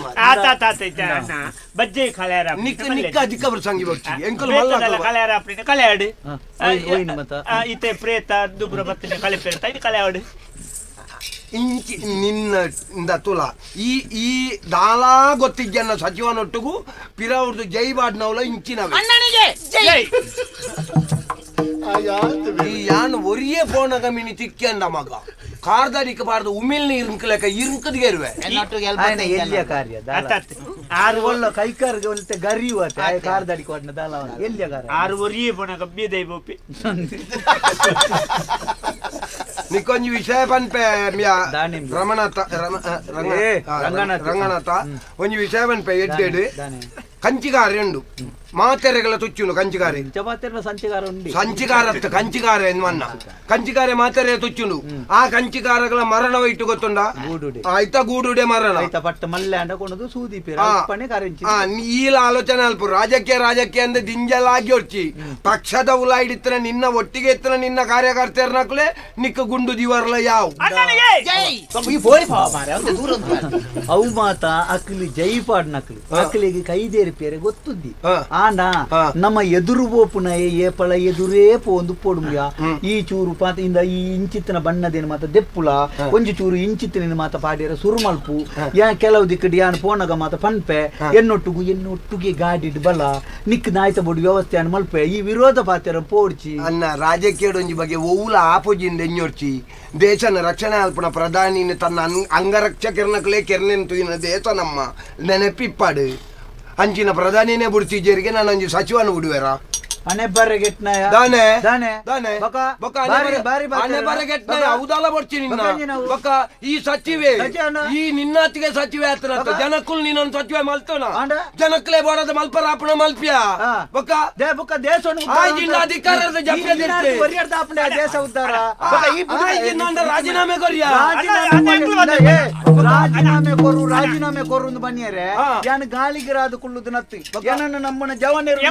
ಬಜ್ಜೆ ಕಳೆಯರ ನಿಕ್ಕ ದಿಕ್ಕಬ್ರು ಸಂಗಿ ಬರ್ತಿ ಎಂಕಲ್ ಕಳೆಯರ ಕಳೆಯಾಡು ಇತ್ತೆ ಪ್ರೇತ ದುಬ್ರ ಬತ್ತಿನ ಕಳೆ ಪ್ರೇತ ಇದು ಕಳೆಯಾಡು ಇಂಚಿ ನಿನ್ನ ತುಲ ಈ ದಾಲಾ ಗೊತ್ತಿಜ್ಜನ್ನ ಸಚಿವನೊಟ್ಟಿಗೂ ಪಿರವ್ರದ್ದು ಜೈ ಬಾಡ್ನವಲ ಇಂಚಿನ ಈ ಯಾನ್ ಒರಿಯೇ ಪೋಣಗ ಮಿನಿ ತಿಕ್ಕಂಡ ಮಗ ಕಾರ್ದಾಡಿಕ ಬಾರ್ದು ಉಮಿಲ್ನ ಇರುಂಕಲೆಕ್ಕ ಇರುಂಕದಿಗೆ ಇರುವೆ ఆయన ఎల్య కార్య ఆరు ఒళ్ళ కైకారుగా వెళ్తే గరీవు అతే కార్దాడి కొట్టిన దాలా ఎల్య కార్య 6 ಒರಿಯೇ ಪಣ ಕಬ್ಬಿ ದೈ ಬೋಪಿ ನಿಕೊಂಜಿ ವಿಷಯ ಪನ್ಪೆ ರಂಗನಾಥ ಒಂಜಿ ವಿಷಯ ಪನ್ಪೆ ಎಡ್ಡೆಡು ಕಂಚಿಗಾರ ಉಂಡು ಮಾತೆರೆಗಳ ತುಚ್ಚುಂಡು ಕಂಚಿಗಾರೆ ಸಂಚಿಗಾರತ್ತು ಕಂಚಿಗಾರ ಎನ್ವನ್ನ ಕಂಚಿಗಾರೆ ಮಾತೆರೆ ತುಚ್ಚುಂಡು ಆ ಕಂಚಿಗಾರಗಳ ಮರಣ ಇಟ್ಟು ಗೊತ್ತುಂಡ ಆಯ್ತಾ ಗೂಡುಡೆ ಮರಣ ಪಟ್ಟ ಮಲ್ಲೆ ಅಂಡಕೊಂಡದು ಸೂದಿ ಈಲ ಆಲೋಚನೆ ಅಲ್ಪ ರಾಜಕೀಯ ಅಂದ್ರೆ ದಿಂಜಲಾಗಿ ಹೊರ್ಚಿ ಪಕ್ಷದ ಉಲ ಹಿಡಿತ್ರ ನಿನ್ನ ಒಟ್ಟಿಗೆ ಎತ್ತಿನ ನಿನ್ನ ಕಾರ್ಯಕರ್ತೆಯರ್ನಕ್ಲೆ ನಿಕ್ಕ ಗುಂಡು ದಿವರ್ಲ ಯಾವ ಅವು ಮಾತ ಅಕ್ಲಿ ಜೈಪಾಡ್ ನಕ್ಲಿ ಅಕ್ಲಿಗೆ ಕೈದೇರಿ ಪೇರೆ ಗೊತ್ತುದ್ದಿ ಆಂಡ ನಮ್ಮ ಎದುರು ಬೋಪುನ ಏಪಳ ಎದುರೇ ಪೋಂದು ಪೋಡುಮ್ಯ ಈ ಚೂರು ಪಾತ ಇಂದ ಈ ಇಂಚಿತ್ತಿನ ಬಣ್ಣದೇನು ಮಾತ ದೆಪ್ಪುಲ ಒಂಜಿ ಚೂರು ಇಂಚಿತ್ತಿನ ಮಾತ ಪಾಡಿರ ಸುರುಮಲ್ಪು ಯಾ ಕೆಲವು ದಿಕ್ಕಡಿ ಯಾನ್ ಪೋನಗ ಮಾತ ಪನ್ಪೆ ಎನ್ನೊಟ್ಟುಗೆ ಗಾಡಿಡ್ ಬಲ ನಿಕ್ ನಾಯ್ತ ಬೋಡು ವ್ಯವಸ್ಥೆ ಅನ್ ಮಲ್ಪೆ ಈ ವಿರೋಧ ಪಾತ್ರ ಪೋಡ್ಚಿ ಅನ್ನ ರಾಜಕೀಯ ಒಂಜಿ ಬಗ್ಗೆ ಓವುಲ ಆಪೋಜಿಂದ ಎನ್ನೊಡ್ಚಿ ದೇಶನ ರಕ್ಷಣೆ ಅಲ್ಪನ ಪ್ರಧಾನಿ ತನ್ನ ಅಂಗರಕ್ಷಕರ್ನಕ್ಲೇ ಕೆರ್ನೆಂತು ಇನ್ನ ದೇಶ ನಮ್ಮ ನೆನಪಿಪ್ಪಾಡು ಅಂಚಿನ ಪ್ರಧಾನಿನೇ ಬುಡ್ತಿಜೇರಿಗೆ ನಾನು ಒಂಜಿ ಸಚಿವನ ಬಿಡುವೆರ ಅನೆ ಬರಗೆಟ್ನಾಯ ದಾನೆ ದಾನೆ ದಾನೆ ಬಕ ಬಕ ಬಾರಿ ಬಾರಿ ಅನೆ ಬರಗೆಟ್ನಾಯ ಹೌದಲ್ಲ ಬರ್ತಿ ನಿನ್ನ ಬಕ ಈ ಸಚಿವೆ ಈ ನಿನ್ನತ್ತಿಗೆ ಸಚಿವೆ ಆತನ ಜನಕ್ಕೂ ನೀನೊಂದು ಸಚಿವೆ ಮಲ್ತೋನ ಜನಕ್ಕಲೇ ಬರೋದ ಮಲ್ಪರಾಪಣ ಮಲ್ಪಿಯ ಬಕ ದೇ ಬಕ ದೇಶನು ಆಯ್ಜಿನ ಅಧಿಕಾರದ ಜಪ್ಯದಿರ್ತೆ ಪರಿಯರ್ದ ಆಪನೆ ದೇಶ ಉದ್ಧಾರ ಬಕ ಈ ಆಯ್ಜಿನ ರಾಜೀನಾಮೆ ಕೊರಿಯ ರಾಜೀನಾಮೆ ಕೊರು ಬನ್ನಿಯರೆ ಯಾನ್ ಗಾಳಿಗಿರಾದ ಕುಳ್ಳುದು ನತ್ತಿ ಏನನ್ನ ನಮ್ಮನ ಜವನೇರು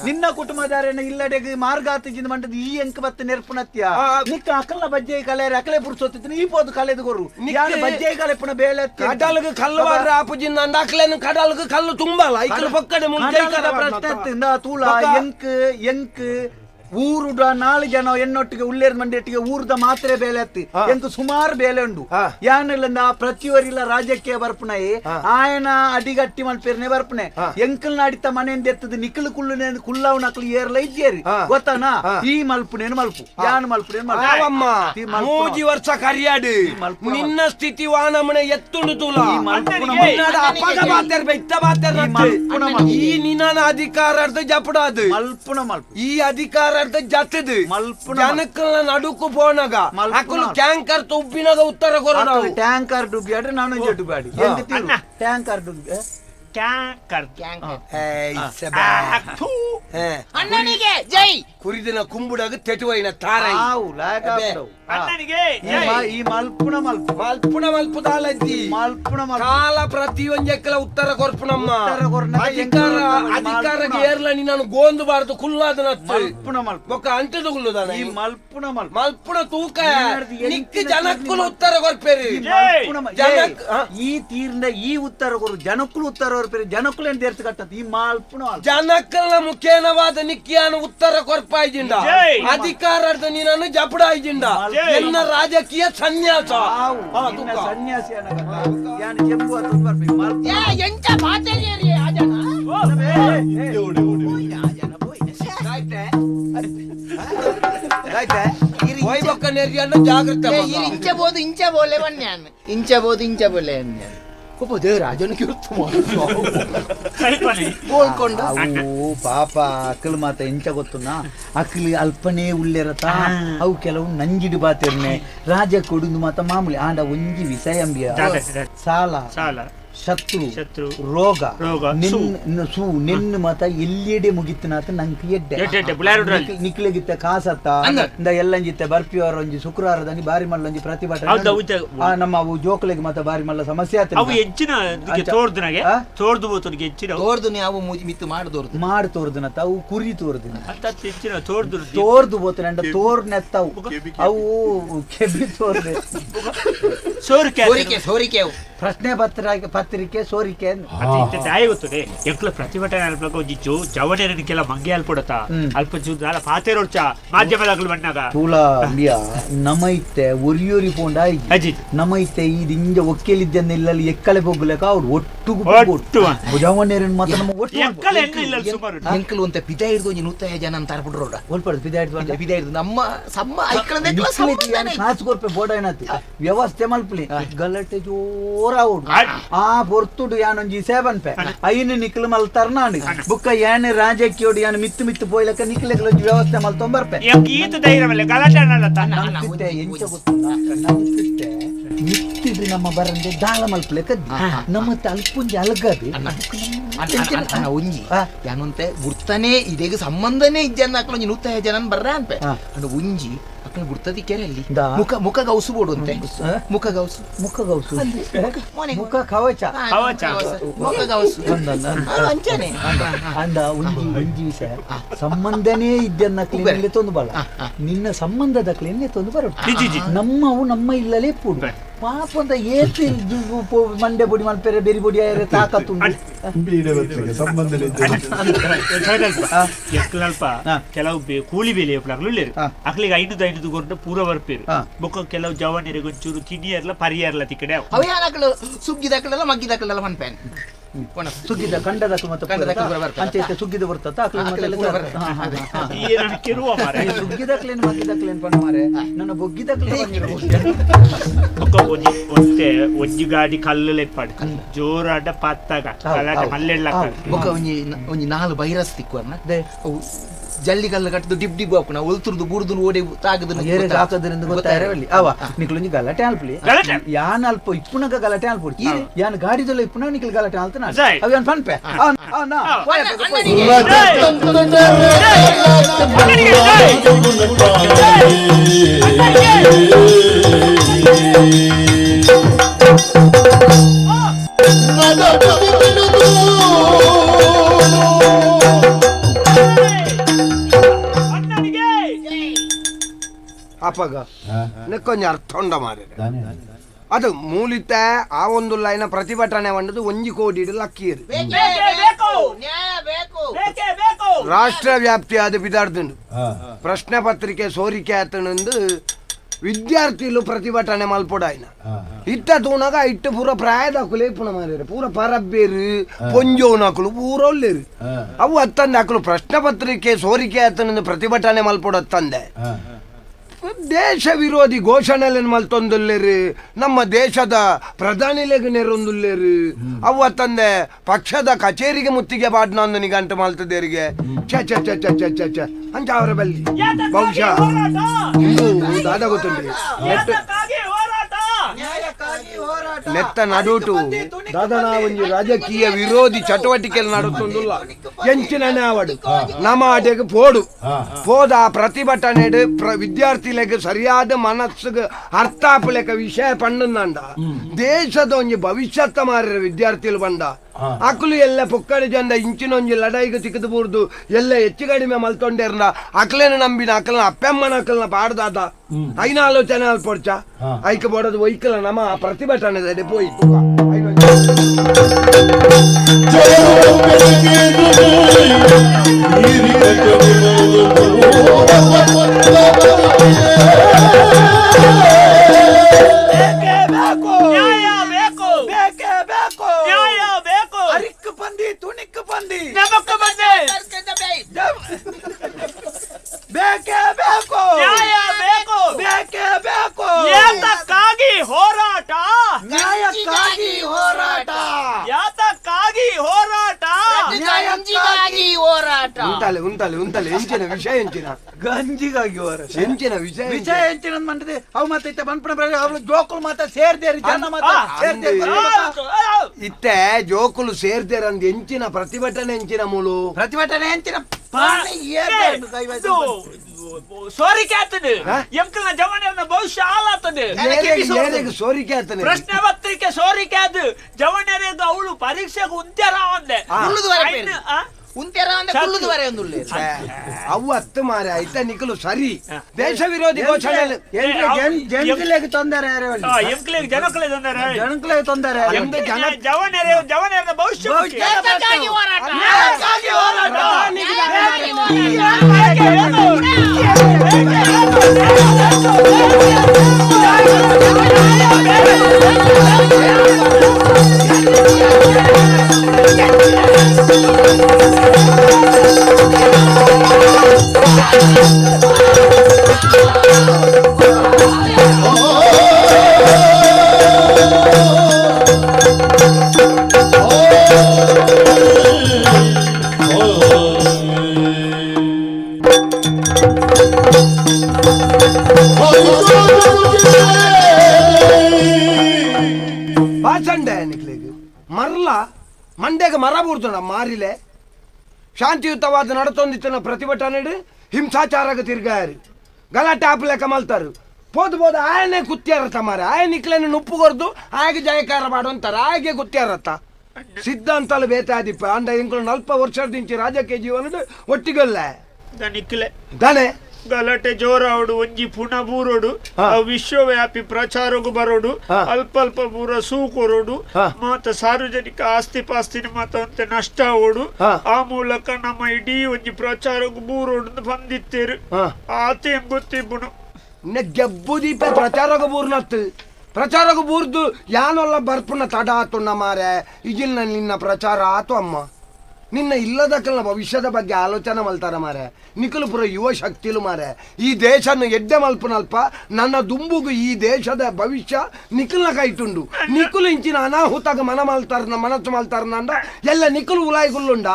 ನಿನ್ನ ಕುಟುಂಬದಾರೇನ ಇಲ್ಲಡೆಗೆ ಮಾರ್ಗಾತಿಜಿಂದ ಮಂಟದ ಈ ಎಂಕ ಬತ್ತ ನೆರ್ಪುನತ್ಯ ನಿಕ್ಕ ಅಕಲ್ನ ಬಜ್ಜೆ ಕಲೆ ಅಕಲೆ ಪುಡ್ಸೋತಿನ ಈ ಪೋದು ಕಲೆದು ಗೊರು ಯಾನ ಬಜ್ಜೆ ಕಲೆ ಪುನ ಬೇಲೆ ಕಡಲ್ಗೆ ಕಲ್ಲು ಬಾರ ಆಪುಜಿಂದ ಅಂದಾಕ್ಲೇನು ಕಡಲ್ಗೆ ಕಲ್ಲು ತುಂಬಲ್ಲ ಐಕಲ ಪಕ್ಕಡೆ ಮುಂಚೆ ಪ್ರಶ್ನೆ ತೂಳ ಎಂಕ್ ಊರುಡ 4 ಜನ ಎನ್ನೊಟ್ಟಿಗೆ ಉಳ್ಳೇರ್ ಮಂಡಿಯೊಟ್ಟಿಗೆ ಊರ್ದ ಮಾತ್ರ ಬೇಲೆ ಹತ್ತಿ ಎಂಕ್ ಸುಮಾರು ಬೇಲೆ ಉಂಡು ಯಾನೆಲ್ಲ ಪ್ರತಿಯೊರಿಲ್ಲ ರಾಜ್ಯಕ್ಕೆ ಬರ್ಪುನೈ ಆಯನ ಅಡಿಗಟ್ಟಿ ಮಲ್ಪೇರ್ನೆ ಬರ್ಪುನೆ ಎಂಕಲ್ ನಾಡಿತ ಮನೆಯಿಂದ ಎತ್ತದ ನಿಕ್ಕಲು ಕುಳ್ಳುನೆ ಕುಲ್ಲವ್ ನಕ್ಲು ಏರ್ಲ ಇದ್ದೇರಿ ಗೊತ್ತಾನ ಈ ಮಲ್ಪುನೇನು ಮಲ್ಪು ಯಾನ್ ಮಲ್ಪುನೇನು ಮೂಜಿ ವರ್ಷ ಕರಿಯಾಡು ನಿನ್ನ ಸ್ಥಿತಿ ವಾನಮನೆ ಎತ್ತುಂಡು ತೂಲ ಈ ನಿನ್ನ ಅಧಿಕಾರಾರ್ಧ ಜಪಡಾದು ಮಲ್ಪುನ ಮಲ್ಪು ಈ ಅಧಿಕಾರ ಜತ್ತದು ಜನಕ್ಕಲ್ಲ ನಡುಕು ಪೋನಾಗ ಅಕ್ಕಲು ಟ್ಯಾಂಕರ್ ತುಬ್ಬಿನಾಗ ಉತ್ತರ ಕೊರೋಣ ಟ್ಯಾಂಕರ್ ಡುಬ್ಬಿ ಆಡ್ರೆ ನಾನು ಜಡ್ಡು ಬ್ಯಾಡಿ ಟ್ಯಾಂಕರ್ ಡುಬ್ಬಿ ಕುರಿದಿನ ಕುಂಬುಡಾಗ ತೆಟುವೈನ ತಾರಾಯಿ ಈ ಮಲ್ಪುಣ ಮಲ್ಪು ಮಲ್ಪುಣ ಮಲ್ಪುದಾಲಜ್ಜಿ ಮಲ್ಪುಣ ಕಾಲ ಪ್ರತಿಯೊಂದೆಕ್ಕಲ ಉತ್ತರ ಕೊರ್ಪುನಮ್ಮ ಅಧಿಕಾರಕ್ಕೆ ಏರ್ಲ ನಾನು ಗೋಂದುಬಾರದು ಕುಲ್ಲಾದ ಮಲ್ಪುಣ ಮಲ್ಪು ಬೊಕ್ಕ ಅಂಟದ ಕುಲ್ಲುದಾನ ಈ ಮಲ್ಪುಣ ಮಲ್ಪು ಮಲ್ಪುಣ ತೂಕ ನಿಕ್ಕಿ ಜನಕ್ಕೂ ಉತ್ತರ ಕೊರ್ಪೇರಿ ಈ ತೀರ್ನ ಈ ಉತ್ತರ ಕೊರು ಜನಕ್ಕೂ ಉತ್ತರ ಕೊರ್ಪೇರಿ ಜನಕ್ಕೂ ಏನ್ ದೇರ್ತ ಕಟ್ಟದ ಈ ಮಲ್ಪುಣ ಜನಕ್ಕಲ ಮುಖೇನವಾದ ನಿಕ್ಕಿಯಾನ ಉತ್ತರ ಕೊರ್ಪಾಯ್ಜಿಂಡ ಅಧಿಕಾರಾರ್ಧ ನೀನನ್ನು ಜಪಡ ಆಯ್ಜಿಂಡ ಎನ್ನ ರಾಜಕೀಯ ಸನ್ಯಾಸ ಸನ್ಯಾಸಿ ಚೆಂಬು ಎಂತ ಮಾತಾಡಿ ಆ ಜನ ಜಾಗ್ರತೆ ಇಂಚ ಬೋಲೆ ರಾಜನಿಗೆ ಪಾಪ ಅಕ್ಕಲು ಮಾತ ಎಂಚ ಗೊತ್ತುನಾ ಅಕ್ಕಲಿ ಅಲ್ಪನೇ ಉಳ್ಳೇರತ ಅವು ಕೆಲವು ನಂಜಿಡು ಬಾತಿರ್ನೆ ರಾಜ ಕೊಡುದು ಮಾತ ಮಾಮೂಲಿ ಆಂಡ ಒಂಜಿ ವಿಷಯಂಬಿಯ ಸಾಲ ಶತ್ರು ರೋಗ ನಿನ್ನ ಮತ ಎಲ್ಲಿಯಡೆ ಮುಗಿತನಾತ ನಂಗೆ ಎಡ್ಡೆ ನಿಕ್ಲೆಗಿತ್ತ ಕಾಸತ್ತ ಎಲ್ಲಂಜಿತ್ತ ಬರ್ಪಿಯವ್ರ ಒಂಜಿ ಶುಕ್ರವಾರದಲ್ಲಿ ಬಾರಿ ಮಲ್ಲ ಒಂಜಿ ಪ್ರತಿಭಟನೆ ನಮ್ಮ ಅವು ಜೋಕಲೆಗೆ ಮತ ಬಾರಿ ಮಲ್ಲ ಸಮಸ್ಯೆ ಮಾಡಿ ತೋರ್ದನ ಅವು ಕುರಿ ತೋರ್ದಿನ ತೋರ್ದು ಬೋತನ ಅಂಡ ತೋರ್ನೆತ್ತವು ಅವು ಕೆಬ್ಬಿ ತೋರ್ದೆ ಸೋರಿಕೆ ಪ್ರಶ್ನೆ ಪತ್ರಿಕೆ ಸೋರಿಕೆ ಮತ್ತೆ ಇಂತ ದಾಯ ಗೊತ್ತದೆ ಎಂಕ್ಲ ಪ್ರತಿಭಟನೆ ಅಲ್ಪಕ ಒಂಜಿಚ್ಚು ಜವನೇರನಿಗೆಲ್ಲ ಮಂಗೆ ಅಲ್ಪಡತ ಅಲ್ಪ ಚೂದಾಲ ಪಾತೆರೋಡ್ಚ ಮಾಧ್ಯಮದಾಗಲು ಬಣ್ಣಾಗ ತೂಲ ಬಿಯಾ ನಮೈತೆ ಒರಿಯೋರಿ ಪೋಂಡ ಅಜಿತ್ ನಮೈತೆ ಈ ಇಂಜ ಒಕ್ಕಲಿದ್ದನ್ನ ಇಲ್ಲಲ್ಲಿ ಎಕ್ಕಲೆ ಹೋಗ್ಲೇಕ ಅವ್ರು ಒಟ್ಟು ಜವನೇರನ್ ಮಾತ್ರ ನಮ್ಮ ಒಟ್ಟು ಎಕ್ಕಲೆ ಎನ್ನ ಇಲ್ಲ ಸುಮಾರು ಎಂಕಲ್ ಒಂತೆ ಪಿದ ಹಿಡಿದು ಒಂಜಿ 105 ಜನ ಅಂತ ಅರ್ಬಿಡ್ರೋಡ ಒಲ್ಪಡ ಬಿದಾಯ್ತು ಪಿದ ಹಿಡಿದು ನಮ್ಮ ಸಮ್ಮ ಐಕಳಂದೆ ಕಾಸ್ಕೊರ್ಪೆ ಬೋಡ ಏನತಿ ವ್ಯವಸ್ಥೆ ಮಲ್ಪಲಿ ಗಲಾಟೆ ಜೋರ ಅವ್ರು ಆ ಬೊರ್ತುಡು ಯಾನೊಂಜಿ 7 ಪೆ ಐನು ನಿಕ್ಲು ಮಲ್ತರ್ನಾಡಿ ಬುಕ್ಕ ಏನ್ ರಾಜಕೀಯೋಡು ಯಾನು ಮಿತ್ತು ಪೋಯ್ಲಕ ನಿಕ್ಲೆಗ್ಲ ವ್ಯವಸ್ಥೆ ಮಲ್ತೊಂಬರ್ಪೆ ಈತ ಧೈರ್ಯವಲ್ಲ ಗಲಾಟೆ ಅನ್ನಲ್ಲ ಎಂಚ ಗೊತ್ತಿಲ್ಲ ಮಿತ್ತಿದ್ರೆ ನಮ್ಮ ಬರಂದೆ ದಾಳ ಮಲ್ಪಲೆ ಕದ್ದಿ ನಮ್ಮ ಅಲ್ಪುಂಜಿ ಅಲ್ಗದು ಒಂಜಿ ಯಾನೊಂತೆ ಗುರ್ತಾನೆ ಇದೀಗ ಸಂಬಂಧನೇ ಇಜ್ಜನ್ನ ಅಕ್ಲ ಒಂಜಿ 105 ಜನ ಬರ್ರ ಅನ್ಪೆ ಅಂಡ್ ಒಂಜಿ ಅಕ್ಲ ಗುರ್ತದಿ ಕೆರೆಯಲ್ಲಿ ಮುಖ ಗೌಸು ಬೋಡು ಅಂತೆ ಮುಖ ಗೌಸು ಮುಖ ಕವಚ ಮುಖ ಗೌಸು ಅಂಚನೆ ಅಂದ ಒಂಜಿ ವಿಷಯ ಸಂಬಂಧನೇ ಇದ್ದನ್ನಕ್ಲಿ ತೊಂದು ಬಲ ನಿನ್ನ ಸಂಬಂಧದಕ್ಲಿ ಎನ್ನೆ ತೊಂದು ಬರ ನಮ್ಮವು ನಮ್ಮ ಇಲ್ಲಲೇ ಪೂಡು ಪಾಪ ಅಂತ ಏತು ಮಂಡೆ ಬೊಡಿ ಮಲ್ಪೆರೆ ಬೆರಿ ಬೊಡಿ ಆಯ್ರೆ ತಾಕತ್ತುಂಡು ಎಕ್ಕಲ್ಪ ಕೆಲವು ಕೂಲಿ ಬೇಲಿ ಅಕ್ಲಿಗೆ 500 ಕೊಟ್ಟು ಪೂರ ಬರ್ಪೇರು ಬೊಕ್ಕ ಕೆಲವು ಜವಾನಿರಿಗೆ ಒಂಚೂರು ಕಿನಿಯರ್ಲ ಪರಿಯರ್ಲ ತಿಕ್ಕಡೆ ಅವಯಾನಕಲು ಸುಗ್ಗಿದಕಲೆಲ್ಲ ಮಗ್ಗಿದಕಲೆಲ್ಲ ಮನ್ಪೇನ್ ಸುಗ್ಗಿದ ಕಂಡದಕ್ಕೆ ಮತ್ತೆ ಸುಗ್ಗಿದ ಬರ್ತದ ಸುಗ್ಗಿದಕ್ಲೇನು ಮಗ್ಗಿದಕ್ಲೇನು ಪಣ ಮಾರೆ ನನ್ನ ಬೊಗ್ಗಿದಕ್ಲೇ ಒಂತೆ ಒಂಜಿ ಗಾಡಿ ಕಲ್ಲು ಲೆಪ್ಪಾಡು ಜೋರಾಡ ಪತ್ತಾಗ ಗಲಾಟೆ ಮಲ್ಲೆಡ್ಲ ಬೊಕ ಒಂಜಿ 4 ಬೈರಸ್ ತಿಕ್ಕುವರ್ನ ಜಲ್ಲಿ ಕಲ್ಲು ಕಟ್ಟದು ಡಿಬ್ ಹಾಕೋಣ ಒಲ್ತುರ್ದು ಬುರ್ದು ಓಡಿ ತಾಗದನ್ನು ಹಾಕೋದ್ರಿಂದ ಗೊತ್ತಾಯಿರಲಿ ಅವ ನಿಕ್ಲೊಂಜಿ ಗಲಾಟೆ ಅಲ್ಪಲಿ ಯಾನ್ ಅಲ್ಪ ಇಪ್ಪುನಗ ಗಲಾಟೆ ಅಲ್ಪೊಡಿ ಯಾನ್ ಗಾಡಿದಲ್ಲ ಇಪ್ಪುನ ನಿಕ್ಲ ಗಲಾಟೆ ಅಲ್ತನ ಅವ್ಯಾನ್ ಪನ್ಪೆ ಅಪ್ಪಗ ನೆಕ್ಕೊಂಜ ಅರ್ಥ ಉಂಡ ಮಾರೆ ಅದು ಮೂಲಿತ ಆ ಒಂದು ಲೈನ ಪ್ರತಿಭಟನೆ ಬಂದದ್ದು 1 ಕೋಟಿ ಲಕ್ಕಿಯರು ರಾಷ್ಟ್ರ ವ್ಯಾಪ್ತಿಯಾದ ಬಿದಾರ್ದುಂಡು ಪ್ರಶ್ನೆ ಪತ್ರಿಕೆ ಸೋರಿಕೆ ಆತನಂದು ವಿದ್ಯಾರ್ಥಿಗಳು ಪ್ರತಿಭಟನೆ ಮಲ್ಪೊಡಾಯ್ನ ಇತ್ತ ತೂನಾಗ ಇಟ್ಟು ಪೂರ ಪ್ರಾಯದಾಕುಲೇ ಪುಣ ಮಾರ್ಯಾರ ಪೂರ ಪರಬ್ಬೇರು ಪೊಂಜೋನಾಕುಲು ಪೂರ ಒಲ್ಲೇರು ಅವು ಅತ್ತಂದೆ ಹಾಕಲು ಪ್ರಶ್ನೆ ಪತ್ರಿಕೆ ಸೋರಿಕೆ ಆತನಂದು ಪ್ರತಿಭಟನೆ ಮಲ್ಪೊಡತ್ತಂದೆ ದೇಶ ವಿರೋಧಿ ಘೋಷಣೆಯನ್ನು ಮಲ್ತೊಂದುಲ್ಲೇರು ನಮ್ಮ ದೇಶದ ಪ್ರಧಾನಿಲೆಗೆ ನೆರೊಂದುಲ್ಲೇರು ಅವು ತಂದೆ ಪಕ್ಷದ ಕಚೇರಿಗೆ ಮುತ್ತಿಗೆ ಬಾಡ್ನಂದು ನಿಗಂಟು ಮಲ್ತದೇರಿಗೆ ಚ ಚ ಚ ಚ ಚ ಚ ಚ ಅಂಚ ಅವರ ಬಲ್ಲಿ ಬಹುಶಃ ದಾದ ಗೊತ್ತುಂಡ್ರಿ ನೆತ್ತ ನಡುಟು ದಾದನ ಒಂಜಿ ರಾಜಕೀಯ ವಿರೋಧಿ ಚಟುವಟಿಕೆಯಲ್ಲಿ ನಡುತ್ತೊಂದುಲ್ಲ ಎಂಚಿನ ಆವಡು ನಮ್ಮ ಆಟೆಗೆ ಪೋಡು ಹೋದ ಪ್ರತಿಭಟನೆ ವಿದ್ಯಾರ್ಥಿಗಳಿಗೆ ಸರಿಯಾದ ಮನಸ್ಸಿಗೆ ಅರ್ಥ ಆಪಲೆಕ ವಿಷಯ ಪಂಡಂದ ದೇಶದ ಒಂಜಿ ಭವಿಷ್ಯತ್ತ ಮಾರ್ರ ವಿದ್ಯಾರ್ಥಿಗಳು ಬಂದ ಅಕ್ಲು ಎಲ್ಲ ಪೊಕ್ಕಡೆ ಜಂದ ಇಂಚಿನೊಂಜಿ ಲಡಾಯಿಗೆ ತಿಕ್ಕದು ಬೂರ್ದು ಎಲ್ಲ ಹೆಚ್ಚು ಕಡಿಮೆ ಮಲ್ತೊಂಡೇರ್ನ ಅಕ್ಲೇನ ನಂಬಿನ ಅಕ್ಲನ ಅಪ್ಪಮ್ಮನ ಅಕ್ಲನ ಪಾಡ್ದಾದ ಐನ ಆಲೋಚನೆ ಅಲ್ಪೊಡ್ಚ ಐಕ ಬೋಡದು ಒಯ್ಕಲ ನಮ್ಮ ಪ್ರತಿಭಟನೆ ಪೋಯ್ತು ಹೋರಾಟ ಉಂಟಲೆ ಎಂಚಿನ ವಿಷಯ ಎಂಚಿನ ಗಂಜಿಗಾಗಿ ಎಂಚಿನ ವಿಷಯ ಎಂಚಿನ ಮಂಡದೆ ಅವು ಮತ್ತೆ ಬಂದ್ಪಣ ಅವ್ರು ಜೋಕುಲು ಮಾತ ಸೇರ್ದೇರಿ ಜನ ಮಾತ ಇತ್ತೆ ಜೋಕುಲು ಸೇರ್ದೇರಂದ್ ಎಂಚಿನ ಪ್ರತಿಭಟನೆ ಎಂಚಿನ ಮೂಲು ಪ್ರತಿಭಟನೆ ಎಂಚಿನ ಸೋರಿಕೆ ಆಗ್ತದೆ ಎಂಕಲ್ನ ಜವನ ಭವಿಷ್ಯ ಹಾಳಾಗ್ತದೆ ಸೋರಿಕೆ ಆಗ್ತಾನೆ ಪ್ರಶ್ನೆ ಪತ್ರಿಕೆ ಸೋರಿಕೆ ಅದು ಜವನರಿಗೆ ಅವಳು ಪರೀಕ್ಷೆಗೆ ಉಂತ್ಯಾರ ಒಂದೆ ಉಂತೆರ ಅಂದ ಕುಳ್ಳುದು ಬರೆ ಒಂದುಳ್ಳೆ ಅವತ್ತು ಮಾರೆ ಆಯ್ತಾ ನಿಖಲು ಸರಿ ದೇಶ ವಿರೋಧಿ ಘೋಷಣೆ ಜನಗಳಿಗೆ ತೊಂದರೆ ಎಂಕ್ಲೆಗ್ ಜನಕ್ಲೆ ತೊಂದರೆ ಜನಗಳಿಗೆ ತೊಂದರೆ ಜವನೇರ ಭವಿಷ್ಯ ಮರಲ ಮಂಡ್ಯಗೆ ಮರ ಬೂರ್ತಣ ಮಾರಿಲೆ ಶಾಂತಿಯುತವಾದ ನಡತೊಂದಿತ್ತನ ಪ್ರತಿಭಟನೆ ಹಿಂಸಾಚಾರಕ್ಕೆ ತಿರ್ಗಾರಿ ಗಲಾಟೆ ಆಪಲೆಕ್ಕ ಮಲ್ತಾರು ಪೋದು ಆಯನೇ ಕುತ್ಯಾರತ್ತ ಮಾರ ಆಯ ನಿಕ್ಲೇನ ನುಪ್ಪು ಕೊರ್ದು ಆಯ್ಗೆ ಜಯಕಾರ ಮಾಡುವಂತಾರ ಆಯ್ಗೆ ಕುತ್ಯಾರತ್ತ ಸಿದ್ಧಾಂತಲು ಬೇತಾದಿಪ್ಪ ಅಂಡ ಇಂಕ್ಳು 40 ವರ್ಷದಿಂಚಿ ರಾಜಕೀಯ ಜೀವನ ಒಟ್ಟಿಗಲ್ಲ ನಿಕ್ಲೆ ದಾನೆ ಗಲಾಟೆ ಜೋರಾವಡು ಒಂಜಿ ಪುನಃ ಬೂರೋಡು ವಿಶ್ವವ್ಯಾಪಿ ಪ್ರಚಾರಗೂ ಬರೋಡು ಅಲ್ಪ ಪೂರ ಸೂಕೊರೋಡು ಮಾತ ಸಾರ್ವಜನಿಕ ಆಸ್ತಿ ಪಾಸ್ತಿನ ಮಾತ ನಷ್ಟ ಆವೋಡು ಆ ಮೂಲಕ ನಮ್ಮ ಇಡೀ ಒಂಜಿ ಪ್ರಚಾರಗೂ ಬೂರೋಡು ಬಂದಿತ್ತೇರು ಆತೆ ಗೊತ್ತಿಬ್ಬುನು ಗೆಬ್ಬುದೀಪ ಪ್ರಚಾರಗೂ ಬೂರ್ನತ್ತು ಪ್ರಚಾರಗೂ ಬೂರ್ದು ಯಾನೊಲ್ಲ ಬರ್ಪುನ ತಡ ಆತುಣ್ಣ ಮಾರೆ ಇಜಿಲ್ನ ನಿನ್ನ ಪ್ರಚಾರ ಆತು ಅಮ್ಮ ನಿನ್ನ ಇಲ್ಲದಕ್ಕಲ್ಲ ಭವಿಷ್ಯದ ಬಗ್ಗೆ ಆಲೋಚನೆ ಮಲ್ತಾರ ಮಾರೆ ನಿಖಲು ಪುರ ಯುವ ಶಕ್ತಿಲು ಮಾರೆ ಈ ದೇಶನು ಎಡ್ಡೆ ಮಲ್ಪನಲ್ಪ ನನ್ನ ದುಂಬುಗು ಈ ದೇಶದ ಭವಿಷ್ಯ ನಿಖಲ್ನ ಕೈಟುಂಡು ನಿಖಲು ಇಂಚಿನ ಅನಾಹುತಾಗ ಮನಸ್ಸು ಮಲ್ತಾರ ನಂದ ಎಲ್ಲ ನಿಖಲು ಉಲಾಯಿಗುಳ್ಳುಂಡ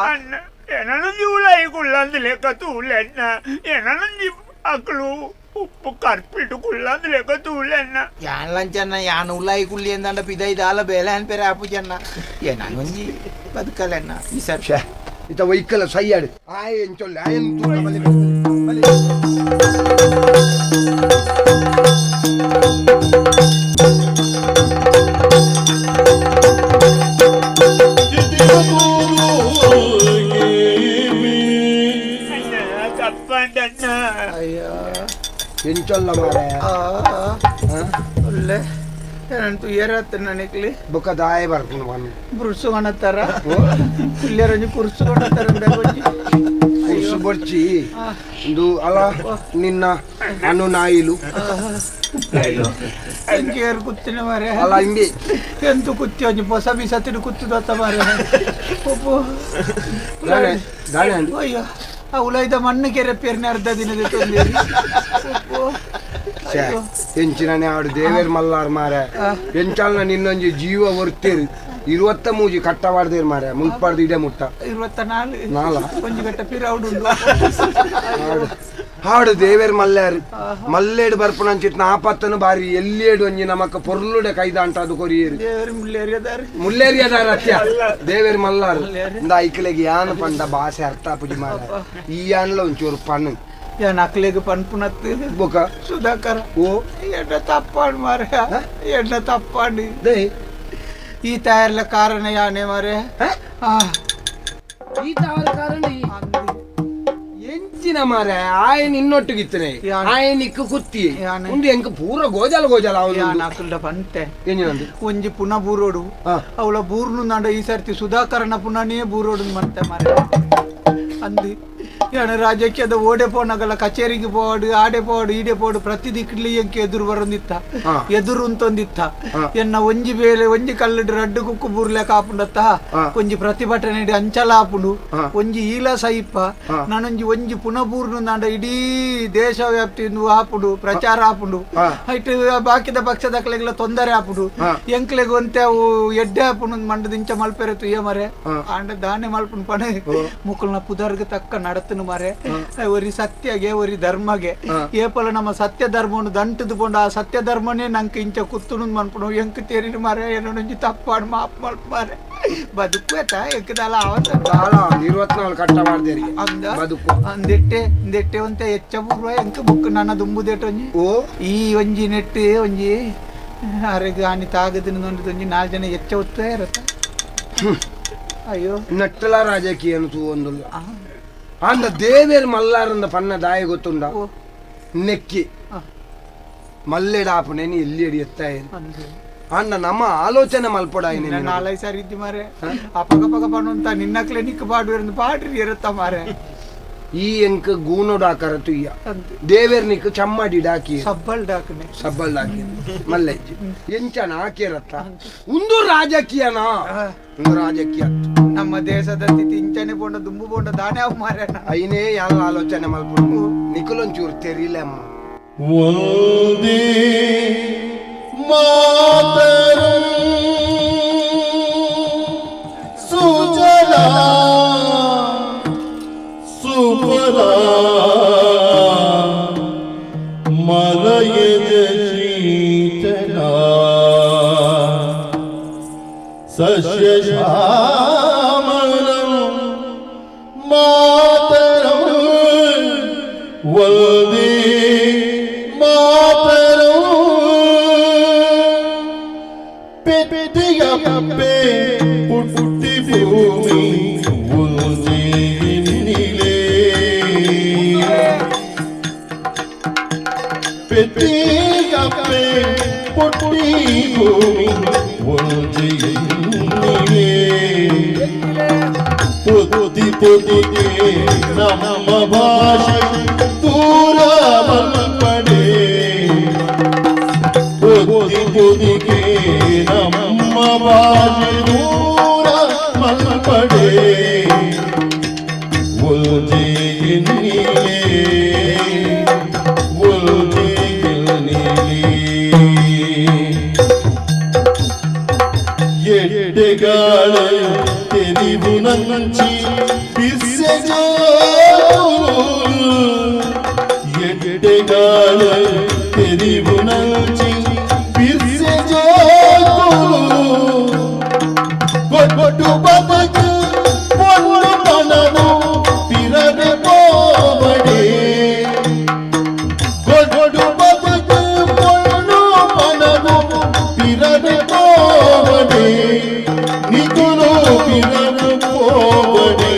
ಏನೊಂದು ಉಲಾಯಿಗುಳ್ಳ ಅಂದ್ರೆ ಕತೂಲೆನ್ನ ಏನೊಂದು ಅಕ್ಕಳು ಉಪ್ಪು ಕರ್ಪಿಟ್ಟು ಕುಳ್ಳಂದ್ರೆ ಕತೂಲೆನ್ನ ಯಾನ್ ಲಂಚನ್ನ ಯಾನ್ ಉಲಾಯಿ ಕುಳ್ಳಿ ಎಂದಂಡ ಪಿದೈದಾಲ ಬೇಲೆ ಅನ್ಪೇರೆ ಆಪು ಜನ್ನ ಏನೊಂಜಿ ಬದುಕಲೆನ್ನ ಈ ಸರ್ಷ ಇತ ವೈಕಲ ಸೈಯಾಡು ಆಯ ಎಂಚೊಲ್ಲೆ ಆಯನ್ ತೂಕ ಬಲಿ ಬಲಿ ಕಪ್ಪಂಡಣ್ಣ ಅಯ್ಯೋ ಎಂಚೊಲ್ಲ ಮಾರೆ ಒಳ್ಳೆ ಏನಂತೂ ಏರತ್ತ ನನಗ್ಲಿ ಬೊಕ್ಕ ದಾಯ ಬರ್ಕೊಂಡು ಬಂದು ಬುರ್ಸುಗಣತ್ತಾರ ಕುಲ್ಯರಂಜಿ ಕುರ್ಸುಗಣತ್ತಾರ ಕುರ್ಸು ಬರ್ಚಿ ಇದು ಅಲ್ಲ ನಿನ್ನ ಅನ್ನು ನಾಯಿಲು ಎಂಕೇರು ಕುತ್ತಿನ ಮಾರೆ ಅಲ್ಲ ಹಿಂಗೆ ಎಂತು ಕುತ್ತಿ ಒಂಜಿ ಹೊಸ ಬೀಸತ್ತಿನ ಕುತ್ತುದತ್ತ ಮಾರೆ ದಾನೆ ದಾನೆ ಅಂದು ಅಯ್ಯೋ ಆ ಉಲೈದ ಮಣ್ಣು ಕೆರೆ ಪೇರ್ನೆ ಅರ್ಧ ದಿನದ ತೊಂದಿರಿ ಎಂಚಿನೇ ಆಡು ದೇವೇರ್ ಮಲ್ಲಾರ್ ಮಾರೆ ಎಂಚಾಲ್ನ ನಿನ್ನೊಂಜಿ ಜೀವ ಒರ್ತೇರು 23 ಕಟ್ಟವಾಡ್ದೇರು ಮಾರೆ ಮುಲ್ಪಾಡ್ದು ಇಡೆ ಮುಟ್ಟ 24 ಒಂಜಿ ಗಟ್ಟ ಪಿರೌಡು ಹಾಡು ದೇವೇರ್ ಮಲ್ಲಾರು ಮಲ್ಲೇಡು ಬರ್ಪುನಂಚಿತ್ ನಾಪತ್ತನು ಬಾರಿ ಎಲ್ಲಿಯೇಡು ಒಂಜಿ ನಮಕ್ ಪೊರ್ಲುಡೆ ಕೈದಾಂಟ ಅದು ಕೊರಿಯೇರು ಮುಲ್ಲೇರಿಯದಾರ ಅತ್ಯ ದೇವೇರ್ ಮಲ್ಲಾರು ಇಂದ ಐಕ್ಲೆಗೆ ಯಾನ್ ಪಂಡ ಭಾಷೆ ಅರ್ಥ ಪುಜಿ ಮಾರ ಈ ಯಾನ್ಲ ಒಂಚೂರು ಪಣ್ಣು ಯಾನ್ ಅಕ್ಲೆಗೆ ಪನ್ಪುನತ್ತು ಬೊಕ ಸುಧಾಕರ ಓ ಎಡ್ಡ ತಪ್ಪಾಡು ಮಾರೆ ಎಡ್ಡ ತಪ್ಪಾಡಿ ಈ ತಯಾರ್ಲ ಕಾರಣ ಯಾನೆ ಮಾರೆ ಈ ತಾವರ ಕಾರಣ ಎಂಚಿನ ಮಾರೆ ಆಯನ್ ಇನ್ನೊಟ್ಟಿಗಿತ್ತನೆ ಆಯನ್ ಇಕ್ಕ ಕುತ್ತಿ ಒಂದು ಎಂಕ ಪೂರ ಗೋಜಾಲ ನಾಕಲ್ಡ ಪಂತೆ ಏನಿನಂದು ಒಂಜಿ ಪುನಃ ಬೂರೋಡು ಅವಳ ಬೂರ್ನು ನಾಡ ಈ ಸರ್ತಿ ಸುಧಾಕರಣ ಪುನಃನೇ ಬೂರೋಡು ಮತ್ತೆ ಮಾರೆ ಅಂದು ಯಾನ ರಾಜಕೀಯದ ಓಡೆ ಪೋನಗಲ ಕಚೇರಿಗೆ ಪೋಡು ಆಡೆ ಪೋಡು ಈಡೆ ಪೋಡು ಪ್ರತಿ ದಿಕ್ಕಲಿ ಎಂಕೆ ಎದುರು ಬರೊಂದಿತ್ತ ಎದುರು ಉಂತೊಂದಿತ್ತ ಎನ್ನ ಒಂಜಿ ಬೇಲೆ ಒಂಜಿ ಕಲ್ಲಡ್ ರಡ್ಡು ಕುಕ್ಕು ಬೂರ್ಲೆ ಕಾಪುಂಡತ್ತ ಒಂಜಿ ಪ್ರತಿಭಟನೆ ಅಂಚಲ ಆಪುಂಡು ಒಂಜಿ ಈಲ ಸೈಪ ನಾನೊಂಜಿ ಒಂಜಿ ಪುನಃ ಬೂರ್ನು ನಾಡ ಇಡೀ ದೇಶ ವ್ಯಾಪ್ತಿಯಿಂದ ಆಪುಡು ಪ್ರಚಾರ ಆಪುಂಡು ಐಟ್ ಬಾಕಿದ ಪಕ್ಷದ ಕಲೆಗಳ ತೊಂದರೆ ಆಪುಡು ಎಂಕ್ಲೆಗ್ ಒಂತೆ ಅವು ಎಡ್ಡೆ ಆಪುಂಡು ಮಂಡದಿಂಚ ಮಲ್ಪೆರೆತು ಏ ಮರೆ ಆಂಡ ದಾನೆ ಮಲ್ಪುಂಡು ಪಣೆ ಮುಕ್ಕಲ್ನ ಪುದರ್ಗ ತಕ್ಕ ನಡತನು ಮಾರೆ ಒರಿ ಸತ್ಯಗೆ ಒರಿ ಧರ್ಮಗೆ ಏಪಲ ನಮ್ಮ ಸತ್ಯ ಧರ್ಮವನ್ನು ದಂಟದು ಪೋಂಡು ಆ ಸತ್ಯ ಧರ್ಮನೇ ನಂಗೆ ಇಂಚ ಕುತ್ತುನು ಮನ್ಪುಡು ಎಂಕ್ ತೇರಿನ ಮಾರೆ ಏನೊಂಜಿ ತಪ್ಪಾಡು ಮಾಪ್ ಮಲ್ಪ ಮಾರೆ ಬದುಕುವೇತ ಎಂಕದಲ್ಲ ಅವತ್ತ 24 ಕಟ್ಟ ಮಾಡ್ದೇರಿ ಅಂದ ಬದುಕು ಅಂದೆಟ್ಟೆ ಒಂತೆ ಹೆಚ್ಚ ಪೂರ್ವ ಎಂಕ ಬುಕ್ ನನ್ನ ದುಂಬುದೇಟ ಒಂಜಿ ಓ ಈ ಒಂಜಿ ನೆಟ್ಟು ಒಂಜಿ ಅರೆಗ ಆನಿ ತಾಗದಿನ ಒಂಜಿ 4 ಜನ ಹೆಚ್ಚ ಒತ್ತ ಇರತ್ತ ಅಯ್ಯೋ ನಟ್ಟಲ ರಾಜಕೀಯ ಒಂದು ಅಂದ ದೇವೇರ್ ಮಲ್ಲಾರಂದ ಪನ್ನ ದಾಯ ಗೊತ್ತುಂಡ ನೆಕ್ಕಿ ಮಲ್ಲೆಡಾಪನೇನಿ ಎಲ್ಲಿ ಎತ್ತ ಅಣ್ಣ ನಮ್ಮ ಆಲೋಚನೆ ಮಲ್ಪೊಡಾಯಿನಿ ನಾಳೆ ಸಾರಿ ಇದ್ದಿ ಮಾರೆ ಅಪಗ ಪಗ ಪಣ್ಣುಂತ ನಿನ್ನ ಕ್ಲಿನಿಕ್ ಪಾಡು ಪಾಡ್ರಿ ಇರುತ್ತ ಮಾರೆ ಈ ಎಂಕ ಗೂನೋಡ ಕರತು ಇಯ್ಯ ದೇವೇರ್ ನಿಕ್ ಚಮ್ಮಡಿ ಡಾಕಿ ಸಬ್ಬಲ್ ಡಾಕಿ ಮಲ್ಲೆಜ್ಜಿ ಎಂಚನ ಹಾಕಿರತ್ತ ಒಂದು ರಾಜಕೀಯನಾ ಒಂದು ರಾಜಕೀಯ ನಮ್ಮ ದೇಶದ ಸ್ಥಿತಿ ಇಂಚನೆ ಬೋಂಡ ದುಂಬು ಬೋಂಡ ದಾನೆ ಅವ್ ಮಾರೆ ಐನೇ ಎಲ್ಲ ಆಲೋಚನೆ ಮಲ್ಪೊಡು ನಿಖಲೊಂಚೂರು ತೆರಿಲೆ ಅಮ್ಮ ಒಂದೇ ಮಾತರಂ ಸುಜಲಾ ಸುಫಲಾ ಮಲಯಜ ಶೀತಲಾ ಸಸ್ಯ ಶ್ಯಾಮಲಂ ಮಾತರಂ ವಂದೇ ಪುಟ್ಟಿ ಭೂಮಿ ಉಲ್ಜಿನಿಲೆ ಪೆಟ್ಟಿಗಪ್ಪೆ ಪುಟ್ಟಿ ಭೂಮಿ ಉಲ್ಜಿನಿಲೆ ಪುದಿಗೆ ನಮ್ಮ ಭಾಷೆ ದೂರ ಮಲ್ಪಡೆ ಪುದಿಗೆ ನಮ್ಮ ಭಾಷೆ ದೂರ ಮಲ್ಪಡೆ ಎಡೆಗಾಳ ತೆರಿವು ನಂಚಿ ಬಿರ್ಸೆಜೋ ಎಡೆಗಾಳ ತೆರಿವು ನಂಚಿ ಬಿರ್ಸೆಜೋ ಗೊಟ್ಟು ಬದಕು ಪೊಳ್ಳು ಮನವು ಪಿರದೆ ಪೋಬಡೆ ಗೊಟ್ಟು ಬದಕು ಪೊಳ್ಳು ಮನವು ಪಿರದೆ ಪೋಬಡೆ ನಿಗುಲು ಪಿರದೆ ಪೋಬಡೆ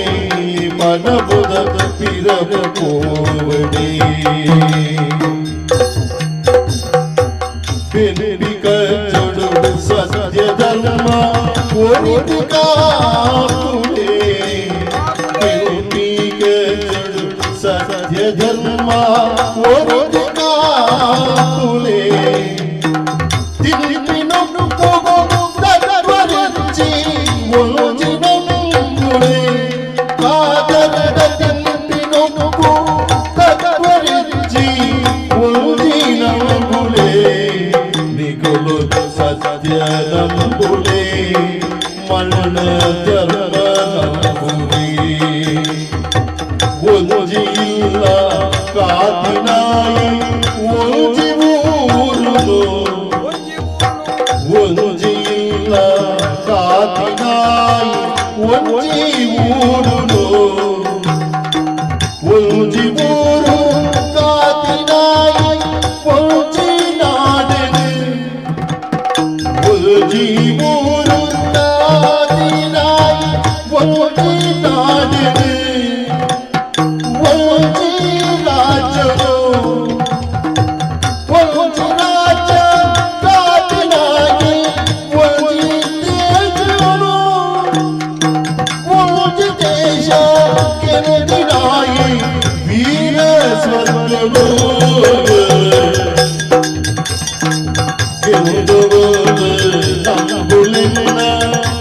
ಮನಬುದ ಪಿರದೆ ಪೋಬಡೆ ಬೆನ್ನಿಕ ಚೊಡು ಸತ್ಯ ಧರ್ಮ ಸತ್ಯ ಧರ್ಮ ಸತ್ಯ ನಂಬುಲೆ ಮಣ್ಣ ಧರ್ಮ ನಂಬುಲೆ ಒಂಜಿಲ್ಲ ಕಾತಿನಾಯಿ ಒಂಜಿ ಊರುನು ಒಂಜಿಲ್ಲ ಕಾತಿನಾಯಿ ಒಂಜಿ ಊರುನು ಒಂಜಿ ಊರು ಕಾತಿನಾಯಿ ಒಂಜಿ ನಾಡೆನು ಒಂಜಿ ಊರು ಕಾತಿನಾಯಿ ಒಂಜಿ ನಾಡೆನು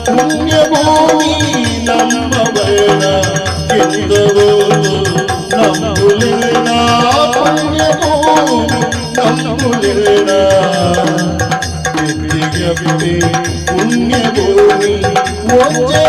ಪುಣ್ಯಭೂಮಿ ನಮ್ಮ ಬಯಣ ನಂಬುಲಿನ ಪುಣ್ಯಭೂಮಿ ನಂಬುಲಿನ ಪುಣ್ಯಭೂಮಿ ಒಂದೇ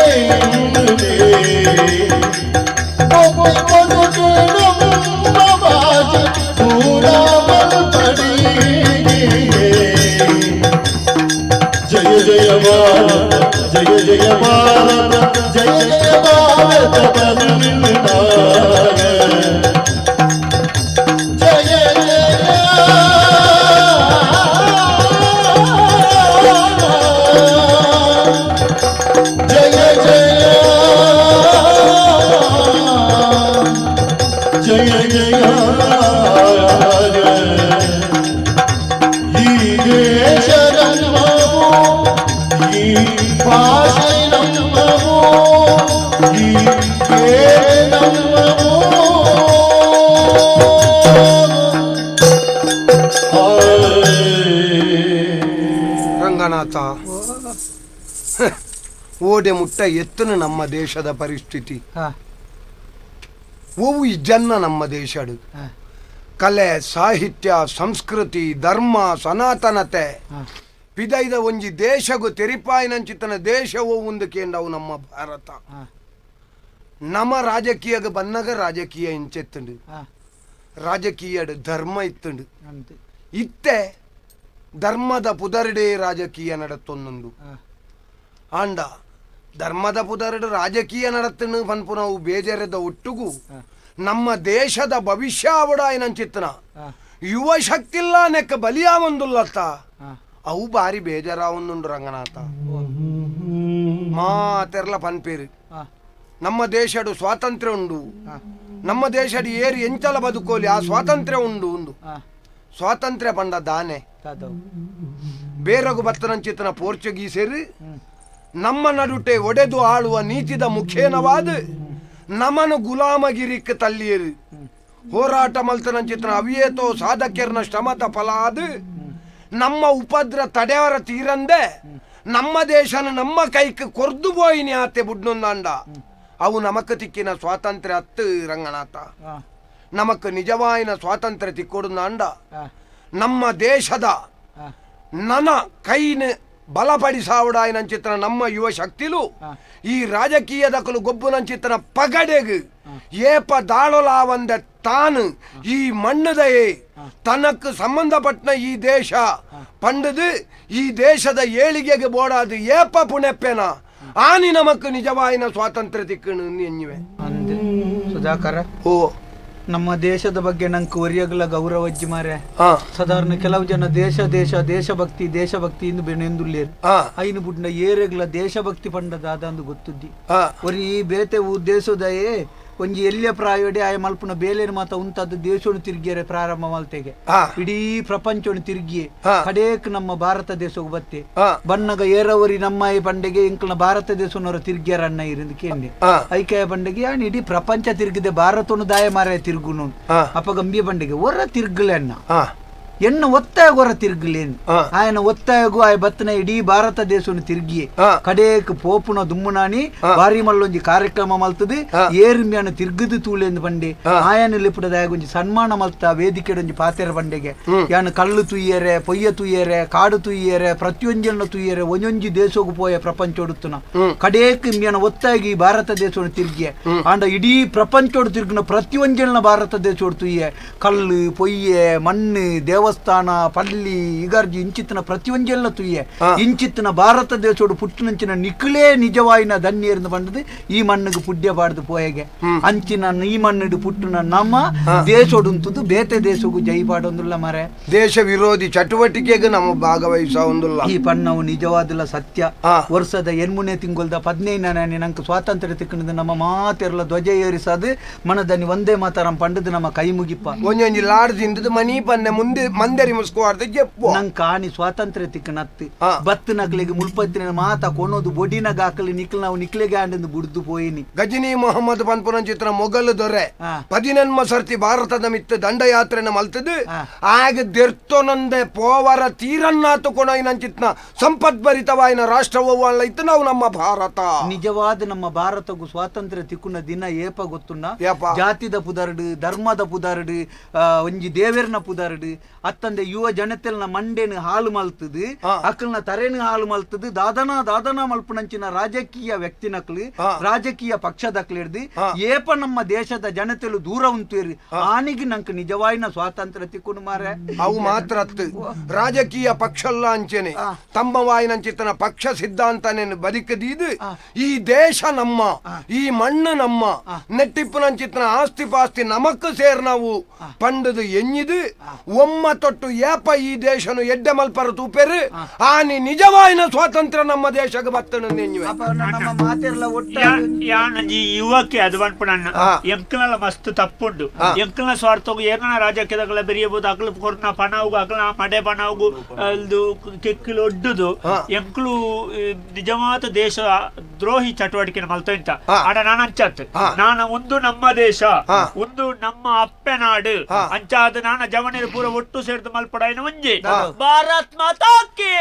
ಜಯ ಜಯ ಭಾರತ ಜಯ ಜಯ ಭಾರತ ಜಯ ಜಯ ಭಾರತ ಜಯ ಜಯ ಜಯ ಜಯ ಭಾಷೆ ನಮ್ಮವೋ, ಈ ಕೇಳಿ ನಮ್ಮವೋ. ರಂಗನಾಥ, ಓಡೆ ಮುಟ್ಟ ಎತ್ತನ ನಮ್ಮ ದೇಶದ ಪರಿಸ್ಥಿತಿ. ಓವು ಈ ಜನ್ನ ನಮ್ಮ ದೇಶಡು ಕಲೆ, ಸಾಹಿತ್ಯ, ಸಂಸ್ಕೃತಿ, ಧರ್ಮ, ಸನಾತನತೆ ಪಿದೈದ ಒಂಜಿ ದೇಶಗು ತೆರಿಪಾಯಿನಂಚಿತನ ದೇಶವೋ ಒಂದು ಕೇಂಡವು ನಮ್ಮ ಭಾರತ. ನಮ್ಮ ರಾಜಕೀಯಗ ಬನ್ನಗ ರಾಜಕೀಯ ಇಂಚೆತ್ತುಂಡು, ರಾಜಕೀಯಡು ಧರ್ಮ ಇತ್ತುಂಡು. ಇತ್ತೆ ಧರ್ಮದ ಪುದರಡೆ ರಾಜಕೀಯ ನಡತ್ತೊಂದು ಆಂಡ ಧರ್ಮದ ಪುದರಡು ರಾಜಕೀಯ ನಡತ್ತನ್ನು ಪನ್ಪು ನಾವು ಬೇಜಾರದ ಒಟ್ಟುಗೂ ನಮ್ಮ ದೇಶದ ಭವಿಷ್ಯ ಅವಡಾಯನಂಚಿತ್ತನ ಯುವ ಶಕ್ತಿಲ್ಲ ನೆಕ್ಕ ಬಲಿಯಾವಂದುಲ್ಲತ್ತ ಅವು ಬಾರಿ ಬೇಜಾರಾವೊಂದುಂಡು ರಂಗನಾಥ. ಮಾತೆರ್ಲ ಪನ್ಪೇರು ನಮ್ಮ ದೇಶಡು ಸ್ವಾತಂತ್ರ್ಯ ಉಂಡು, ನಮ್ಮ ದೇಶಡು ಏರಿ ಎಂಚಲ ಬದುಕೋಲಿ ಆ ಸ್ವಾತಂತ್ರ್ಯ ಉಂಡು. ಉಂಡು ಸ್ವಾತಂತ್ರ್ಯ ಪಂಡ ದಾನೆ ಬೇರಗು ಬತ್ತನಂಚಿತನ ಪೋರ್ಚುಗೀಸರು ನಮ್ಮ ನಡುಟೆ ಒಡೆದು ಆಳುವ ನೀತಿದ ಮುಖೇನವಾದ ನಮನು ಗುಲಾಮಗಿರಿಕ್ ತಲ್ಲಿಯರು ಹೋರಾಟ ಮಲ್ತನಂಚಿತನ ಅವಿಯೇತೋ ಸಾಧಕ್ಯರ್ನ ಶ್ರಮದ ಫಲ ಆದು ನಮ್ಮ ಉಪದ್ರ ತಡೆಯವರ ತೀರಂದೆ ನಮ್ಮ ದೇಶನ ನಮ್ಮ ಕೈಕ್ ಕೊರ್ದು ಬೋಯಿನಿ ಆತೆ ಬುಡ್ನೊಂದಾಂಡ ಅವು ನಮಕ್ ತಿಕ್ಕಿನ ಸ್ವಾತಂತ್ರ್ಯ ಹತ್ತು ರಂಗನಾಥ. ನಮಕ್ ನಿಜವಾಯಿನ ಸ್ವಾತಂತ್ರ್ಯ ತಿಕ್ಕೊಡುಂದಾಂಡ ನಮ್ಮ ದೇಶದ ನನ ಕೈನ ಬಲಪಡಿಸಾವಡಾಯನಂಚಿತನ ನಮ್ಮ ಯುವ ಶಕ್ತಿಲು ಈ ರಾಜಕೀಯದಕಲು ಗೊಬ್ಬುನಂಚಿತನ ಪಗಡೆಗು ಏಪ ದಾಳೊಲಾವಂದ ತಾನು ಈ ಮಣ್ಣದಯೇ ತನಕ್ಕೆ ಸಂಬಂಧಪಟ್ಟ ಈ ದೇಶ ಪಂಡದು ಈ ದೇಶದ ಏಳಿಗೆಗೆ ಬೋಡಾದು ಏಪ ಪುಣೆಪ್ಪೆನ ಆನಿ ನಮಕ್ ನಿಜವಾಯಿನ ಸ್ವಾತಂತ್ರ್ಯ ತಿಕ್ಕಣು ಎನ್ನಿವೆ. ಸುಧಾಕರ, ಓ ನಮ್ಮ ದೇಶದ ಬಗ್ಗೆ ನಂಗೆ ಒರಿಯಗಲ ಗೌರವಜ್ಜಿ ಮಾರೆ. ಸಾಧಾರಣ ಕೆಲವು ಜನ ದೇಶಭಕ್ತಿ ಇಂದು ಬೆನೆಂದುಲ್ಲೇರು ಐನು ಬುಡ್ನ ಏರೆಗ್ಲ ದೇಶಭಕ್ತಿ ಪಂಡದ ಅದಂದು ಗೊತ್ತುದ್ದಿ ಒರಿ ಬೇತೆ ದೇಶದಯೇ ಒಂಜಿ ಎಲ್ಲಿಯ ಪ್ರಾಯೋಡೆ ಆಯ ಮಲ್ಪುನ ಬೇಲೇನು ಮಾತ ಉಂತದ್ದು ದೇಶವನ್ನು ತಿರುಗಿಯರೆ ಪ್ರಾರಂಭ ಮಲ್ತೆಗೆ ಇಡೀ ಪ್ರಪಂಚವನ್ನು ತಿರುಗಿ ಕಡೇಕ್ ನಮ್ಮ ಭಾರತ ದೇಶಕ್ಕೆ ಬತ್ತೆ ಬಣ್ಣಗ ಏರವರಿ ನಮ್ಮ ಈ ಬಂಡೆಗೆ ಇಂಕಲ್ನ ಭಾರತ ದೇಶನವರ ತಿರುಗಿಯರ ಅಣ್ಣ ಇರಿಂದ ಕೇಂದ್ರ ಐಕೆಯ ಬಂಡೆಗೆ ಆನ್ ಇಡೀ ಪ್ರಪಂಚ ತಿರುಗಿದೆ ಭಾರತವನ್ನು ದಾಯ ಮಾರ ತಿರುಗುನು ಅಪ್ಪ ಗಂಭೀರ ಬಂಡೆಗೆ ಹೊರ ತಿರುಗಲೆ ಅಣ್ಣ ಎನ್ನ ಒತ್ತಾಯ ಹೊರ ತಿರುಗಲೇನು ಆಯನ ಒತ್ತಾಯಗೂ ಆಯ ಬತ್ತನ ಇಡೀ ಭಾರತ ದೇಶವನ್ನು ತಿರುಗಿ ಕಡೇಕ್ ಪೋಪುನ ದುಮ್ಮನಾನಿ ಬಾರಿ ಮಲ್ಲೊಂಜಿ ಕಾರ್ಯಕ್ರಮ ಮಲ್ತದೆ ಏರ್ಮಿಯನ್ನು ತಿರುಗದು ತೂಳೆಂದು ಬಂಡೆ ಆಯನ ಲಿಪುಡದಾಯ ಒಂಜಿ ಸನ್ಮಾನ ಮಲ್ತ ವೇದಿಕೆ ಒಂಜಿ ಪಾತೆರ ಬಂಡೆಗೆ ಯಾನು ಕಳ್ಳು ತುಯ್ಯರೆ ಪೊಯ್ಯ ತುಯ್ಯರೆ ಕಾಡು ತುಯ್ಯರೆ ಪ್ರತಿಯೊಂಜನ ತುಯ್ಯರೆ ಒಂಜೊಂಜಿ ದೇಶಗೂ ಪೋಯ ಪ್ರಪಂಚ ಒಡುತ್ತನ ಕಡೇಕ್ ಮಿಯನ ಒತ್ತಾಗಿ ಈ ಭಾರತ ದೇಶವನ್ನು ತಿರುಗಿ ಆಂಡ ಇಡೀ ಪ್ರಪಂಚೋಡು ತಿರುಗಿನ ಪ್ರತಿಯೊಂಜನ ಭಾರತ ದೇಶೋಡು ತುಯ್ಯೆ ಕಲ್ಲು ಪೊಯ್ಯೆ ಮಣ್ಣು ದೇವಸ್ಥಾನ ಪಲ್ಲಿ ಇಗರ್ಜಿ ಇಂಚಿತ್ತಿನ ಪ್ರತಿಯೊಂಜೆಲ್ಲ ತುಯ್ಯೆ ಇಂಚಿತ್ತಿನ ಭಾರತ ದೇಶೋಡು ಪುಟ್ಟಿನಂಚಿನ ನಿಕ್ಲೇ ನಿಜವಾಯಿನ ಧನ್ಯರಿಂದ ಬಂದದು ಈ ಮಣ್ಣಿಗೆ ಪುಡ್ಯ ಬಾಡ್ದು ಪೋಯಗೆ ಅಂಚಿನ ಈ ಮಣ್ಣಿಡು ಪುಟ್ಟಿನ ನಮ್ಮ ದೇಶೋಡುಂತದ್ದು ಬೇತೆ ದೇಶಗೂ ಜೈ ಪಾಡೊಂದುಲ್ಲ ಮರೆ ದೇಶ ವಿರೋಧಿ ಚಟುವಟಿಕೆಗೆ ನಮ್ಮ ಭಾಗವಹಿಸೊಂದುಲ್ಲ ಈ ಪಣ್ಣವು ನಿಜವಾದಲ್ಲ ಸತ್ಯ. ವರ್ಷದ 8 ತಿಂಗಳದ 15 ನಂಗೆ ಸ್ವಾತಂತ್ರ್ಯ ತಿಕ್ಕಣದು ನಮ್ಮ ಮಾತೆರ್ಲ ಧ್ವಜ ಏರಿಸದು ಮನದನಿ ಒಂದೇ ಮಾತಾರಂ ಪಂಡದು ನಮ್ಮ ಕೈ ಮುಗಿಪ್ಪ ಒಂಜೊಂಜಿ ಲಾಡ್ಜಿಂದದು ಮನಿ ಪನ್ನೆ ಮುಂದೆ ಮಂದರಿ ಮುಸ್ಕೋರ್ದು ಜೆಪ್ಪು ನಂಗೆ ಕಾಣಿ ಸ್ವಾತಂತ್ರ್ಯ ತಿಕ್ಕನತ್ತು ಬತ್ತು ನಕ್ಲಿಗೆ ಮುಲ್ಪತ್ತಿನ ಮಾತ ಕೊನೋದು ಬೊಡಿನಾಗ ಹಾಕಲಿ ನಿಕ್ಲು ನಾವು ನಿಕ್ಲಿಗೆ ಆಂಡಂದು ಬುಡ್ದು ಪೋಯಿನಿ ಗಜನಿ ಮೊಹಮ್ಮದ್ ಪನ್ಪುನ ಚಿತ್ರ ಮೊಘಲ್ ದೊರೆ 14 ಸರ್ತಿ ಭಾರತದ ಮಿತ್ತ ದಂಡಯಾತ್ರೆನ ಮಲ್ತದು ಆಗ ದೆರ್ತೊನಂದೆ ಪೋವರ ತೀರನ್ನಾತು ಕೊನೊಯ್ನಂಚಿತ್ನ ಸಂಪದ್ಭರಿತವಾಯಿನ ರಾಷ್ಟ್ರವಲ್ಲ ಇತ್ತು ನಾವು ನಮ್ಮ ಭಾರತ. ನಿಜವಾದ ನಮ್ಮ ಭಾರತಗೂ ಸ್ವಾತಂತ್ರ್ಯ ತಿಕ್ಕುನ ದಿನ ಏಪ ಗೊತ್ತುಂಡ ಜಾತಿದ ಪುದರ್ಡು ಧರ್ಮದ ಪುದರ್ಡು ಒಂಜಿ ದೇವೇರ್ನ ಪುದರ್ಡು ಅತ್ತಂದೆ ಯುವ ಜನತೆಲ್ನ ಮಂಡೇನು ಹಾಲು ಮಲ್ತದು ಅಕ್ಕಲ್ನ ತರೇನು ಹಾಲು ಮಲ್ತದು ದಾದನ ಮಲ್ಪುನಂಚಿನ ರಾಜಕೀಯ ವ್ಯಕ್ತಿನಕ್ಲು ರಾಜಕೀಯ ಪಕ್ಷದಕ್ಲು ಹಿಡ್ದು ಏಪ ನಮ್ಮ ದೇಶದ ಜನತೆಲು ದೂರ ಉಂಟೇರಿ ಆನಿಗೆ ನಂಗೆ ನಿಜವಾಯಿನ ಸ್ವಾತಂತ್ರ್ಯ ತಿಕ್ಕುನು ಮಾರೆ ಅವು ಮಾತ್ರ ರಾಜಕೀಯ ಪಕ್ಷಲ್ಲ ಅಂಚೆನೆ ತಮ್ಮವಾಯಿನಂಚಿತನ ಪಕ್ಷ ಸಿದ್ಧಾಂತನೇನು ಬದುಕದಿದು ಈ ದೇಶ ನಮ್ಮ ಈ ಮಣ್ಣು ನಮ್ಮ ನೆಟ್ಟಿಪ್ಪುನಂಚಿತನ ಆಸ್ತಿ ಪಾಸ್ತಿ ನಮಕ್ ಸೇರ್ ನಾವು ಪಂಡದು ಎಣ್ಣಿದು ಒಮ್ಮ ತೊಟ್ಟು ಏಪ ಈ ದೇಶನು ಎಡ್ಡೆ ಮಲ್ಪರ ತೂಪೆರು ಆನಿ ನಿಜವಾಯಿನ ಸ್ವಾತಂತ್ರ್ಯ ನಮ್ಮ ದೇಶಕ್ಕೆ ಬತ್ತನು ನೆಂಜುವೆ ನಮ್ಮ ಮಾತೆಲ್ಲ ಒಟ್ಟ ಯಾನಂಜಿ ಯುವಕ್ಕೆ ಅದು ಬಂದ್ಪುಣ್ಣ ಎಂಕಲ ಮಸ್ತ್ ತಪ್ಪುಂಡು ಎಂಕಲ ಸ್ವಾರ್ಥಗೂ ಏನ ರಾಜಕೀಯಗಳ ಬೆರೆಯಬಹುದು ಅಕಲು ಕೊರ್ನ ಪಣವುಗು ಅಕಲ ಮಡೆ ಪಣವುಗು ಅದು ಕೆಕ್ಕಿಲು ಒಡ್ಡುದು ಎಂಕ್ಲು ನಿಜವಾದ ದೇಶ ದ್ರೋಹಿ ಚಟುವಟಿಕೆ ಮಲ್ತಂತ ಆಡ ನಾನು ಅಂಚತ್ ನಾನು ಒಂದು ನಮ್ಮ ದೇಶ ಒಂದು ನಮ್ಮ ಅಪ್ಪೆನಾಡು ಅಂಚಾದ ನಾನ ಜವನಿರು ಪೂರ ಒಟ್ಟು ಸೇರಿದ ಮಲ್ಪಡಾಯಿನ ಒಂಜಿ ಭಾರತ್ ಮಾತಾಕಿ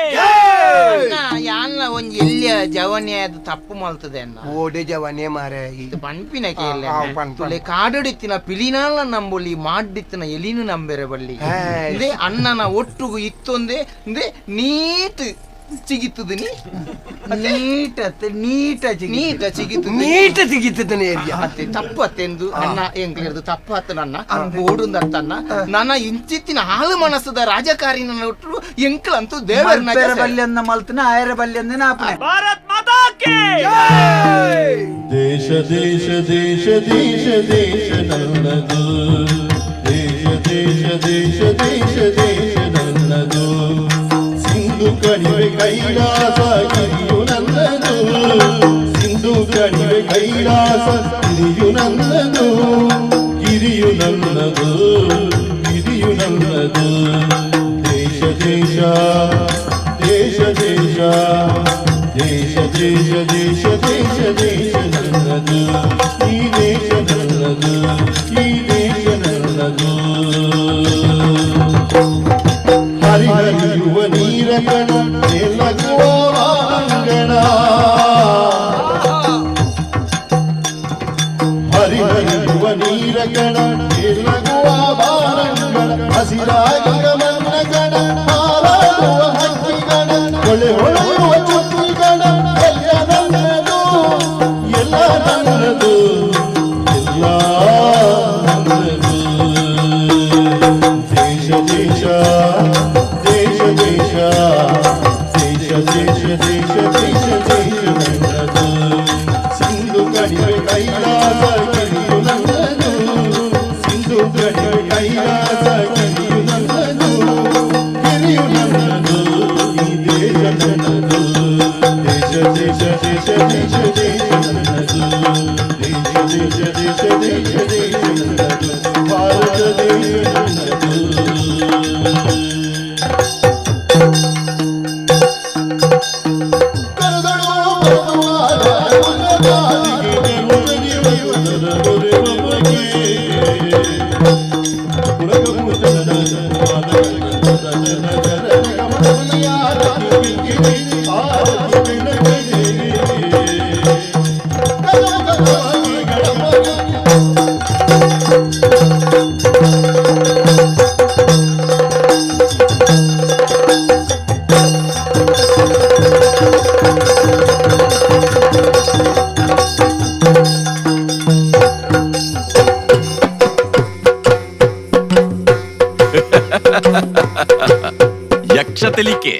ಯಾನ್ನ ಒಂಜಿ ಎಲ್ಲಿಯ ಜವನಿ ಅದು ತಪ್ಪು ಮಲ್ತದೆ ಅನ್ನ ಓಡೆ ಜವನೇ ಮಾರೆ ಇದು ಪಂಪಿನ ಕೇಳಿ ಕಾಡಡಿತ್ತಿನ ಪಿಲಿನಾಲ ನಂಬೊಲಿ ಮಾಡಿತ್ತಿನ ಎಲಿನು ನಂಬೆರೆ ಬಳ್ಳಿ ಇದೇ ಅಣ್ಣನ ಒಟ್ಟುಗು ಇತ್ತೊಂದೆ ಇಂದೆ ನೀಟ್ ಚಿಗಿತದ ನೀಟ ಸಿಗಿತದನೆ ಮತ್ತೆ ತಪ್ಪು ಅತ್ತೆಂದು ಅಣ್ಣ ಎಂಕ್ಲಿರ್ದು ತಪ್ಪು ಅತ್ತ ನನ್ನ ಓಡುಂದತ್ತನ್ನ ನನ್ನ ಇಂಚಿತ್ತಿನ ಹಾಲು ಮನಸ್ಸದ ರಾಜಕಾರಿನ ಒಟ್ಟು ಎಂಕ್ಲಂತೂ ದೇವರನ್ನ ಬಲ್ಯಂದ ಮಲ್ತನ ಆಯರ ಬಲ್ಯಂದ ಭಾರತ್ ಮಾತಾಕಿ ದೇಶ ದೇಶ ದೇಶ ದೇಶ ದೇಶ ನನ್ನದು ದೇಶ ದೇಶ ದೇಶ ದೇಶ ದೇಶ ನನ್ನದು ಸಿಂಧು ಕಣಿವೆ ಕೈಲಾಸ ಗಿರಿಯು ನನ್ನದು ಸಿಂಧು ಕಣಿವೆ ಕೈಲಾಸ ಗಿರಿಯು ನನ್ನದು ಗಿರಿಯು ನನ್ನದು ಗಿರಿಯು ನನ್ನದು ದೇಶ ದೇಶ ದೇಶ ದೇಶ ದೇಶ ದೇಶ ದೇಶ ದೇಶ ದೇಶ ನನ್ನದು ಈ ದೇಶ ನನ್ನದು ಈ ದೇಶ ನನ್ನದು ಹರಿಹರಿಯುವ ನೀರ ಕಣ ಎಲ್ಲಗುವ ಅಂಗಣ ಹರಿಹರಿಯುವ ನೀರ ಕಣ ಎಲ್ಲಗುವ ಬಾರಂಗಣ ಹಸಿರಾಗಿರ ಮನ್ನ ಗಣ ಹಾರಾಡುವ ಹಕ್ಕಿಗಣ ಹೊಳೆ ಹೊಳೆಯುವ ಚುಕ್ಕಿಗಣ ಎಲ್ಲ ನನ್ನದು ಎಲ್ಲ ನನ್ನದು ಎಲ್ಲ ನನ್ನದು ದೇಶ ದೇಶ ದೇಶ ದೇಶ ದೇಶ ದೇಶ ದೇಶ ದೇಶ ದೇಶ ನನ್ನದು ಸಿಂಧು ಕಣಿವೆ ಕೈಲಾಸ ಗಿರಿಯು ನನ್ನದು ಸಿಂಧು ಕಣಿವೆ ಕೈಲಾಸ ಗಿರಿಯು ನನ್ನದು ಗಿರಿಯು ನನ್ನದು ಈ ದೇಶ ನನ್ನದು ದೇಶ ದೇಶ ದೇಶ ದೇಶ ದೇಶ ನನ್ನದು ದೇಶ ದೇಶ ದೇಶ ದೇಶ ದೇಶ ನನ್ನದು ಭಾರತ ದೇಶ ನನ್ನದು ಯಕ್ಷತೆಲಿಕೆ